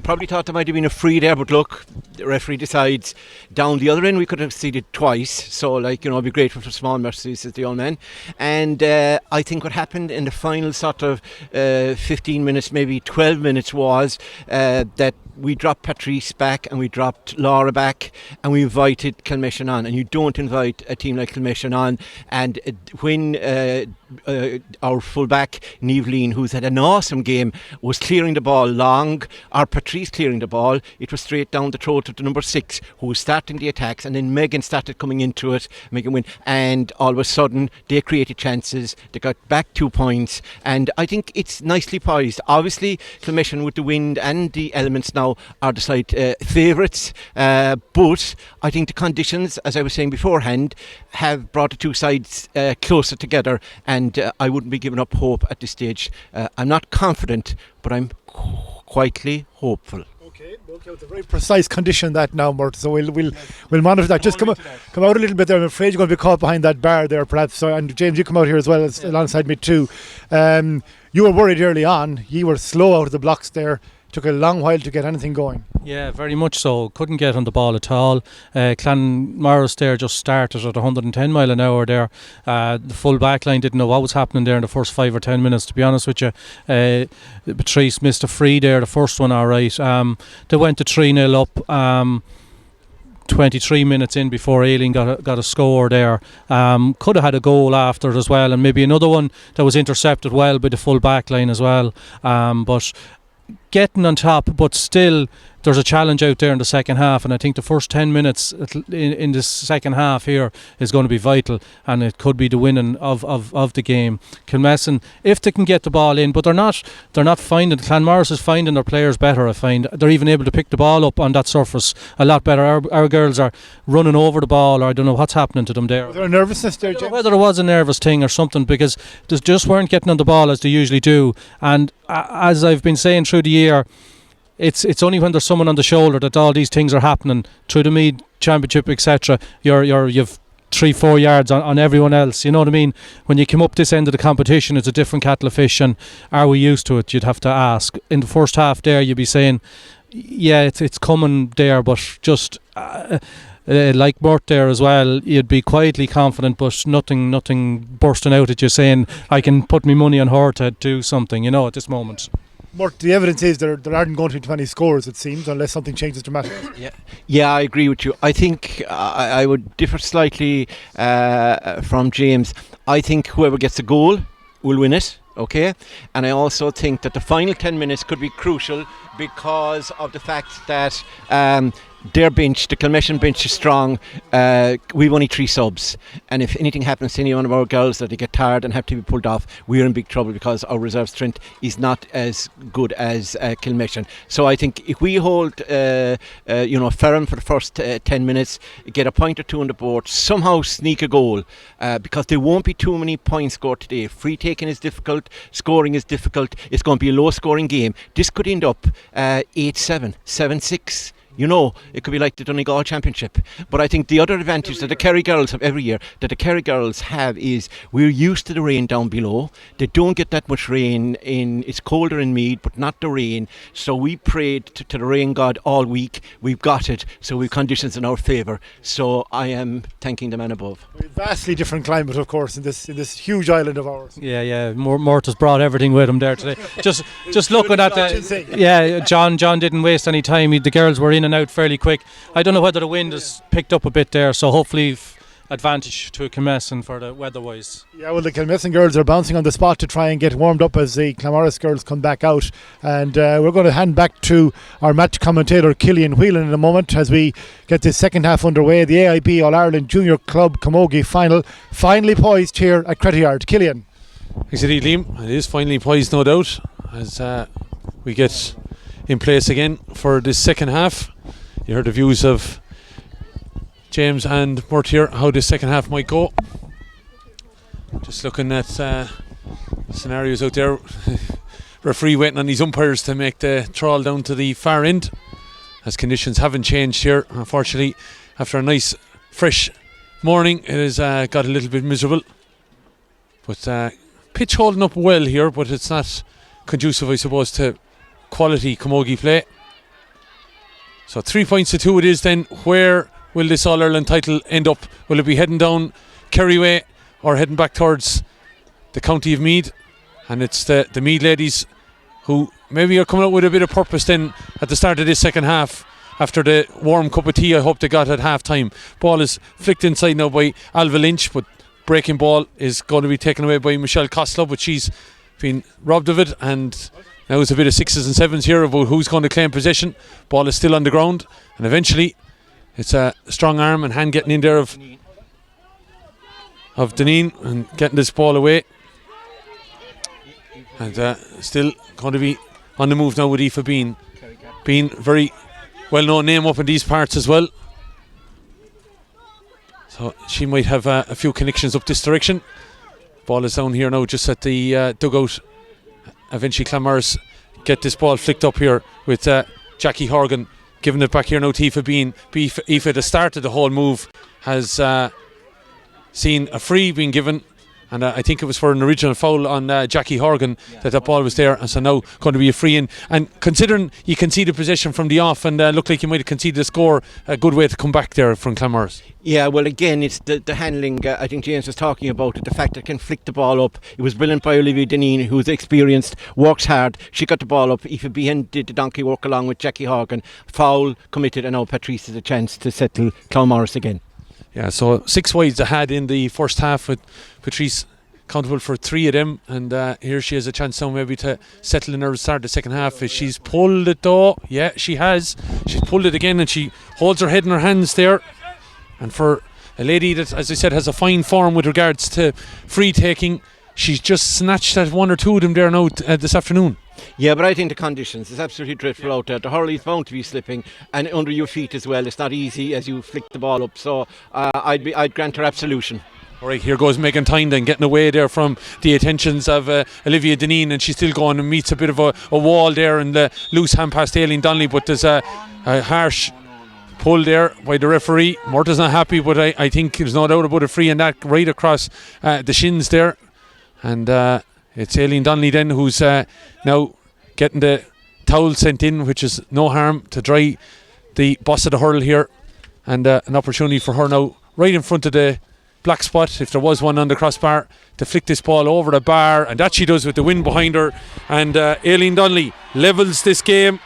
Speaker 5: Probably thought there might have been a free there, but look, the referee decides down the other end we could have conceded twice. So, I'd be grateful for small mercies, says the old man. And I think what happened in the final sort of 15 minutes, maybe 12 minutes, was that we dropped Patrice back and we dropped Laura back and we invited Kilmessan on. And you don't invite a team like Kilmessan on. And when our full-back, Niamh Lean, who's had an awesome game, was clearing the ball long, or Patrice clearing the ball, it was straight down the throat of the number 6, who was starting the attacks, and then Megan started coming into it, Megan win, and all of a sudden they created chances, they got back 2 points, and I think it's nicely poised. Obviously, Kilmessan with the wind and the elements now are the slight favourites, but I think the conditions, as I was saying beforehand, have brought the two sides closer together, and I wouldn't be giving up hope at this stage. I'm not confident, but I'm quietly hopeful.
Speaker 2: Okay, it's a very precise condition that now, Mort. So we'll monitor that. Just come out a little bit there. I'm afraid you're going to be caught behind that bar there, perhaps. So, and James, you come out here as well alongside me too. You were worried early on. You were slow out of the blocks there. Took a long while to get anything going.
Speaker 6: Yeah, very much so. Couldn't get on the ball at all. Clanmaurice there just started at 110 mile an hour there. The full back line didn't know what was happening there in the first 5 or 10 minutes, to be honest with you. Patrice missed a free there, the first one, all right. They went to 3-0 up. 23 minutes in before Aileen got a score there. Could have had a goal after it as well, and maybe another one that was intercepted well by the full back line as well. But getting on top, but still there's a challenge out there in the second half, and I think the first 10 minutes in the second half here is going to be vital, and it could be the winning of the game. Kilmessan, if they can get the ball in, but they're not finding, Clanmaurice is finding their players better. I find they're even able to pick the ball up on that surface a lot better. Our girls are running over the ball, or I don't know what's happening to them there.
Speaker 2: Was there a nervousness there, James?
Speaker 6: Whether it was a nervous thing or something, because they just weren't getting on the ball as they usually do, and as I've been saying through the year, it's only when there's someone on the shoulder that all these things are happening. Through the Meath Championship, etc., you've 3-4 yards on everyone else. You know what I mean? When you come up this end of the competition, it's a different kettle of fish, and are we used to it? You'd have to ask. In the first half there, you'd be saying, yeah, it's coming there, but just like Mort there as well, you'd be quietly confident, but nothing bursting out at you saying, I can put my money on her to do something, at this moment.
Speaker 2: Mort, the evidence is there aren't going to be 20 scores, it seems, unless something changes dramatically.
Speaker 5: Yeah, I agree with you. I think I would differ slightly from James. I think whoever gets the goal will win it. okay? And I also think that the final 10 minutes could be crucial because of the fact that their bench, the Kilmessan bench, is strong. We've only 3 subs, and if anything happens to any one of our girls that they get tired and have to be pulled off, we're in big trouble because our reserve strength is not as good as Kilmessan. So I think if we hold firm for the first 10 minutes, get a point or 2 on the board, somehow sneak a goal, because there won't be too many points scored today. Free taking is difficult, scoring is difficult. It's going to be a low scoring game. This could end up 8-7, 7-6. You know, it could be like the Donegal Championship. But I think the other advantage that the Kerry girls have every year, that the Kerry girls have, is we're used to the rain down below. They don't get that much rain it's colder in Meath, but not the rain. So we prayed to the rain god all week. We've got it, so we've conditions in our favour. So I am thanking the man above.
Speaker 2: Vastly different climate, of course, in this huge island of ours.
Speaker 6: Yeah. Morta's brought everything with him there today. Just looking at John didn't waste any time. The girls were in and out fairly quick. I don't know whether the wind has picked up a bit there, so hopefully advantage to Kilmessan for the weather-wise.
Speaker 2: Yeah, well, the Kilmessan girls are bouncing on the spot to try and get warmed up as the Clanmaurice girls come back out, and we're going to hand back to our match commentator Killian Whelan in a moment as we get this second half underway. The AIB All-Ireland Junior Club Camogie final finally poised here at Crettyard. Killian.
Speaker 1: Thanks indeed, Liam. It is finally poised, no doubt, as we get in place again for this second half. You heard the views of James and Mort here, how this second half might go. Just looking at scenarios out there. Referee waiting on these umpires to make the trawl down to the far end, as conditions haven't changed here. Unfortunately, after a nice fresh morning, it has got a little bit miserable. But pitch holding up well here, but it's not conducive, I suppose, to quality camogie play. So 3 points to 2 it is then. Where will this All-Ireland title end up? Will it be heading down Kerry way or heading back towards the county of Meath? And it's the Meath ladies who maybe are coming out with a bit of purpose then at the start of this second half. After the warm cup of tea I hope they got at half time. Ball is flicked inside now by Alva Lynch, but breaking ball is going to be taken away by Michelle Costello, but she's been robbed of it, and now it's a bit of 6s and 7s here about who's going to claim possession. Ball is still on the ground, and eventually it's a strong arm and hand getting in there of Deneen and getting this ball away. And still going to be on the move now with Aoife Bean. Bean, very well-known name up in these parts as well. So she might have a few connections up this direction. Ball is down here now just at the dugout. Eventually Clanmaurice get this ball flicked up here with Jackie Horgan giving it back here now to Aoife Bean. Aoife at the start of the whole move has seen a free being given, and I think it was for an original foul on Jackie Horgan that ball was there, and so now going to be a free in. And considering you conceded possession from the off and looked like you might have conceded a score, a good way to come back there from Clanmaurice. Yeah, well, again, it's the handling. I think James was talking about it, the fact that it can flick the ball up. It was brilliant by Olivia Deneen, who's experienced, works hard. She got the ball up. Aoife Behan did the donkey work along with Jackie Horgan. Foul committed, and now Patrice has a chance to settle Clanmaurice again. Yeah, so 6 wides they had in the first half, with Patrice accountable for 3 of them, and here she has a chance now maybe to settle in her start the second half. She's pulled it though. Yeah, she has. She's pulled it again, and she holds her head in her hands there. And for a lady that, as I said, has a fine form with regards to free taking, she's just snatched at 1 or 2 of them there now this afternoon. Yeah, but I think the conditions is absolutely dreadful out there. The hurley is bound to be slipping, and under your feet as well. It's not easy as you flick the ball up. So I'd grant her absolution. All right, here goes Megan Tyndon getting away there from the attentions of Olivia Deneen, and she's still going and meets a bit of a wall there, and the loose hand past Aileen Donnelly, but there's a harsh pull there by the referee. Murtagh's not happy, but I think there's no doubt about a free, and that right across the shins there. And it's Aileen Donnelly then who's now getting the towel sent in, which is no harm, to dry the boss of the hurl here, and an opportunity for her now right in front of the black spot, if there was one on the crossbar, to flick this ball over the bar, and that she does with the wind behind her. And Aileen Donnelly levels this game.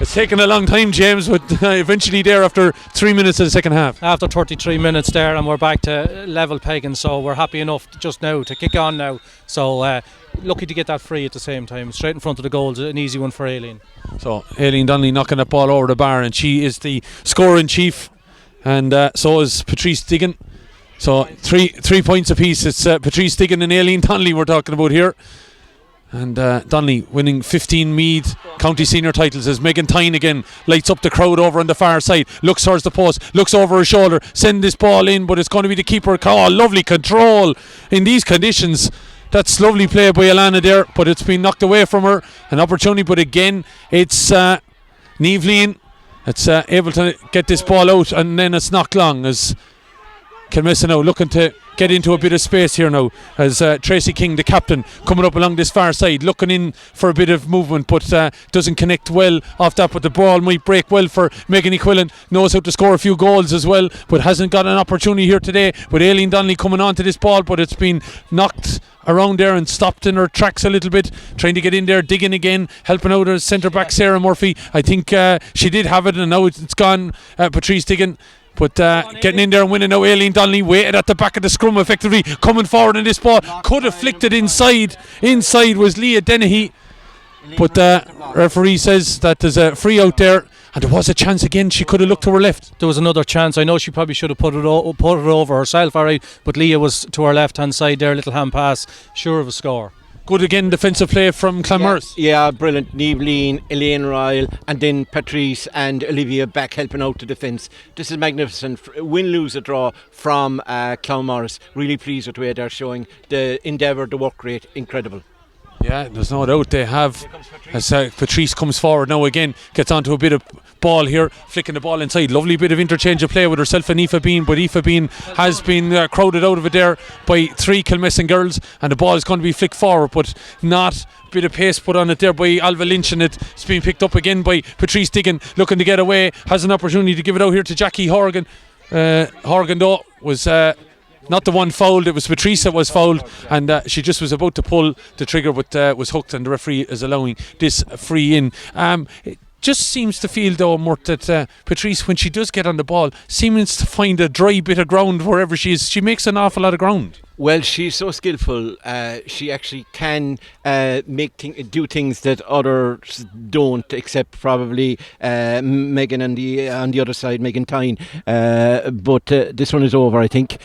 Speaker 1: It's taken a long time, James, but eventually there after 3 minutes of the second half.
Speaker 6: After 33 minutes there, and we're back to level pegging, so we're happy enough just now to kick on now. So lucky to get that free at the same time, straight in front of the goals, an easy one for Aileen.
Speaker 1: So Aileen Donnelly knocking that ball over the bar, and she is the scorer in chief, and so is Patrice Diggin. So three points apiece. It's Patrice Diggin and Aileen Donnelly we're talking about here. And Donnelly winning 15 Meath county senior titles as Megan Tyne again lights up the crowd over on the far side, looks towards the post, looks over her shoulder, send this ball in, but it's going to be the keeper call. Lovely control in these conditions. That's lovely play by Alana there, but it's been knocked away from her. An opportunity, but again it's Niamh Lean that's able to get this ball out, and then it's knocked long as Kilmessan now looking to get into a bit of space here now as Tracy King, the captain, coming up along this far side, looking in for a bit of movement, but doesn't connect well off that, but the ball might break well for Megan Equillan. Knows how to score a few goals as well, but hasn't got an opportunity here today. But Aileen Donnelly coming on to this ball, but it's been knocked around there and stopped in her tracks a little bit, trying to get in there, digging again, helping out her centre back Sarah Murphy. I think she did have it, and now it's gone. Patrice Diggin, but getting in there and winning now. Aileen Donnelly waited at the back of the scrum effectively, coming forward in this ball, could have flicked it inside was Leah Dennehy, but referee says that there's a free out there, and there was a chance again. She could have looked to her left.
Speaker 6: There was another chance. I know she probably should have put it over herself, alright, but Leah was to her left hand side there, little hand pass, sure of a score.
Speaker 1: Good again defensive play from Clanmaurice.
Speaker 5: Yeah, brilliant. Niamh Lean, Elaine Ryle, and then Patrice and Olivia back helping out the defence. This is magnificent. Win, lose, a draw from Clanmaurice. Really pleased with the way they're showing the endeavour, the work rate, incredible.
Speaker 1: Yeah, there's no doubt they have. As Patrice comes forward now again, gets onto a bit of ball here, flicking the ball inside. Lovely bit of interchange of play with herself and Aoife Bean, but Aoife Bean has been crowded out of it there by 3 Kilmessan girls, and the ball is going to be flicked forward, but not a bit of pace put on it there by Alva Lynch, and it's being picked up again by Patrice Diggin, looking to get away, has an opportunity to give it out here to Jackie Horgan. Horgan though was not the one fouled, it was Patrice that was fouled, and she just was about to pull the trigger, but was hooked, and the referee is allowing this free in. It just seems to feel though, Mort, that Patrice, when she does get on the ball, seems to find a dry bit of ground wherever she is. She makes an awful lot of ground.
Speaker 5: Well, she's so skillful. She actually can do things that others don't, except probably Megan on the other side, Megan Tyne. But this one is over, I think.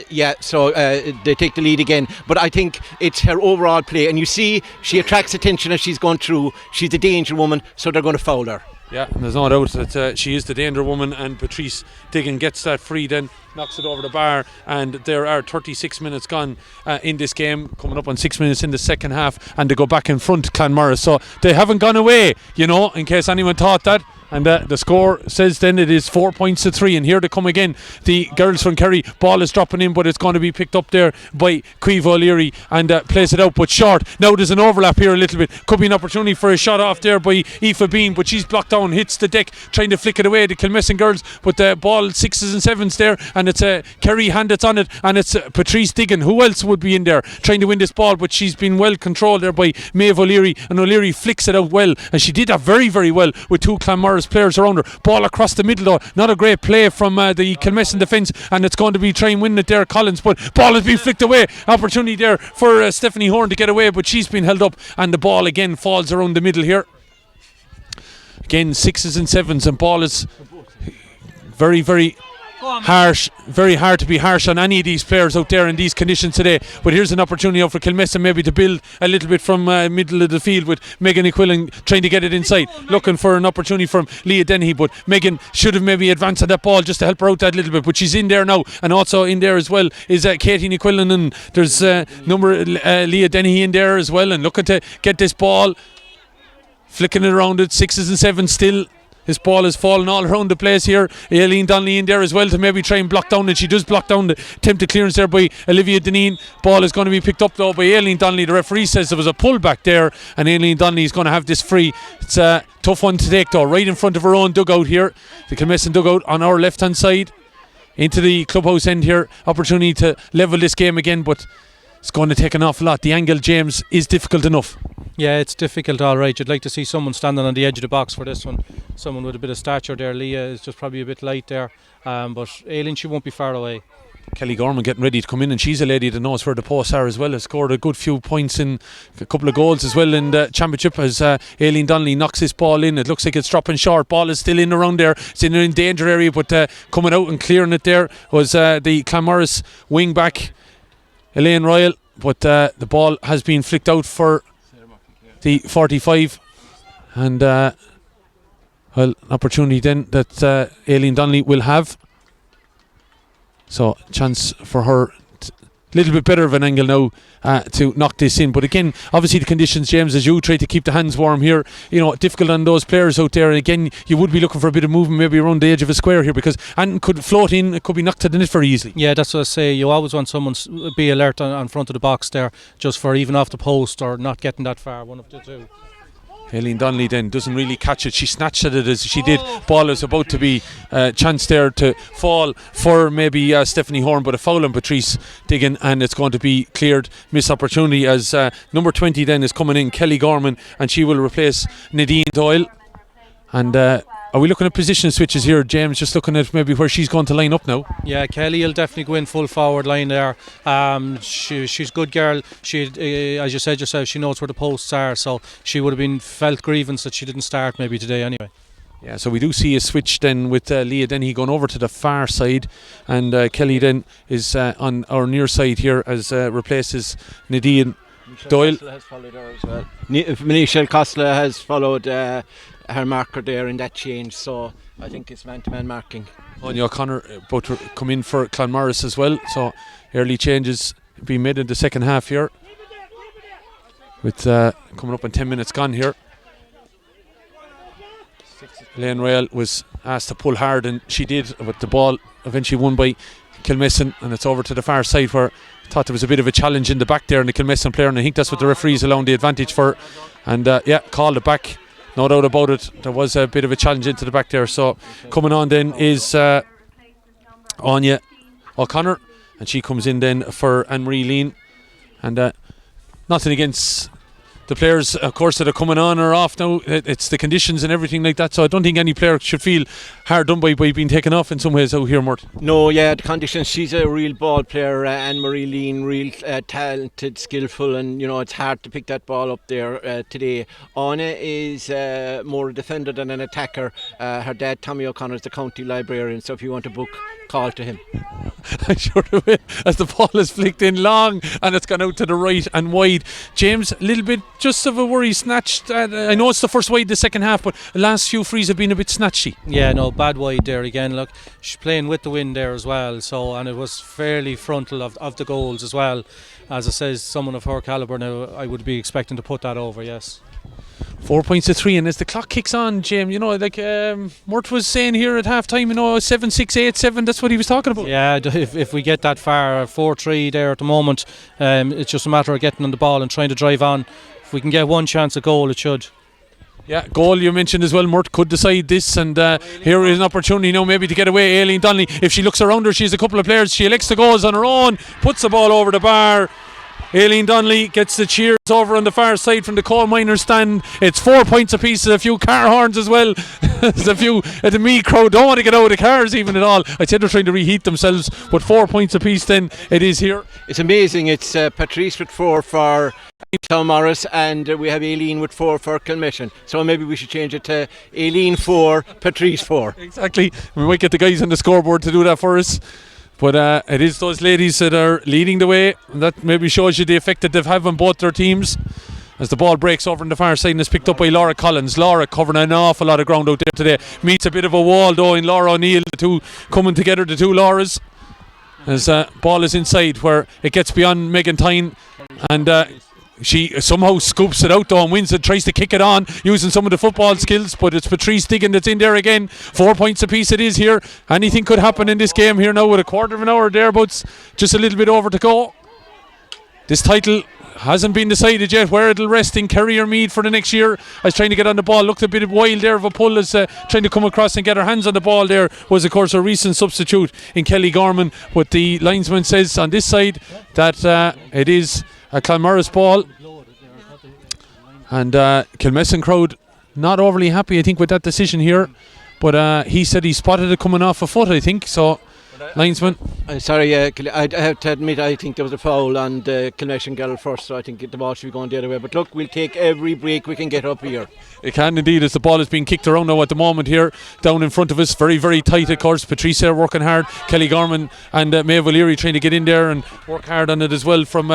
Speaker 5: Yeah, so they take the lead again, but I think it's her overall play, and you see she attracts attention as she's gone through. She's a danger woman, so they're going to foul her.
Speaker 1: Yeah, and there's no doubt that she is the danger woman, and Patrice Diggin gets that free, then knocks it over the bar, and there are 36 minutes gone in this game, coming up on 6 minutes in the second half, and they go back in front, Clanmaurice, so they haven't gone away, you know, in case anyone thought that. And the score says then it is 4 points to 3, and here they come again, the girls from Kerry. Ball is dropping in, but it's going to be picked up there by Caoimhe O'Leary, and plays it out, but short. Now there's an overlap here a little bit, could be an opportunity for a shot off there by Aoife Bean, but she's blocked down, hits the deck, trying to flick it away, the Kilmessan girls, but the ball 6s and 7s there, and it's a Kerry hand that's on it, and it's Patrice Diggin. Who else would be in there trying to win this ball, but she's been well controlled there by Maeve O'Leary, and O'Leary flicks it out well, and she did that very, very well with 2 Clanmaurice players around her. Ball across the middle though, not a great play from the Kilmessan defence, and it's going to be trying win it there, Collins, but ball has been flicked away. Opportunity there for Stephanie Horn to get away, but she's been held up, and the ball again falls around the middle here. Again 6s and 7s, and ball is very, very harsh, very hard to be harsh on any of these players out there in these conditions today, but here's an opportunity now for Kilmessan maybe to build a little bit from middle of the field, with Megan Equillan trying to get it inside, looking for an opportunity from Leah Dennehy, but Megan should have maybe advanced on that ball just to help her out that little bit, but she's in there now, and also in there as well is Katie Equillan, and there's Leah Dennehy in there as well, and looking to get this ball, flicking it around it, 6s and 7s still. This ball is falling all around the place here. Aileen Donnelly in there as well to maybe try and block down, and she does block down the attempted clearance there by Olivia Deneen. Ball is going to be picked up though by Aileen Donnelly. The referee says there was a pull back there, and Aileen Donnelly is going to have this free. It's a tough one to take though, right in front of her own dugout here. The Kilmessan dugout on our left hand side. Into the clubhouse end here. Opportunity to level this game again, but it's going to take an awful lot. The angle, James, is difficult enough.
Speaker 6: Yeah, it's difficult, all right. You'd like to see someone standing on the edge of the box for this one. Someone with a bit of stature there. Leah is just probably a bit light there. But Aileen, she won't be far away.
Speaker 1: Kelly Gorman getting ready to come in, and she's a lady that knows where the posts are as well. Has scored a good few points in a couple of goals as well in the championship as Aileen Donnelly knocks this ball in. It looks like it's dropping short. Ball is still in around there. It's in an danger area, but coming out and clearing it there was the Clanmaurice wing back Elaine Royal, but the ball has been flicked out for the 45, and opportunity then that Aileen Donnelly will have. So chance for her, a little bit better of an angle now to knock this in. But again, obviously the conditions, James, as you try to keep the hands warm here, difficult on those players out there. And again, you would be looking for a bit of movement maybe around the edge of a square here, because and could float in, it could be knocked to the net very easily.
Speaker 6: Yeah, that's what I say. You always want someone be alert on front of the box there, just for even off the post or not getting that far, one of the two.
Speaker 1: Aileen Donnelly then doesn't really catch it. She snatched at it as she did. Ball is about to be chance there to fall for maybe Stephanie Horn, but a foul on Patrice Diggin, and it's going to be cleared. Miss opportunity as number 20 then is coming in, Kelly Gorman, and she will replace Nadine Doyle. And are we looking at position switches here, James? Just looking at maybe where she's going to line up now.
Speaker 6: Yeah, Kelly will definitely go in full forward line there. She's a good girl. She, as you said yourself, she knows where the posts are, so she would have been felt grievance that she didn't start maybe today anyway.
Speaker 1: Yeah, so we do see a switch then with Leah Denny going over to the far side, and Kelly then is on our near side here as replaces Nadine Doyle.
Speaker 5: Michelle has followed her as well. Michelle Kostler has followed her marker there in that change, so I think it's man-to-man marking.
Speaker 1: Anya O'Connor about to come in for Clanmaurice as well, so early changes being made in the second half here, with coming up in 10 minutes gone here. Elaine Royal was asked to pull hard, and she did, but the ball eventually won by Kilmessan, and it's over to the far side where I thought there was a bit of a challenge in the back there in the Kilmessan player, and I think that's what the referees allowing the advantage for, and called it back. No doubt about it, there was a bit of a challenge into the back there. So coming on then is Anya O'Connor, and she comes in then for Anne-Marie Lean. And nothing against the players, of course, that are coming on or off now. It's the conditions and everything like that, so I don't think any player should feel hard done by being taken off in some ways out here, Mort.
Speaker 5: No, yeah, the conditions. She's a real ball player, Anne-Marie Lean, real talented, skillful, and it's hard to pick that ball up there today. Anna is more a defender than an attacker. Her dad, Tommy O'Connor, is the county librarian, so if you want a book, call to him.
Speaker 1: I sure will, as the ball is flicked in long and it's gone out to the right and wide. James, a little bit just of a worry, snatched. I know it's the first wide the second half, but the last few frees have been a bit snatchy.
Speaker 6: Yeah, no, bad wide there again. Look, she's playing with the wind there as well, so, and it was fairly frontal of the goals as well. As it says, someone of her calibre now, I would be expecting to put that over, yes.
Speaker 1: 4 points to 3, and as the clock kicks on, James, Mort was saying here at half time, 7, 6, 8, 7, that's what he was talking about.
Speaker 6: Yeah, if we get that far, 4-3 there at the moment, it's just a matter of getting on the ball and trying to drive on. If we can get one chance at goal, it should.
Speaker 1: Yeah, goal you mentioned as well, Mort could decide this, and here is an opportunity now maybe to get away. Aileen Donnelly, if she looks around her, she has a couple of players, she elects to go on her own, puts the ball over the bar. Aileen Donnelly gets the cheers over on the far side from the coal miners stand. It's 4 points apiece, a few car horns as well. There's a few at the Meath crowd don't want to get out of the cars even at all. I'd say they're trying to reheat themselves, but 4 points apiece then it is here.
Speaker 5: It's amazing. It's Patrice with 4 for Clanmaurice, and we have Aileen with 4 for Kilmessan. So maybe we should change it to Aileen 4, Patrice 4.
Speaker 1: Exactly. We might get the guys on the scoreboard to do that for us. But it is those ladies that are leading the way, and that maybe shows you the effect that they've had on both their teams. As the ball breaks over on the far side and is picked up by Laura Collins. Laura covering an awful lot of ground out there today. Meets a bit of a wall though in Laura O'Neill, the two coming together, the two Lauras. As ball is inside where it gets beyond Megan Tyne, and she somehow scoops it out though and wins it, tries to kick it on using some of the football skills, but it's Patrice Diggin that's in there again. 4 points apiece it is here. Anything could happen in this game here now with a quarter of an hour thereabouts, just a little bit over to go. This title hasn't been decided yet where it'll rest, in Kerry or Meath for the next year. I was trying to get on the ball, looked a bit wild there of a pull as trying to come across and get her hands on the ball there was of course a recent substitute in Kelly Gorman, but the linesman says on this side that it is a Clanmaurice ball, And Kilmessan crowd not overly happy, I think, with that decision here. But he said he spotted it coming off a foot, I think. So, linesman.
Speaker 5: I'm sorry, I have to admit, I think there was a foul on the Kilmessan girl first, so I think the ball should be going the other way. But look, we'll take every break we can get up here.
Speaker 1: It can indeed, as the ball is being kicked around now at the moment here, down in front of us. Very, very tight, of course. Patrice there working hard. Kelly Gorman and Maeve O'Leary trying to get in there and work hard on it as well from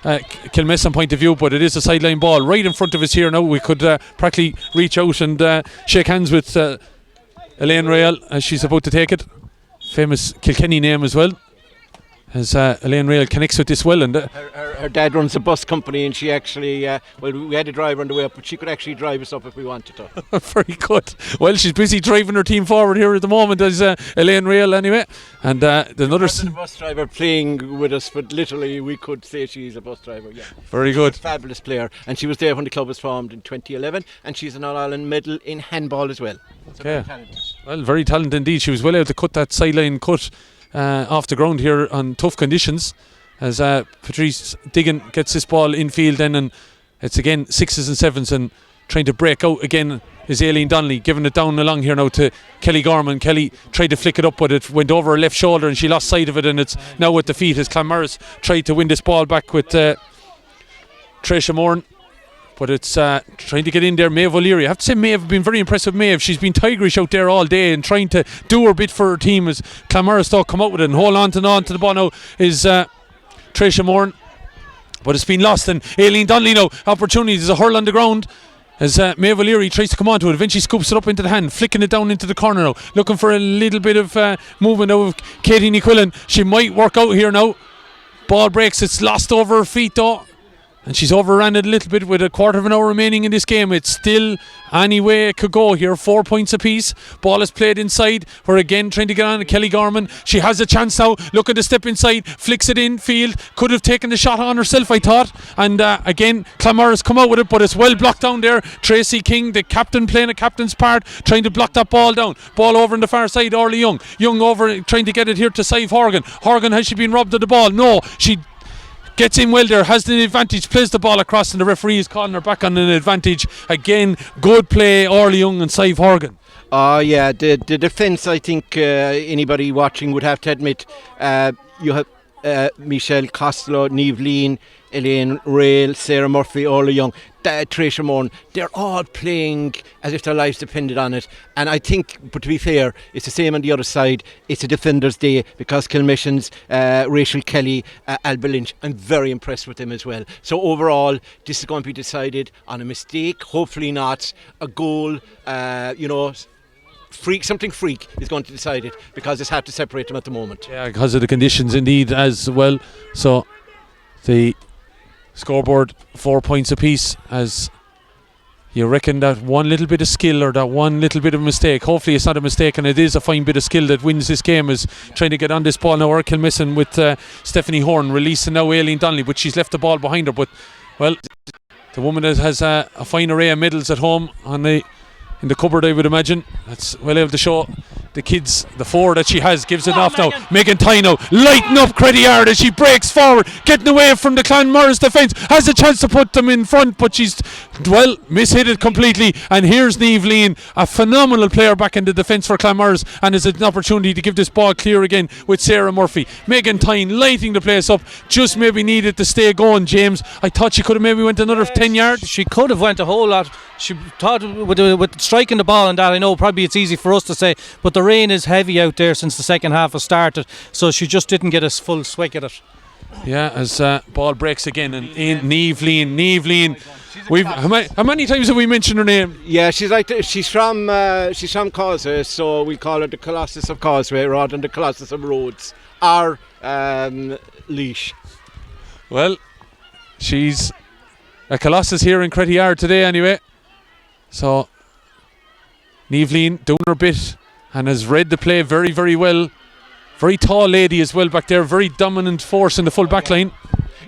Speaker 1: Kilmessan point of view. But it is a sideline ball right in front of us here now. We could practically reach out and shake hands with Elaine Rail as she's about to take it. Famous Kilkenny name as well, as Elaine Rail connects with this well. And
Speaker 5: her dad runs a bus company, and she actually we had a driver on the way up, but she could actually drive us up if we wanted to.
Speaker 1: Very good. Well, she's busy driving her team forward here at the moment as Elaine Rail anyway. And another
Speaker 5: bus driver playing with us, but literally we could say she's a bus driver. Yeah,
Speaker 1: very good,
Speaker 5: fabulous player, and she was there when the club was formed in 2011, and she's an All-Ireland medal in handball as well. So
Speaker 1: okay. Well, very talented indeed. She was well able to cut that sideline cut off the ground here on tough conditions, as Patrice Diggin gets this ball infield then, and it's again 6s and 7s, and trying to break out again is Aileen Donnelly, giving it down along here now to Kelly Gorman. Kelly tried to flick it up, but it went over her left shoulder and she lost sight of it, and it's now at the feet as Clanmaurice tried to win this ball back with Tracia Moran. But it's trying to get in there. Maeve O'Leary, I have to say Maeve, I've been very impressed with Maeve. She's been tigerish out there all day and trying to do her bit for her team, as Clanmaurice thought come out with it and hold on to the ball now is Tracia Moran. But it's been lost, and Aileen Donnelly now, opportunity, there's a hurl on the ground as Maeve O'Leary tries to come onto it. Eventually scoops it up into the hand, flicking it down into the corner now, looking for a little bit of movement out of Katie Niquillan. She might work out here now. Ball breaks, it's lost over her feet though, and she's overran it a little bit with a quarter of an hour remaining in this game. It's still any way it could go here. 4 points apiece. Ball is played inside. We're again trying to get on Kelly Gorman. She has a chance now. Looking to step inside. Flicks it in field. Could have taken the shot on herself, I thought. And again, Clanmaurice come out with it, but it's well blocked down there. Tracy King, the captain, playing a captain's part, trying to block that ball down. Ball over on the far side. Orly Young. Young over trying to get it here to Sive Horgan. Horgan, has she been robbed of the ball? No. She gets in well there, has the advantage, plays the ball across, and the referee is calling her back on an advantage. Again, good play, Orly Young and Sive Horgan.
Speaker 5: Yeah, the defence, I think anybody watching would have to admit, you have Michelle Costello, Niamh Lean, Elaine Rail, Sarah Murphy, Orla Young, Tracia Moran, they're all playing as if their lives depended on it. And I think, but to be fair, it's the same on the other side. It's a defender's day, because Kilmessan's Rachel Kelly, Alba Lynch, I'm very impressed with them as well. So overall, this is going to be decided on a mistake, hopefully not a goal, something freak is going to decide it, because it's hard to separate them at the moment.
Speaker 1: Yeah, because of the conditions indeed as well. So the scoreboard 4 points apiece, as you reckon that one little bit of skill or that one little bit of mistake, hopefully it's not a mistake and it is a fine bit of skill that wins this game, is trying to get on this ball now. Kilmessan with Stephanie Horn releasing now Aileen Donnelly, but she's left the ball behind her. But well, the woman that has a fine array of medals at home in the cupboard, I would imagine. That's well able to show the kids the four that she has. Gives it off now. Megan Tyno lighting up Creddy Yard as she breaks forward, getting away from the Clanmaurice defence. Has a chance to put them in front, but she's mishit it completely. And here's Niamh Lean, a phenomenal player back in the defence for Clanmaurice, and is an opportunity to give this ball clear again with Sarah Murphy. Megan Tyne lighting the place up, just maybe needed to stay going. James, I thought she could have maybe went another 10 yards.
Speaker 6: She could have went a whole lot. She thought with striking the ball and that, I know probably it's easy for us to say, but the rain is heavy out there since the second half has started, so she just didn't get a full swing at it.
Speaker 1: Yeah, as ball breaks again, and Niamh Lean. How many times have we mentioned her name?
Speaker 5: Yeah, she's from Causeway, so we call her the Colossus of Causeway rather than the Colossus of Rhodes, or Leash.
Speaker 1: Well, she's a Colossus here in Creddy Yard today anyway. So Niamh Lean doing her bit and has read the play very, very well. Very tall lady as well back there, very dominant force in the full back line.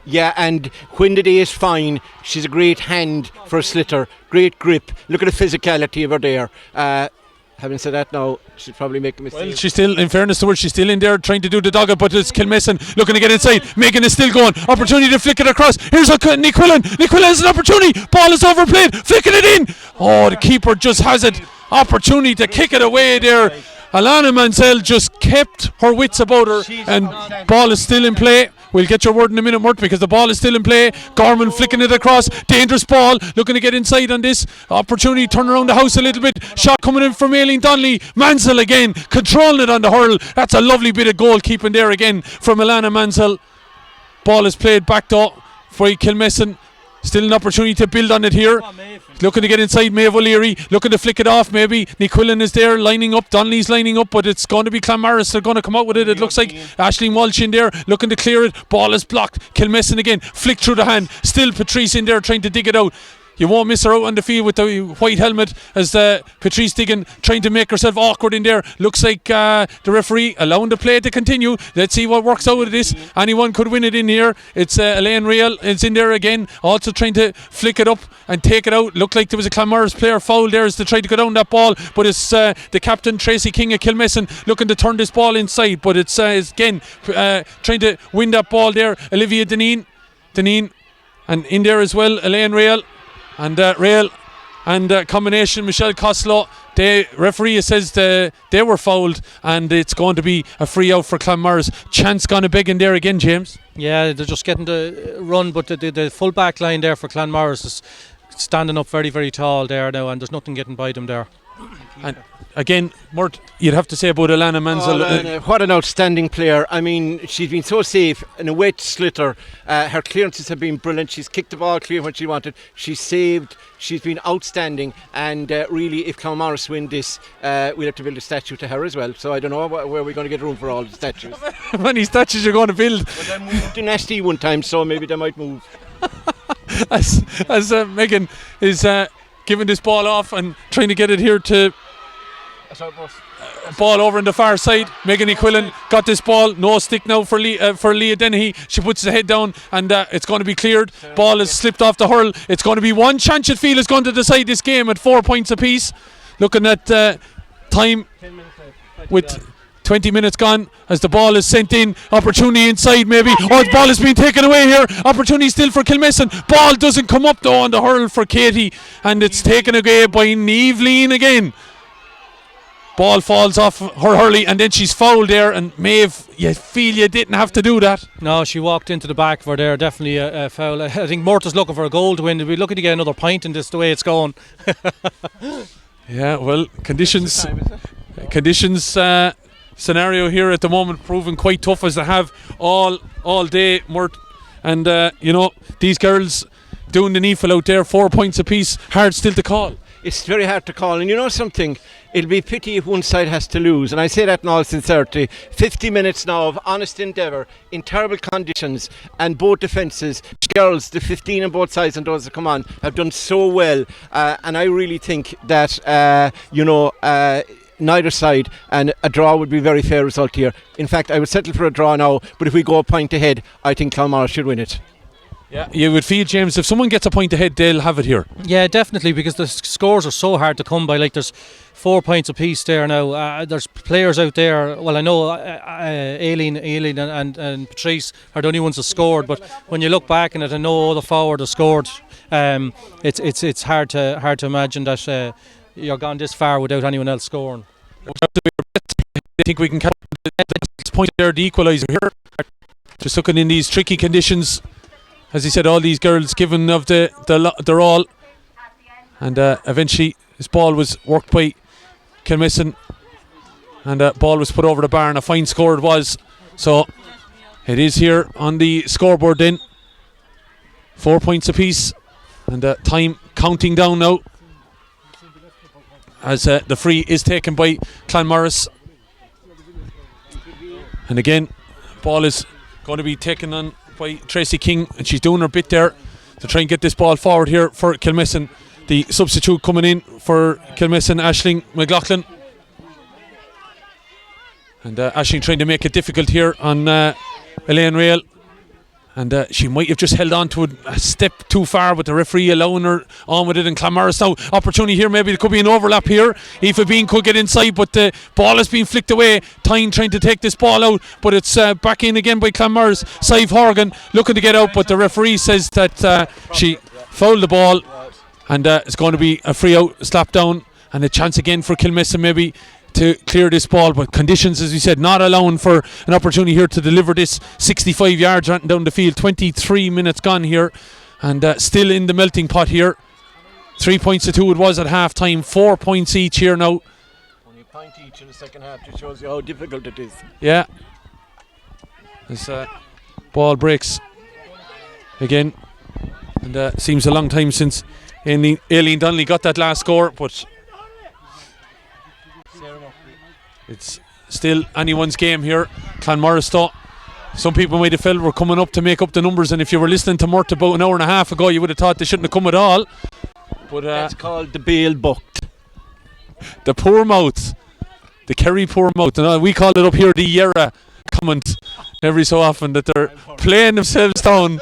Speaker 5: Yeah, and when the day is fine, she's a great hand for a slitter, great grip. Look at the physicality of her there. Having said that, now she'll probably make a mistake.
Speaker 1: Well, she's still, in fairness to her, she's still in there trying to do the dogger, but it's Kilmessan looking to get inside. Megan is still going. Opportunity to flick it across. Here's Nick Quillen. Nick Quillen has an opportunity. Ball is overplayed. Flicking it in. Oh, the keeper just has it. Opportunity to kick it away there. Alana Mansell just kept her wits about her, and ball is still in play. We'll get your word in a minute, Murt, because the ball is still in play. Gorman flicking it across. Dangerous ball. Looking to get inside on this. Opportunity to turn around the house a little bit. Shot coming in from Aileen Donnelly. Mansell again. Controlling it on the hurl. That's a lovely bit of goalkeeping there again from Alana Mansell. Ball is played back though for Kilmessan. Still an opportunity to build on it here. Looking to get inside Maeve O'Leary. Looking to flick it off maybe. Nick Quillen is there lining up. Donnelly's lining up, but it's going to be Clanmaurice. They're going to come out with it. It looks like Aisling Walsh in there looking to clear it. Ball is blocked. Kilmessan again. Flick through the hand. Still Patrice in there trying to dig it out. You won't miss her out on the field with the white helmet as Patrice Diggin trying to make herself awkward in there. Looks like the referee allowing the play to continue. Let's see what works out of this. Anyone could win it in here. It's Elaine Real. It's in there again. Also trying to flick it up and take it out. Looked like there was a Clanmaurice player foul there as they tried to go down that ball. But it's the captain, Tracy King of Kilmessan, looking to turn this ball inside. But it's again trying to win that ball there. Olivia Deneen. And in there as well, Elaine Real. And Rail and combination Michelle Costello. The referee says they were fouled, and it's going to be a free out for Clanmaurice. Chance gone a begging there again, James.
Speaker 6: Yeah, they're just getting the run, but the full back line there for Clanmaurice is standing up very, very tall there now, and there's nothing getting by them there.
Speaker 1: And again, Murt, you'd have to say about Alana Mansell.
Speaker 5: What an outstanding player. I mean, she's been so safe in a wet sliotar. Her clearances have been brilliant. She's kicked the ball clear when she wanted. She's saved. She's been outstanding. And really, if Clanmaurice win this, we'll have to build a statue to her as well. So I don't know where we're going to get room for all the statues.
Speaker 1: How many statues you're going to build?
Speaker 5: Well, they moved Dynasty one time, so maybe they might move.
Speaker 1: as Megan is giving this ball off and trying to get it here to ball over on the far side. Megan Quillen got this ball. No stick now for Leah Dennehy. She puts the head down and it's going to be cleared. Ball has slipped off the hurl. It's going to be one chance it feel is going to decide this game at 4 points apiece. Looking at time with 20 minutes gone as the ball is sent in. Opportunity inside maybe. Oh, the ball is being taken away here. Opportunity still for Kilmessan. Ball doesn't come up though on the hurl for Katie, and it's taken away by Niamh again. Ball falls off her hurley and then she's fouled there, and Maeve, you feel you didn't have to do that.
Speaker 6: No, she walked into the back for there. Definitely a foul. I think Murtagh's looking for a goal to win. We're looking to get another point in this the way it's going.
Speaker 1: Yeah, well, conditions scenario here at the moment proving quite tough as they have all day, Murt. And these girls doing the needful out there. 4 points apiece. Hard still to call.
Speaker 5: It's very hard to call, and you know something, it'll be a pity if one side has to lose, and I say that in all sincerity. 50 minutes now of honest endeavour in terrible conditions, and both defences, girls, the 15 on both sides and those that come on, have done so well, and I really think that neither side, and a draw would be a very fair result here. In fact, I would settle for a draw now, but if we go a point ahead, I think Clanmaurice should win it.
Speaker 1: Yeah, you would feel, James, if someone gets a point ahead, they'll have it here.
Speaker 6: Yeah, definitely, because the scores are so hard to come by. Like, there's 4 points apiece there now. There's players out there. Well, I know Aileen and Patrice are the only ones that scored. But when you look back and I know the forward has scored, it's hard to imagine that you're gone this far without anyone else scoring.
Speaker 1: I think we can count the point there, the equaliser here. Just looking in these tricky conditions. As he said, all these girls given of their all, and eventually this ball was worked by Kilmessan, and ball was put over the bar, and a fine score it was. So it is here on the scoreboard then. 4 points apiece, and time counting down now as the free is taken by Clanmaurice. And again, ball is going to be taken on by Tracy King, and she's doing her bit there to try and get this ball forward here for Kilmessan. The substitute coming in for Kilmessan, Aisling McLaughlin, and Aisling trying to make it difficult here on Elaine Real, And she might have just held on to it a step too far, but the referee allowing her on with it. And Clanmaurice now, opportunity here, maybe there could be an overlap here. Aoife Bean could get inside, but the ball has been flicked away. Tyne trying to take this ball out, but it's back in again by Clanmaurice. Sive Horgan looking to get out, but the referee says that she fouled the ball, and it's going to be a free out, slap down, and a chance again for Kilmessan maybe to clear this ball, but conditions, as we said, not allowing for an opportunity here to deliver this 65 yards right down the field. 23 minutes gone here, and still in the melting pot here. 3 points to 2 it was at half time, 4 points each here now.
Speaker 5: Only a point each in the second half, just shows you how difficult it is.
Speaker 1: Yeah, this ball breaks again, and seems a long time since Aileen Donnelly got that last score, but it's still anyone's game here. Clanmaurice though, some people might have felt were coming up to make up the numbers, and if you were listening to Mort about an hour and a half ago, you would have thought they shouldn't have come at all. But
Speaker 5: that's called the bail bucked.
Speaker 1: The poor mouth, the Kerry poor mouth, and we call it up here the Yera comment every so often, that they're playing themselves down.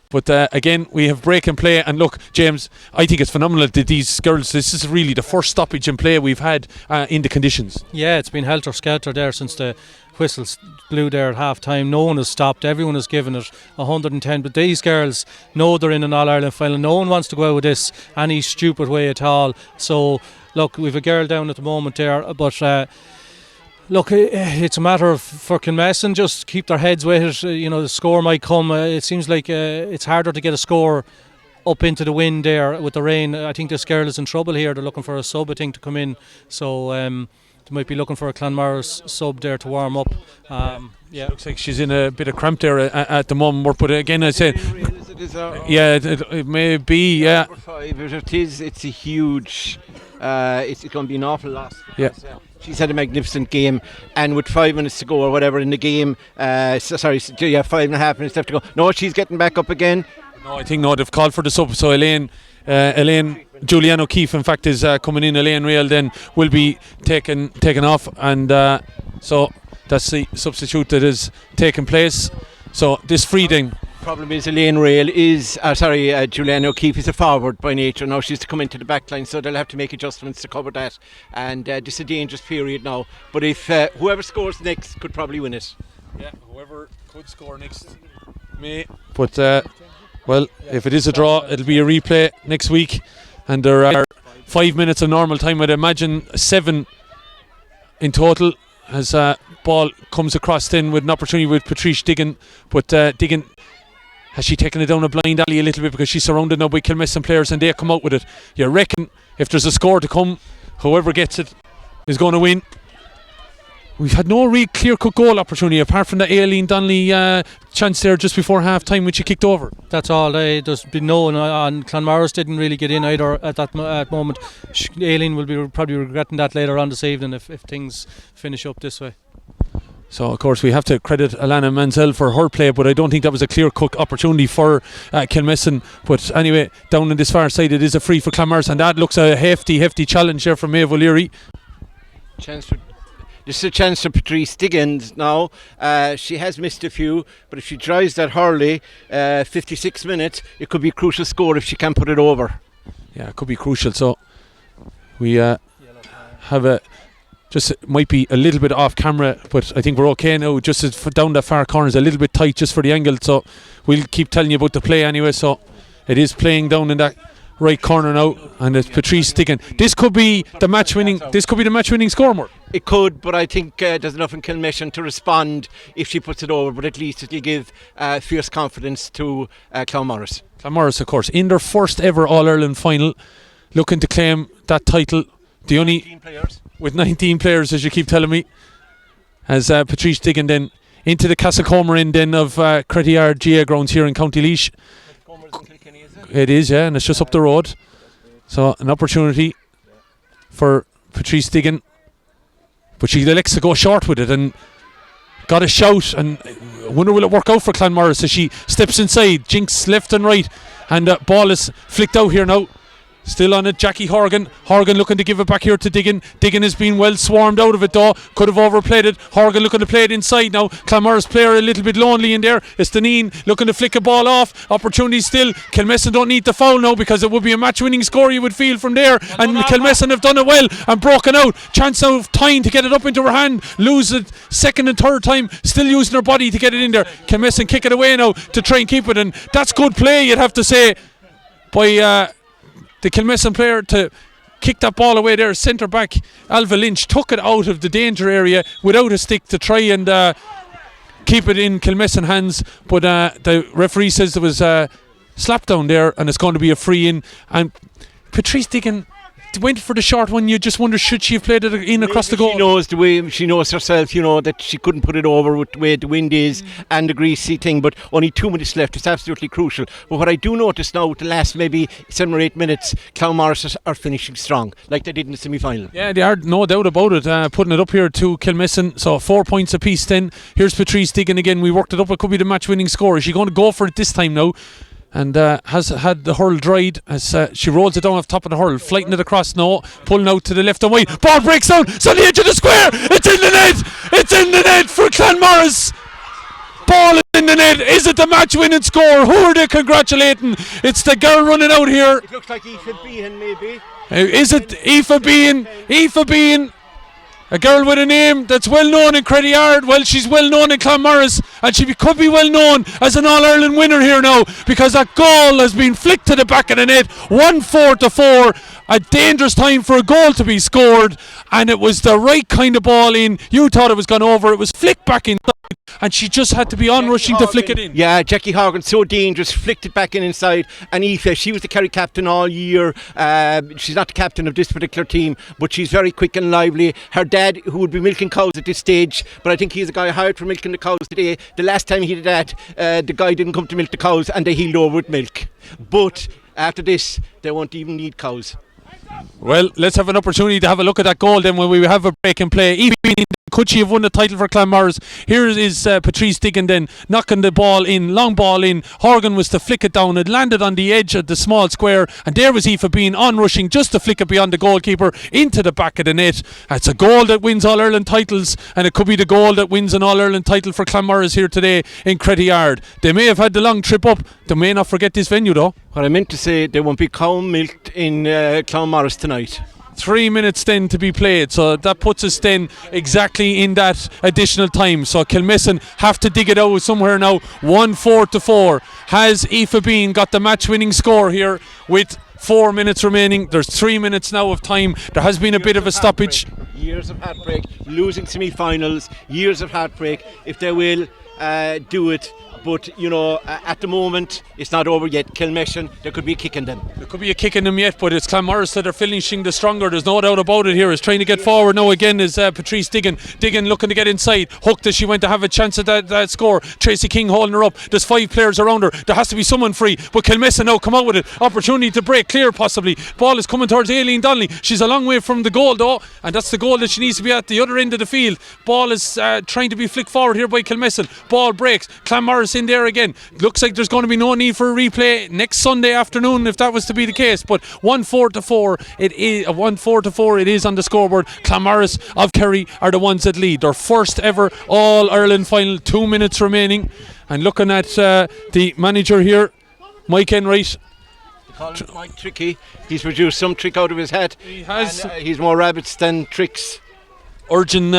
Speaker 1: But again, we have break and play, and look, James, I think it's phenomenal that these girls, this is really the first stoppage in play we've had in the conditions.
Speaker 6: Yeah, it's been helter-skelter there since the whistles blew there at half time. No one has stopped, everyone has given it 110, but these girls know they're in an All-Ireland final. No one wants to go out with this any stupid way at all. So look, we've a girl down at the moment there, but look, it's a matter of, for Kilmessan, just keep their heads with it. The score might come. It seems like it's harder to get a score up into the wind there with the rain. I think this girl is in trouble here. They're looking for a sub, I think, to come in. So they might be looking for a Clanmaurice sub there to warm up. Yeah,
Speaker 1: looks like she's in a bit of cramp there at the moment. But again, I said, it may be. Yeah,
Speaker 5: it's a huge. It's going to be an awful loss.
Speaker 1: Yeah.
Speaker 5: She's had a magnificent game, and with 5 minutes to go or whatever in the game, 5.5 minutes left to go. No, she's getting back up again.
Speaker 1: No, I think they've called for the sub. So Elaine Julianne O'Keefe, in fact, is coming in. Elaine Real then will be taken off, and so that's the substitute that is taking place. So this freeding.
Speaker 5: Problem is Elaine Rail is Julianne O'Keefe is a forward by nature. Now she's to come into the back line, so they'll have to make adjustments to cover that, and this is a dangerous period now, but if whoever scores next could probably win it.
Speaker 1: Yeah, whoever could score next may, but well, if it is a draw, it'll be a replay next week, and there are 5 minutes of normal time. I'd imagine 7 in total as ball comes across then with an opportunity with Patrice Diggin, but Diggin, has she taken it down a blind alley a little bit because she's surrounded now by Kilmessan players and they come out with it? You reckon if there's a score to come, whoever gets it is going to win? We've had no real clear-cut goal opportunity apart from the Aileen Donnelly chance there just before half-time when she kicked over.
Speaker 6: That's all. There's been no, and Clanmaurice didn't really get in either at that moment. Aileen will be probably regretting that later on this evening if things finish up this way.
Speaker 1: So, of course, we have to credit Alana Mansell for her play, but I don't think that was a clear-cut opportunity for Kilmessan. But anyway, down on this far side, it is a free for Clanmaurice, and that looks a hefty challenge there from Maeve O'Leary.
Speaker 5: This is a chance for Patrice Diggins now. She has missed a few, but if she drives that Hurley, 56 minutes, it could be a crucial score if she can put it over.
Speaker 1: Yeah, it could be crucial. So we have it might be a little bit off camera, but I think we're okay now. Just as down that far corner is a little bit tight just for the angle, so we'll keep telling you about the play anyway. So it is playing down in that right corner now, and it's Patrice Diggin. This could be the match-winning score, more.
Speaker 5: It could, but I think there's enough in Kilmessan to respond if she puts it over. But at least it'll give fierce confidence to Clanmaurice.
Speaker 1: Clanmaurice, of course, in their first ever All-Ireland final, looking to claim that title. The only
Speaker 5: 19 players.
Speaker 1: With 19 players, as you keep telling me, as Patrice Diggin then into the Castlecomer then of Crettyard GA grounds here in County Laois. It is, yeah, and it's just up the road. So an opportunity for Patrice Diggin, but she elects to go short with it and got a shout, and I wonder will it work out for Clanmaurice as she steps inside, jinks left and right, and ball is flicked out here now. Still on it, Jackie Horgan. Horgan looking to give it back here to Diggin. Diggin has been well swarmed out of it though. Could have overplayed it. Horgan looking to play it inside now. Clanmaurice player a little bit lonely in there. It's Deneen looking to flick a ball off. Opportunity still. Kilmessan don't need the foul now because it would be a match-winning score you would feel from there. And Kilmessan have done it well and broken out. Chance now of time to get it up into her hand. Lose it second and third time. Still using her body to get it in there. Kilmessan kick it away now to try and keep it. And that's good play, you'd have to say, by the Kilmessan player to kick that ball away there. Centre back Alva Lynch took it out of the danger area without a stick to try and keep it in Kilmessan hands, but the referee says there was a slap down there and it's going to be a free in. And Patrice Diggin went for the short one. You just wonder, should she have played it in across the goal?
Speaker 5: She knows the way, she knows herself, you know, that she couldn't put it over with the way the wind is and the greasy thing, but only 2 minutes left. It's absolutely crucial. But what I do notice now, with the last maybe 7 or 8 minutes, Clanmaurice are finishing strong, like they did in the semi-final.
Speaker 1: Yeah, they are, no doubt about it. Putting it up here to Kilmessan, so 4 points apiece then. Here's Patrice Diggin again. We worked it up, it could be the match-winning score. Is she going to go for it this time now? And has had the hurl dried as she rolls it down off top of the hurl, flighting it across, no, pulling out to the left and wide, ball breaks down, it's on the edge of the square, it's in the net, it's in the net for Clanmaurice. Ball is in the net. Is it the match-winning score? Who are they congratulating? It's the girl running out here.
Speaker 5: It looks like Aoife Behan maybe.
Speaker 1: Is it Aoife Behan? Aoife Behan, a girl with a name that's well known in Kerry. Well, she's well known in Clanmaurice, and she could be well known as an All-Ireland winner here now, because that goal has been flicked to the back of the net. 1-4-4, a dangerous time for a goal to be scored, and it was the right kind of ball in. You thought it was gone over, it was flicked back inside, and she just had to be onrushing to flick it in.
Speaker 5: Yeah, Jackie Horgan, so dangerous, flicked it back in inside. And Aoife, she was the Kerry captain all year. She's not the captain of this particular team, but she's very quick and lively. Her dad, who would be milking cows at this stage, but I think he's a guy hired for milking the cows today. The last time he did that, the guy didn't come to milk the cows and they healed over with milk. But after this, they won't even need cows.
Speaker 1: Well, let's have an opportunity to have a look at that goal then when we have a break and play. Could she have won the title for Clanmaurice? Here is Patrice Diggin then knocking the ball in, long ball in. Horgan was to flick it down. It landed on the edge of the small square, and there was Aoife Behan onrushing just to flick it beyond the goalkeeper into the back of the net. It's a goal that wins All-Ireland titles, and it could be the goal that wins an All-Ireland title for Clanmaurice here today in Cretty Yard. They may have had the long trip up. They may not forget this venue though.
Speaker 5: What I meant to say, they won't be cow milked in Clanmaurice tonight.
Speaker 1: 3 minutes then to be played, so that puts us then exactly in that additional time. So Kilmessan have to dig it out somewhere now. 1-4-4. Has Aoife Behan got the match-winning score here with 4 minutes remaining? There's 3 minutes now of time. There has been a bit of a stoppage.
Speaker 5: Years of heartbreak, losing semi-finals, years of heartbreak. If they will do it. But, you know, at the moment, it's not over yet. Kilmessan, there could be a kick in them.
Speaker 1: There could be a kick in them yet, but it's Clanmaurice that are finishing the stronger. There's no doubt about it here. Is trying to get forward now again is Patrice Diggin. Diggin looking to get inside. Hooked as she went to have a chance at that score. Tracy King holding her up. There's 5 players around her. There has to be someone free. But Kilmessan now come out with it. Opportunity to break clear possibly. Ball is coming towards Aileen Donnelly. She's a long way from the goal though, and that's the goal that she needs to be at the other end of the field. Ball is trying to be flicked forward here by Kilmessan. Ball breaks. Clanmaurice in there again. Looks like there's going to be no need for a replay next Sunday afternoon if that was to be the case. But 1-4-4, it is 1-4-4. It is on the scoreboard. Clanmaurice of Kerry are the ones that lead. Their first ever All-Ireland final. 2 minutes remaining. And looking at the manager here, Mike Enright.
Speaker 5: Mike Tricky. He's produced some trick out of his hat.
Speaker 1: He has.
Speaker 5: And, he's more rabbits than tricks.
Speaker 1: Urging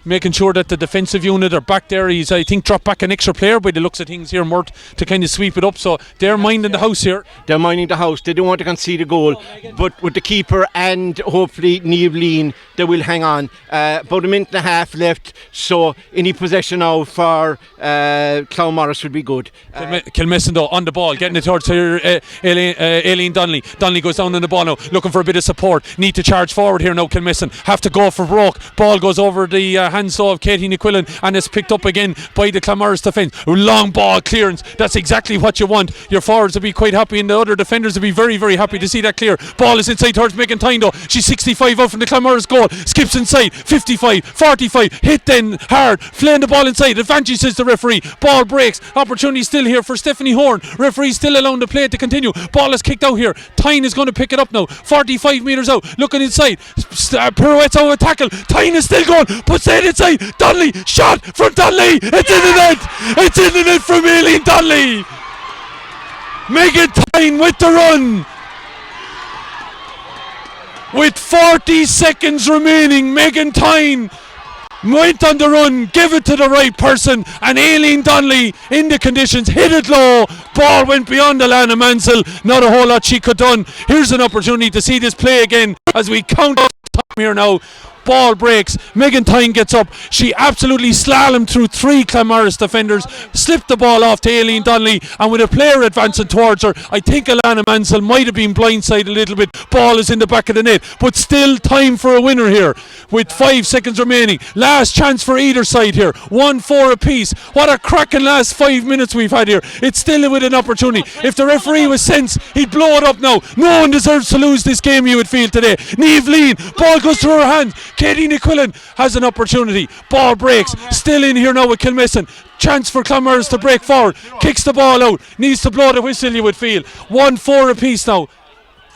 Speaker 1: making sure that the defensive unit are back there. He's, I think, dropped back an extra player by the looks of things here, Mort, to kind of sweep it up. So they're minding the house here.
Speaker 5: They're minding the house. They don't want to concede a goal. But with the keeper and hopefully Niamh Lean, they will hang on. About a minute and a half left. So any possession now for Clanmaurice would be good.
Speaker 1: Kilmessan though on the ball, getting it towards her, Aileen Donnelly. Donnelly goes down on the ball now, looking for a bit of support. Need to charge forward here now. Kilmessan have to go for broke. Ball Ball goes over the hands of Katie Niquillan, and it's picked up again by the Clanmaurice defence. Long ball clearance. That's exactly what you want. Your forwards will be quite happy, and the other defenders will be very, very happy to see that clear. Ball is inside towards Megan Tyne though. She's 65 out from the Clanmaurice goal. Skips inside. 55, 45. Hit then hard. Flaying the ball inside. Advantage says the referee. Ball breaks. Opportunity still here for Stephanie Horn. Referee still allowing the play to continue. Ball is kicked out here. Tyne is going to pick it up now. 45 metres out. Looking inside. Pirouettes over tackle. Tyne is still going. Puts it inside. Donnelly. Shot from Donnelly. It's in the net. It's in the net from Aileen Donnelly. Megan Tyne with the run. With 40 seconds remaining, Megan Tyne went on the run, give it to the right person, and Aileen Donnelly in the conditions hit it low. Ball went beyond Alana Mansell. Not a whole lot she could done. Here's an opportunity to see this play again as we count up time here now. Ball breaks. Megan Tyne gets up. She absolutely slalomed through 3 Clanmaurice defenders, slipped the ball off to Aileen Donnelly, and with a player advancing towards her, I think Alana Mansell might have been blindsided a little bit. Ball is in the back of the net, but still time for a winner here with 5 seconds remaining. Last chance for either side here. 1-4 apiece. What a cracking last 5 minutes we've had here. It's still with an opportunity. If the referee was sense, he'd blow it up now. No one deserves to lose this game, you would feel today. Niamh Lean, ball goes through her hands. Katie Niquillan has an opportunity. Ball breaks. Still in here now with Kilmessan. Chance for Clanmaurice to break forward. Kicks the ball out. Needs to blow the whistle, you would feel. 1-4 apiece now.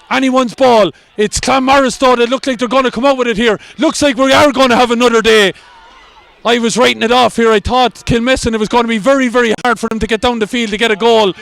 Speaker 1: Anyone's ball. It's Clanmaurice though. They look like they're going to come out with it here. Looks like we are going to have another day. I was writing it off here. I thought Kilmessan, it was going to be very, very hard for them to get down the field to get a goal.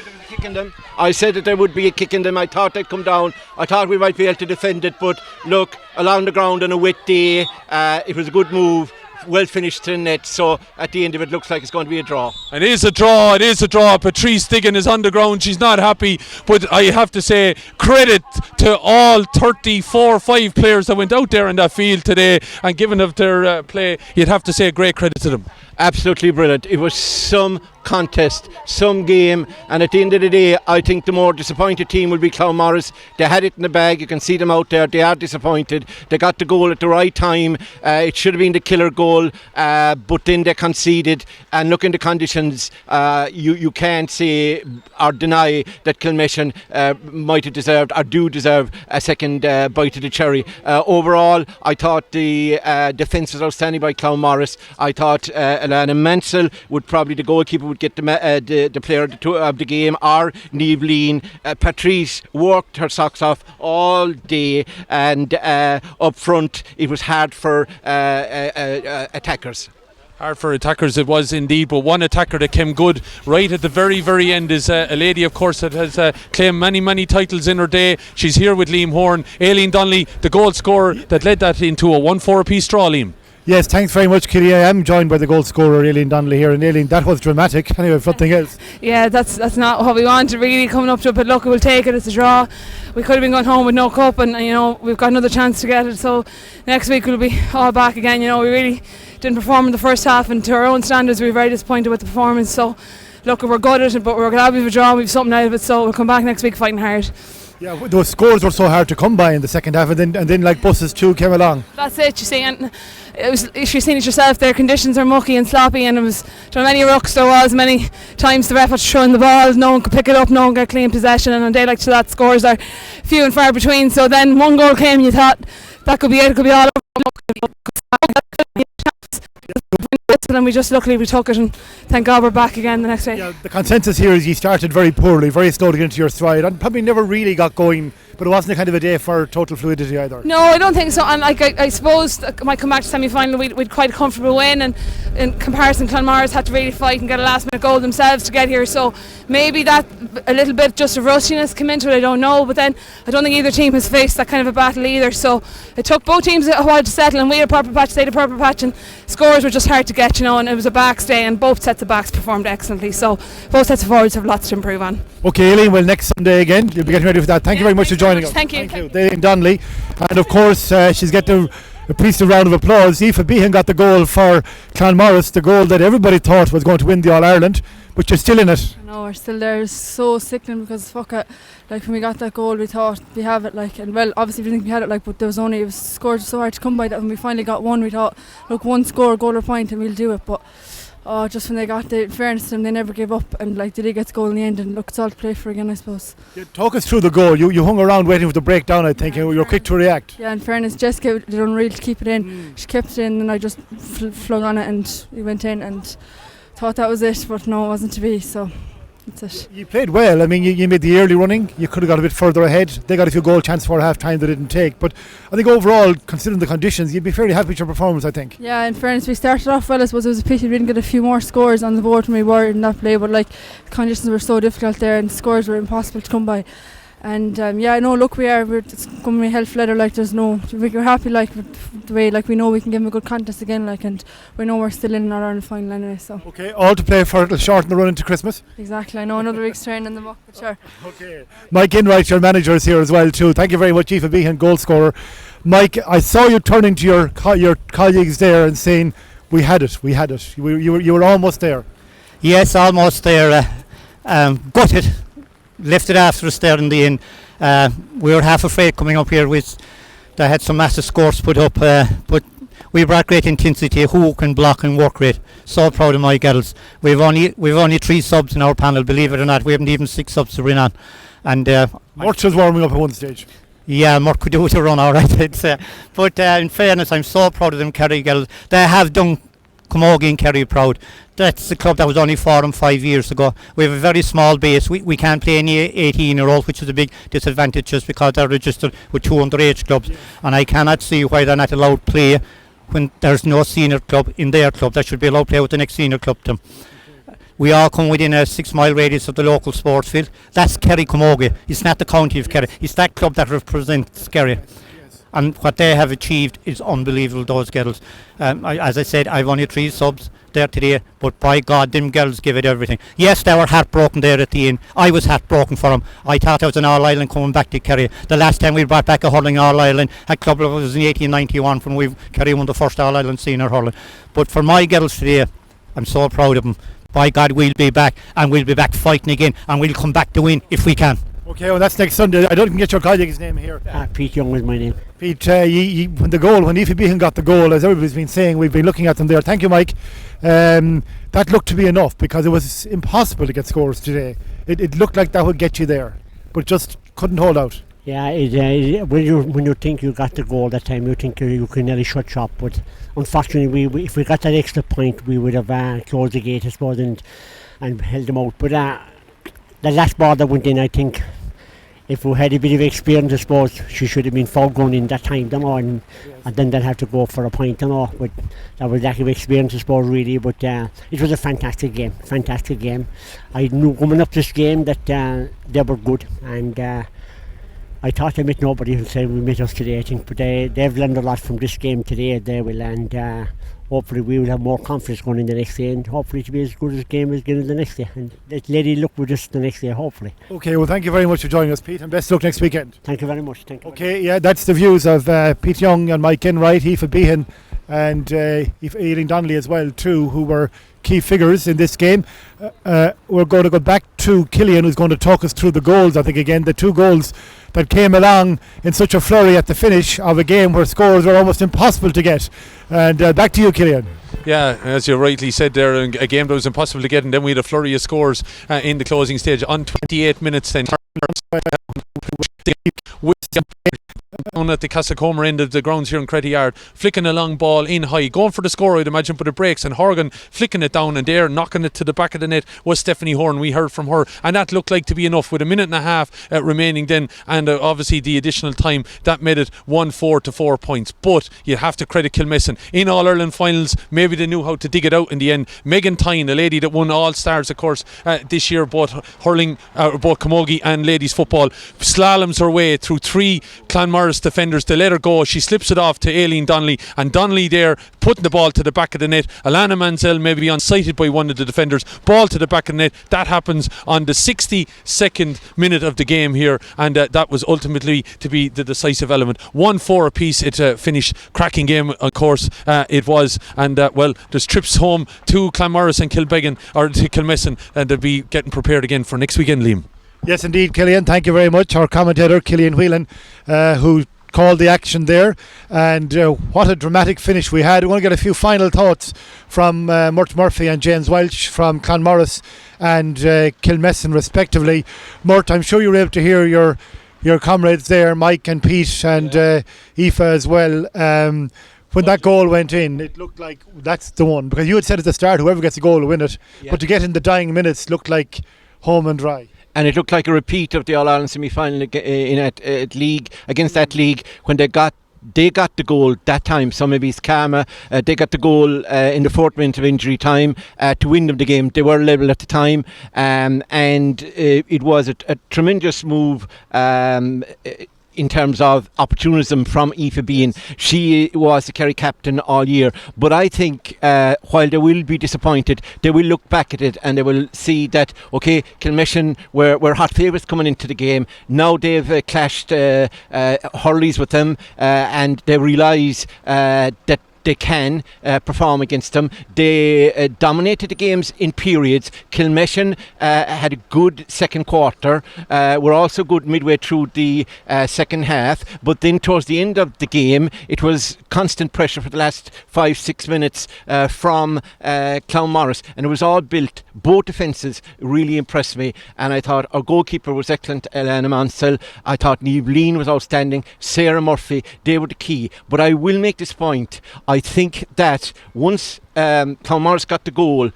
Speaker 5: I said that there would be a kick in them. I thought they'd come down. I thought we might be able to defend it, but look, along the ground on a wet day, it was a good move. Well finished to the net, so at the end of it looks like it's going to be a draw.
Speaker 1: It is a draw, it is a draw. Patrice Diggin is on the ground, she's not happy, but I have to say credit to all 34-5 players that went out there in that field today, and given of their play, you'd have to say great credit to them.
Speaker 5: Absolutely brilliant. It was some contest, some game, and at the end of the day I think the more disappointed team will be Clanmaurice. They had it in the bag, you can see them out there, they are disappointed. They got the goal at the right time. It should have been the killer goal, but then they conceded, and look in the conditions, you can't say or deny that Kilmessan might have deserved or do deserve a second bite of the cherry. Overall I thought the defence was outstanding by Clanmaurice. I thought Alana Mansell would probably, the goalkeeper would get the player of the game, or Niamh Lean. Patrice worked her socks off all day, and up front it was hard for attackers.
Speaker 1: Hard for attackers it was indeed, but one attacker that came good right at the very, very end is a lady, of course, that has claimed many titles in her day. She's here with Liam Horn. Aileen Donnelly, the goal scorer that led that into a 1-4 apiece draw, Liam.
Speaker 2: Yes, thanks very much, Kitty. I am joined by the goal scorer, Aileen Donnelly here. And Aileen, that was dramatic. Anyway, if nothing else.
Speaker 10: Yeah, that's not what we wanted really coming up to it, but look, we'll take it. It's a draw. We could have been going home with no cup, and you know, we've got another chance to get it. So next week we'll be all back again. You know, we really didn't perform in the first half, and to our own standards we were very disappointed with the performance. So look, we're good at it, but we're glad we've a draw, we've something out of it, so we'll come back next week fighting hard.
Speaker 2: Yeah, those scores were so hard to come by in the second half, and then like buses too came along.
Speaker 10: That's it, you see, and it was, if you've seen it yourself, their conditions are mucky and sloppy, and it was many rucks there was, many times the ref was throwing the ball, no one could pick it up, no one got clean possession, and on a day like that, scores are few and far between. So then one goal came, and you thought that could be it, it could be all over. And we just luckily we took it, and thank God we're back again the next day.
Speaker 2: Yeah, the consensus here is you started very poorly, very slow to get into your stride, and probably never really got going, but it wasn't a kind of a day for total fluidity either.
Speaker 10: No, I don't think so, and like I suppose might come back to semi-final, we'd quite a comfortable win, and in comparison Clanmaurice had to really fight and get a last minute goal themselves to get here, so maybe that a little bit just of rustiness came into it, I don't know, but then I don't think either team has faced that kind of a battle either, so it took both teams a while to settle, and we had a proper patch, they had a proper patch, and scores were just hard to get, you know, and it was a backs day, and both sets of backs performed excellently, so both sets of forwards have lots to improve on.
Speaker 2: Okay, Aileen, well, next Sunday again you'll be getting ready for that. Thank you very much for joining us.
Speaker 10: Thank you.
Speaker 2: Aileen Donnelly, and of course she's getting a priestly round of applause. Aoife Behan got the goal for Clanmaurice, the goal that everybody thought was going to win the All-Ireland, but you're still in it.
Speaker 11: No, we're still there. It's so sickening because fuck it. Like when we got that goal, we thought we have it. Like, and well, obviously we didn't think we had it. Like, but it was scored so hard to come by that when we finally got one. We thought, look, one score, goal or point, and we'll do it. But just when they got the fairness to them, they never gave up, and like they did get the goal in the end. And look, it's all to play for again, I suppose.
Speaker 2: Yeah, talk us through the goal. You hung around waiting for the breakdown, I think, and you were quick to react.
Speaker 11: Yeah, in fairness, Jessica did unreal to keep it in. She kept it in, and I just flung on it, and we went in, and thought that was it, but no, it wasn't to be. So that's it.
Speaker 2: You played well. I mean, you made the early running. You could have got a bit further ahead. They got a few goal chances for half time they didn't take. But I think overall, considering the conditions, you'd be fairly happy with your performance, I think.
Speaker 11: Yeah, in fairness, we started off well. I suppose it was a pity we didn't get a few more scores on the board when we were in that play. But like, the conditions were so difficult there, and the scores were impossible to come by. And yeah, no, look, it's going to be hell flutter. Like, we're happy, like, with the way, like, we know we can give them a good contest again, like, and we know we're still in our Ireland final anyway. So
Speaker 2: okay, all to play for. It'll shorten the run into Christmas.
Speaker 11: Exactly. I know another week's training in the muck, but sure.
Speaker 2: Okay, Mike Enright, your manager, is here as well too. Thank you very much, Aoife Behan, goal scorer. Mike, I saw you turning to your colleagues there and saying, "We had it. You were almost there."
Speaker 12: Yes, almost there. Gutted. Left it after us there in the end. We were half afraid coming up here. They had some massive scores put up, but we brought great intensity, hook and block and work rate. So proud of my girls. We've only 3 subs in our panel, believe it or not. We haven't even 6 subs to run on. And
Speaker 2: Murch was warming up at one stage.
Speaker 12: Yeah, Murch could do it to run all right. But in fairness, I'm so proud of them Kerry girls. They have done Camogie and Kerry proud. That's the club that was only formed 5 years ago. We have a very small base. We can't play any 18-year-old, which is a big disadvantage just because they're registered with 2 underage clubs. And I cannot see why they're not allowed to play when there's no senior club in their club. They should be allowed to play with the next senior club to them. We all come within a 6-mile radius of the local sports field. That's Kerry Camogie. It's not the county of Kerry. It's that club that represents Kerry. And what they have achieved is unbelievable, those girls. As I said, I've only 3 subs there today, but by God, them girls give it everything. Yes, they were heartbroken there at the end. I was heartbroken for them. I thought I was an All-Ireland coming back to Kerry. The last time we brought back a hurling All-Ireland at club level was in 1891 when Kerry won the first All-Ireland senior hurling. But for my girls today, I'm so proud of them. By God, we'll be back, and we'll be back fighting again, and we'll come back to win if we can.
Speaker 2: Okay, well that's next Sunday. I don't even get your colleague's name here.
Speaker 13: Pete Young is my name.
Speaker 2: Pete, when Aoife Behan got the goal, as everybody's been saying, we've been looking at them there. Thank you, Mike. That looked to be enough because it was impossible to get scores today. It looked like that would get you there, but just couldn't hold out.
Speaker 13: Yeah, when you think you got the goal that time, you think you can nearly shut shop. But unfortunately, if we got that extra point, we would have closed the gate, I suppose, and held them out. But the last ball that went in, I think, if we had a bit of experience, I suppose she should have been foreground in that time, and then they'd have to go for a point, But that was lack of experience, I suppose, really. But it was a fantastic game. I knew coming up this game that they were good, and I thought I met nobody who said we met us today, I think. But they've learned a lot from this game today, they will, and hopefully we will have more confidence going in the next day, and hopefully to be as good as game as again the next day, and let Lady look with us the next day, hopefully.
Speaker 2: Okay, well tach you very much for joining us, Pete, and best of luck next weekend.
Speaker 13: Thank you very much. Thank you.
Speaker 2: Okay, yeah, that's the views of Pete Young and Mike Enright, Aoife Behan and Eileen Donnelly as well too, who were key figures in this game. We're going to go back to Killian, who's going to talk us through the goals. I think again the 2 goals that came along in such a flurry at the finish of a game where scores were almost impossible to get. And back to you, Killian.
Speaker 1: Yeah, as you rightly said there, a game that was impossible to get, and then we had a flurry of scores in the closing stage on 28 minutes then. Down at the Castlecomer end of the grounds here in Cretty Yard, flicking a long ball in high, going for the score I'd imagine, but it breaks, and Horgan flicking it down, and there knocking it to the back of the net was Stephanie Horn. We heard from her, and that looked like to be enough with a minute and a half remaining then, and obviously the additional time that made it 1-4 to 4 points. But you have to credit Kilmessan in All-Ireland finals. Maybe they knew how to dig it out in the end. Megan Tyne, a lady that won All-Stars of course this year, both hurling, both Camogie and ladies football, slaloms her way through 3 Clanmaurice defenders. They let her go. She slips it off to Aileen Donnelly, and Donnelly there putting the ball to the back of the net. Alana Mansell maybe unsighted by one of the defenders. Ball to the back of the net. That happens on the 62nd minute of the game here, and that was ultimately to be the decisive element. 1-4 apiece. It finished. Cracking game, of course, it was. And well, there's trips home to Clanmaurice and Kilbeggan, or to Kilmessan, and they'll be getting prepared again for next weekend, Liam.
Speaker 2: Yes, indeed, Killian. Thank you very much. Our commentator, Killian Whelan, who called the action there. And what a dramatic finish we had. We want to get a few final thoughts from Murt Murphy and James Welch from Clanmaurice and Kilmessan, respectively. Murt, I'm sure you were able to hear your comrades there, Mike and Pete and Aoife as well. When that goal went in, it looked like that's the one. Because you had said at the start, whoever gets the goal will win it. Yeah. But to get in the dying minutes looked like home and dry.
Speaker 5: And it looked like a repeat of the All-Ireland semi-final at League, against that League, when they got the goal that time. So maybe it's karma. They got the goal in the 4th minute of injury time to win them the game. They were level at the time, and it was a tremendous move in terms of opportunism from Aoife Bean. She was the Kerry captain all year, but I think while they will be disappointed, they will look back at it and they will see that, okay, Kilmessan were hot favourites coming into the game. Now they've clashed hurleys with them, and they realise that they can perform against them. They dominated the games in periods. Kilmessan had a good second quarter. Were also good midway through the second half. But then towards the end of the game, it was constant pressure for the last 5-6 minutes from Clanmaurice, and it was all built. Both defences really impressed me, and I thought our goalkeeper was excellent, Alana Mansell. I thought Niamh Lean was outstanding. Sarah Murphy, they were the key. But I will make this point. I think that once Clanmaurice got the goal,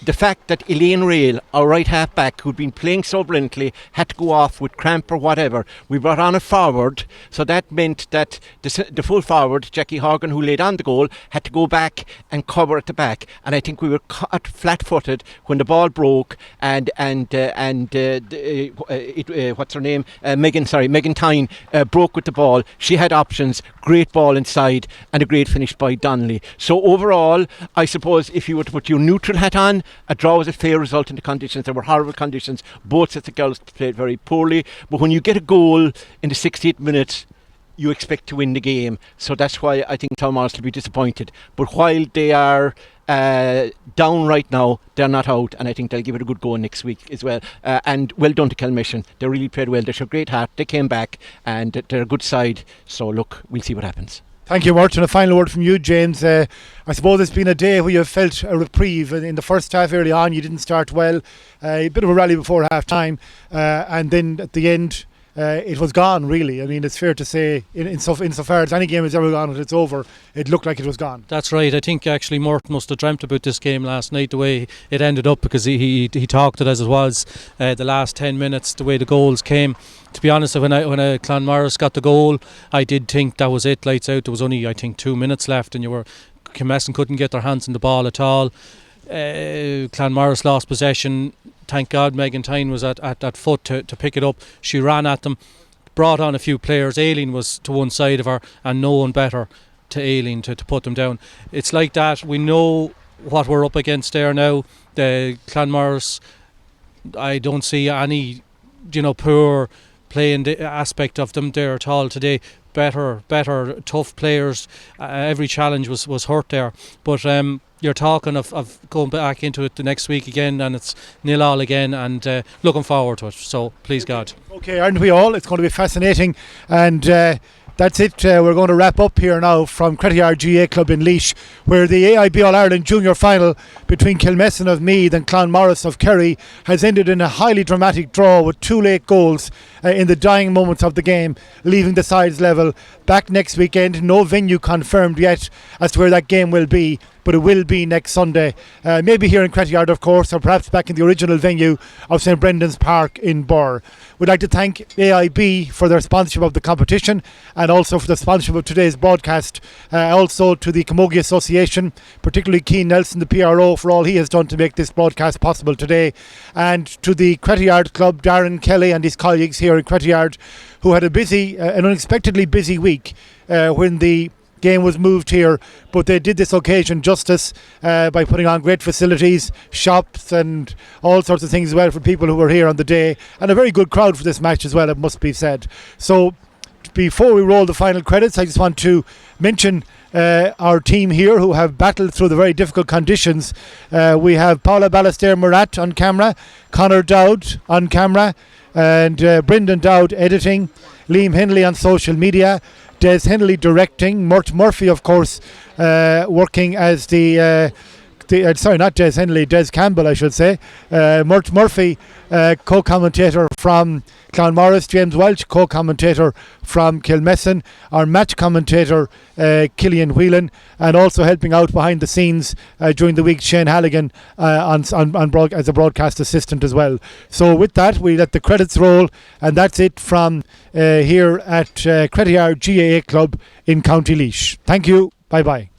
Speaker 5: the fact that Elaine Rail, our right half back, who'd been playing so brilliantly, had to go off with cramp or whatever, we brought on a forward, so that meant that the full forward, Jackie Horgan, who laid on the goal, had to go back and cover at the back. And I think we were caught flat-footed when the ball broke, and what's her name? Megan Tyne broke with the ball. She had options, great ball inside, and a great finish by Donnelly. So overall, I suppose if you were to put your neutral hat on, a draw was a fair result in the conditions. There were horrible conditions. Both sets of girls played very poorly. But when you get a goal in the 68th minute, you expect to win the game. So that's why I think Clanmaurice will be disappointed. But while they are down right now, they're not out, and I think they'll give it a good go next week as well. And well done to Kilmessan. They really played well. They showed great heart. They came back, and they're a good side. So look, we'll see what happens.
Speaker 2: Thank you, Murt. And a final word from you, James. I suppose it's been a day where you've felt a reprieve. In the first half early on, you didn't start well. A bit of a rally before half time. And then at the end, it was gone, really. I mean, it's fair to say, insofar as any game has ever gone and it's over, it looked like it was gone.
Speaker 6: That's right. I think actually Mort must have dreamt about this game last night, the way it ended up, because he talked it as it was. The last 10 minutes, the way the goals came. To be honest, when Clanmaurice got the goal, I did think that was it, lights out. There was only, I think, 2 minutes left, and Kilmessan couldn't get their hands on the ball at all. Clanmaurice lost possession. Thank God Megan Tyne was at that foot to pick it up. She ran at them, brought on a few players. Aileen was to one side of her, and no one better to Aileen to put them down. It's like that. We know what we're up against there now. The Clanmaurice, I don't see any poor playing the aspect of them there at all today. Better, tough players. Every challenge was hurt there. But you're talking of going back into it the next week again, and it's 0-0 again, and looking forward to it. So please God.
Speaker 2: Okay, aren't we all? It's going to be fascinating, and that's it. We're going to wrap up here now from Cretty GA Club in Laois, where the AIB All-Ireland Junior Final between Kilmessan of Meath and Clanmaurice of Kerry has ended in a highly dramatic draw with 2 late goals in the dying moments of the game, leaving the sides level. Back next weekend, no venue confirmed yet as to where that game will be, but it will be next Sunday. Maybe here in Cretty, of course, or perhaps back in the original venue of St Brendan's Park in Birr. We'd like to thank AIB for their sponsorship of the competition and also for the sponsorship of today's broadcast. Also to the Camogie Association, particularly Keane Nelson, the PRO, for all he has done to make this broadcast possible today. And to the Cretty Club, Darren Kelly and his colleagues here here in Crettyard, who had an unexpectedly busy week when the game was moved here, but they did this occasion justice by putting on great facilities, shops and all sorts of things as well for people who were here on the day, and a very good crowd for this match as well, it must be said. So before we roll the final credits, I just want to mention our team here who have battled through the very difficult conditions. We have Paula Ballester-Murat on camera, Conor Dowd on camera, and Brendan Dowd editing, Liam Henley on social media, Des Henley directing, Mort Murphy, of course, working as sorry, not Des Henley, Des Campbell, I should say. Mort Murphy, co-commentator from Clanmaurice, James Welch, co-commentator from Kilmessan, our match commentator, Killian Whelan, and also helping out behind the scenes during the week, Shane Halligan, as a broadcast assistant as well. So with that, we let the credits roll, and that's it from here at Crettyard GAA Club in County Laois. Thank you. Bye-bye.